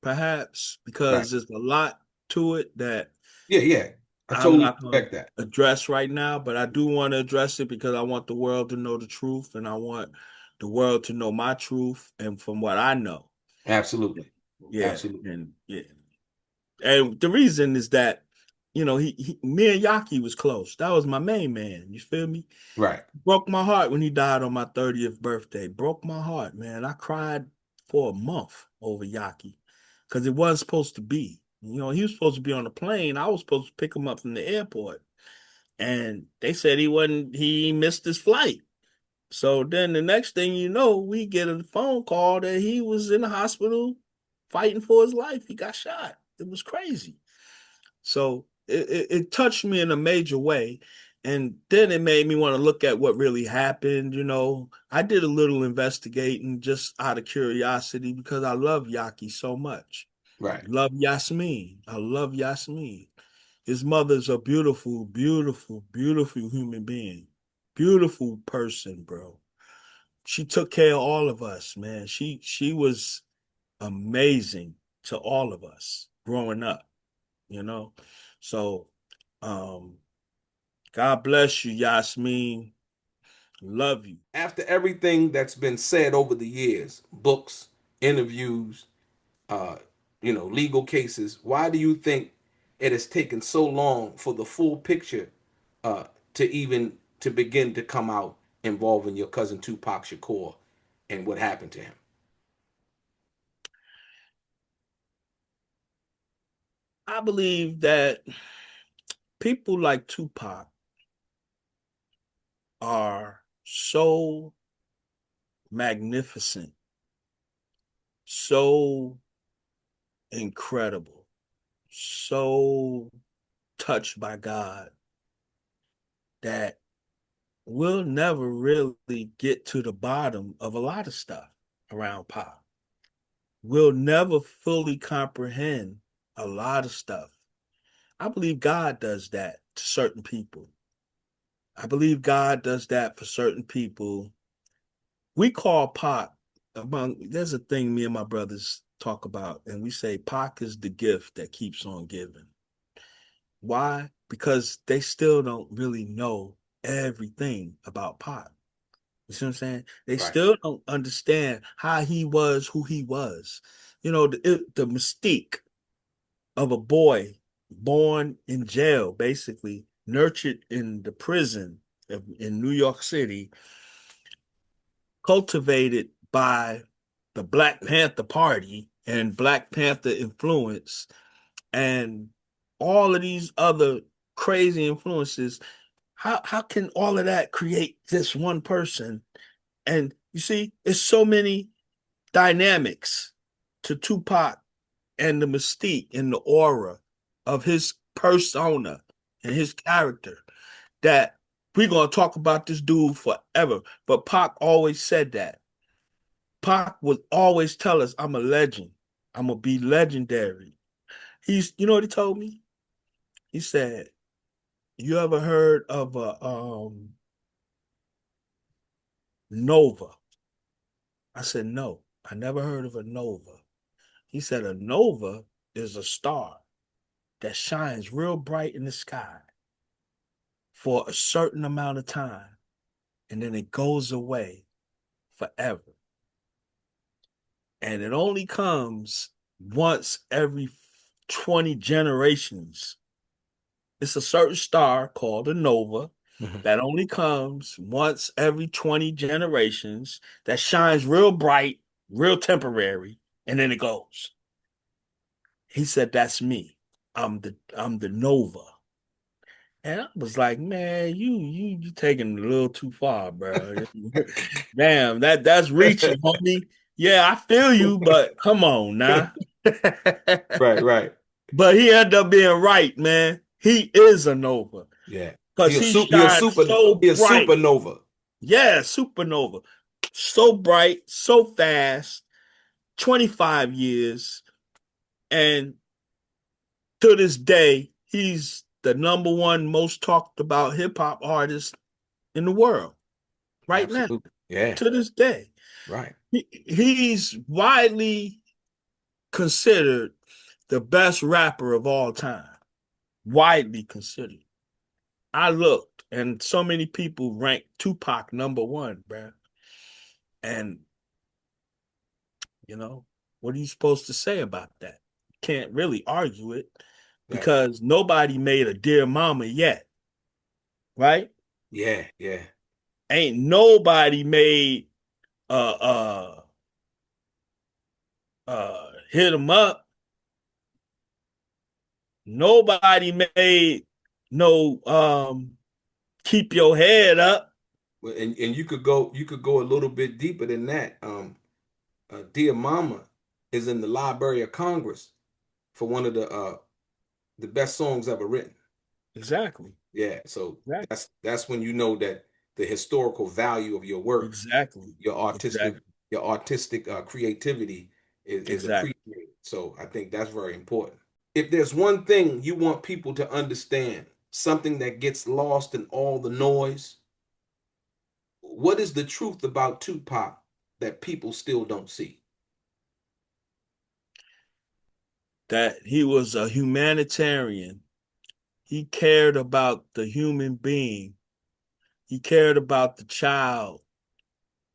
Speaker 3: perhaps,
Speaker 1: Right.
Speaker 3: because there's a lot to it that
Speaker 1: Yeah, yeah. I
Speaker 3: I'm
Speaker 1: totally
Speaker 3: not going
Speaker 1: respect that.
Speaker 3: to address right now, but I do want to address it because I want the world to know the truth and I want the world to know my truth and from what I know.
Speaker 1: Absolutely.
Speaker 3: Yeah.
Speaker 1: Absolutely.
Speaker 3: And yeah. And the reason is that, me and Yaki was close. That was my main man. You feel me?
Speaker 1: Right.
Speaker 3: Broke my heart when he died on my 30th birthday. Broke my heart, man. I cried for a month over Yaki because it wasn't supposed to be. He was supposed to be on the plane. I was supposed to pick him up from the airport. And they said he missed his flight. So then the next thing you know, we get a phone call that he was in the hospital fighting for his life. He got shot. It was crazy. So it touched me in a major way. And then it made me want to look at what really happened. I did a little investigating just out of curiosity because I love Yaki so much.
Speaker 1: Right.
Speaker 3: Love Yasmin. I love Yasmin. His mother's a beautiful, beautiful, beautiful human being. Beautiful person, bro. She took care of all of us, man. She was amazing to all of us growing up, you know. So, um, God bless you, Yasmin. Love you.
Speaker 1: After everything that's been said over the years, books, interviews, uh, legal cases, why do you think it has taken so long for the full picture to begin to come out involving your cousin Tupac Shakur and what happened to him?
Speaker 3: I believe that people like Tupac are so magnificent, so incredible, so touched by God that we'll never really get to the bottom of a lot of stuff around Pop. We'll never fully comprehend a lot of stuff. I believe God does that to certain people. I believe God does that for certain people. We call Pac there's a thing me and my brothers talk about, and we say Pac is the gift that keeps on giving. Why? Because they still don't really know everything about Pac. You see what I'm saying? They
Speaker 1: Right.
Speaker 3: still don't understand how he was who he was. The mystique of a boy born in jail, basically nurtured in the prison in New York City, cultivated by the Black Panther Party and Black Panther influence and all of these other crazy influences. How can all of that create this one person? And you see, it's so many dynamics to Tupac and the mystique and the aura of his persona and his character that we're gonna talk about this dude forever. But Pac always said that. Pac would always tell us, I'm a legend. I'm gonna be legendary. You know what he told me? He said, you ever heard of a nova? I said, no, I never heard of a nova. He said, a nova is a star that shines real bright in the sky for a certain amount of time, and then it goes away forever. And it only comes once every 20 generations. It's a certain star called a nova that only comes once every 20 generations, that shines real bright, real temporary, and then it goes. He said, that's me. I'm the nova. And I was like, man, you taking it a little too far, bro. Damn, that's reaching, homie. Yeah, I feel you, but come on now.
Speaker 1: Right, right.
Speaker 3: But he ended up being right, man. He is a nova
Speaker 1: Yeah.
Speaker 3: because he
Speaker 1: He a
Speaker 3: shines
Speaker 1: super
Speaker 3: so
Speaker 1: he a
Speaker 3: bright.
Speaker 1: supernova.
Speaker 3: Yeah, supernova. So bright, so fast, 25 years. And to this day, he's the number one most talked about hip hop artist in the world right now,
Speaker 1: Absolutely. Yeah.
Speaker 3: to this day.
Speaker 1: Right.
Speaker 3: He's widely considered the best rapper of all time. Widely considered. I looked, and so many people ranked Tupac number one, bruh. And, what are you supposed to say about that? Can't really argue it
Speaker 1: Right.
Speaker 3: because nobody made a Dear Mama yet, right?
Speaker 1: Yeah, yeah.
Speaker 3: Ain't nobody made uh uh Hit 'em Up. Nobody made no Keep Your Head Up.
Speaker 1: Well, and you could go a little bit deeper than that. Dear Mama is in the Library of Congress for one of the best songs ever written.
Speaker 3: Exactly.
Speaker 1: Yeah, so
Speaker 3: Exactly.
Speaker 1: that's when you know that the historical value of your work,
Speaker 3: Exactly.
Speaker 1: your artistic
Speaker 3: Exactly.
Speaker 1: your artistic creativity is
Speaker 3: Exactly.
Speaker 1: appreciated. So I think that's very important. If there's one thing you want people to understand, something that gets lost in all the noise, what is the truth about Tupac that people still don't see?
Speaker 3: That he was a humanitarian. He cared about the human being. He cared about the child,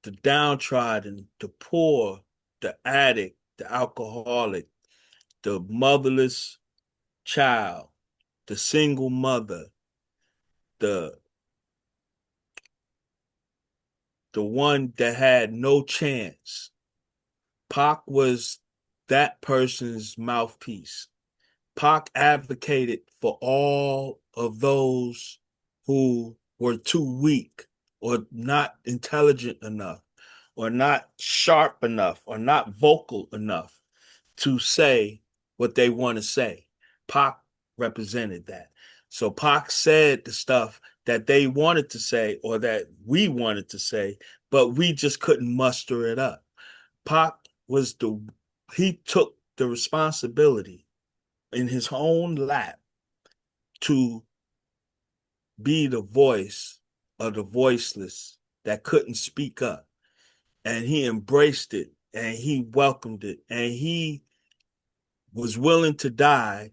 Speaker 3: the downtrodden, the poor, the addict, the alcoholic, the motherless child, the single mother, the the one that had no chance. Pac was that person's mouthpiece. Pac advocated for all of those who were too weak or not intelligent enough or not sharp enough or not vocal enough to say what they want to say. Pac represented that. So Pac said the stuff that they wanted to say or that we wanted to say, but we just couldn't muster it up. Pac was he took the responsibility in his own lap to be the voice of the voiceless that couldn't speak up. And he embraced it and he welcomed it and he was willing to die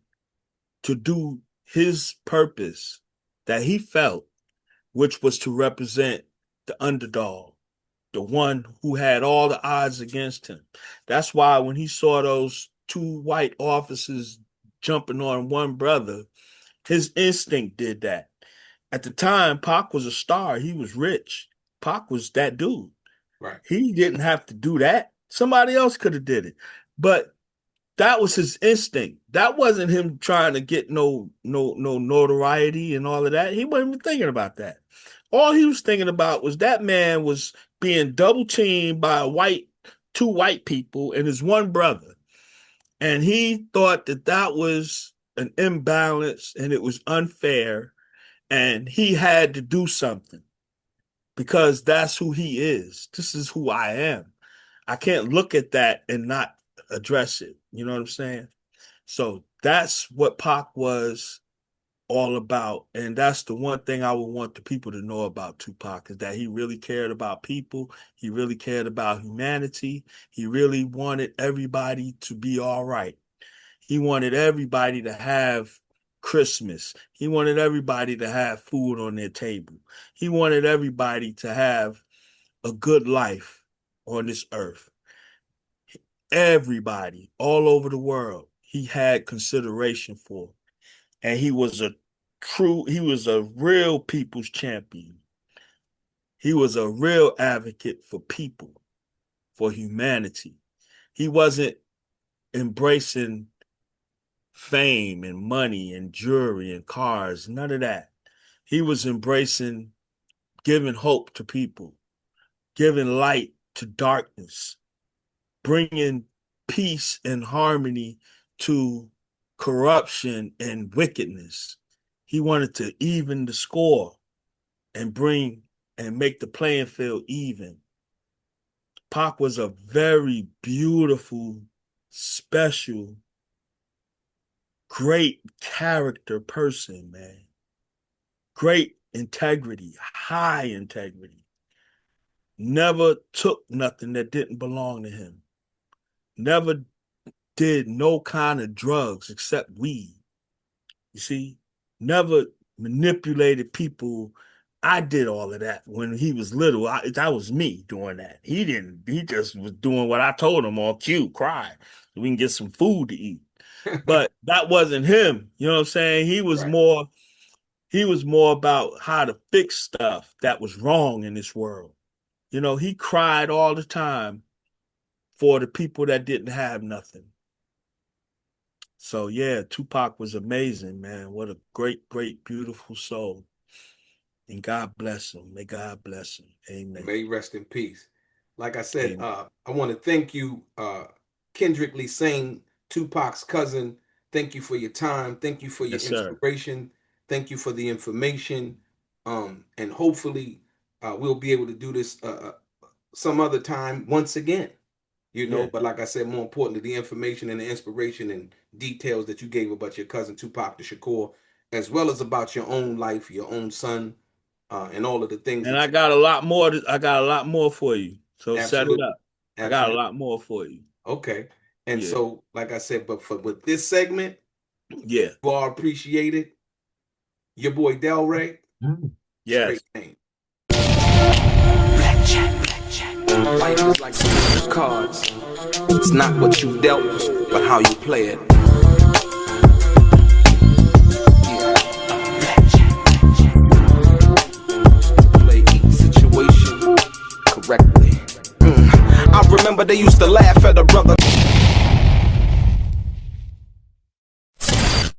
Speaker 3: to do his purpose that he felt, which was to represent the underdog, the one who had all the odds against him. That's why when he saw those two white officers jumping on one brother, his instinct did that. At the time, Pac was a star. He was rich. Pac was that dude.
Speaker 1: Right.
Speaker 3: He didn't have to do that. Somebody else could have did it. But that was his instinct. That wasn't him trying to get no notoriety and all of that. He wasn't even thinking about that. All he was thinking about was that man was being double teamed by two white people and his one brother. And he thought that was an imbalance and it was unfair. And he had to do something because that's who he is. This is who I am. I can't look at that and not address it. You know what I'm saying? So that's what Pac was all about. And that's the one thing I would want the people to know about Tupac, is that he really cared about people. He really cared about humanity. He really wanted everybody to be all right. He wanted everybody to have Christmas. He wanted everybody to have food on their table. He wanted everybody to have a good life on this earth. Everybody all over the world, he had consideration for. And he was a real people's champion. He was a real advocate for people, for humanity. He wasn't embracing fame and money and jewelry and cars, none of that. He was embracing giving hope to people, giving light to darkness, bringing peace and harmony to corruption and wickedness. He wanted to even the score and make the playing field even. Pac was a very beautiful, special, great character person, man. Great integrity, high integrity. Never took nothing that didn't belong to him. Never did no kind of drugs except weed. You see? Never manipulated people. I did all of that when he was little. That was me doing that. He didn't. He just was doing what I told him on cue, cry, so we can get some food to eat. But that wasn't him. You know what I'm saying? He was more about how to fix stuff that was wrong in this world. You know, he cried all the time for the people that didn't have nothing. So yeah, Tupac was amazing, man. What a great, great, beautiful soul. And God bless him. May God bless him. Amen.
Speaker 1: May he rest in peace. Like I said, I want to thank you, Kendrick Lesane, Tupac's cousin. Thank you for your time. Thank you for your inspiration. Thank you for the information. And hopefully we'll be able to do this some other time once again. You know, but like I said, more importantly, the information and the inspiration and details that you gave about your cousin Tupac Shakur, as well as about your own life, your own son, and all of the things.
Speaker 3: And I got a lot more. I got a lot more for you. So
Speaker 1: Absolutely.
Speaker 3: Set it up. Absolutely. I got a lot more for you.
Speaker 1: Okay. And so, like I said, but with this segment,
Speaker 3: you
Speaker 1: are appreciated. Your boy Delray.
Speaker 3: Yes.
Speaker 1: Life is like the cards. It's not what you dealt, but how you play it. To play each situation correctly. I remember they used to laugh at a brother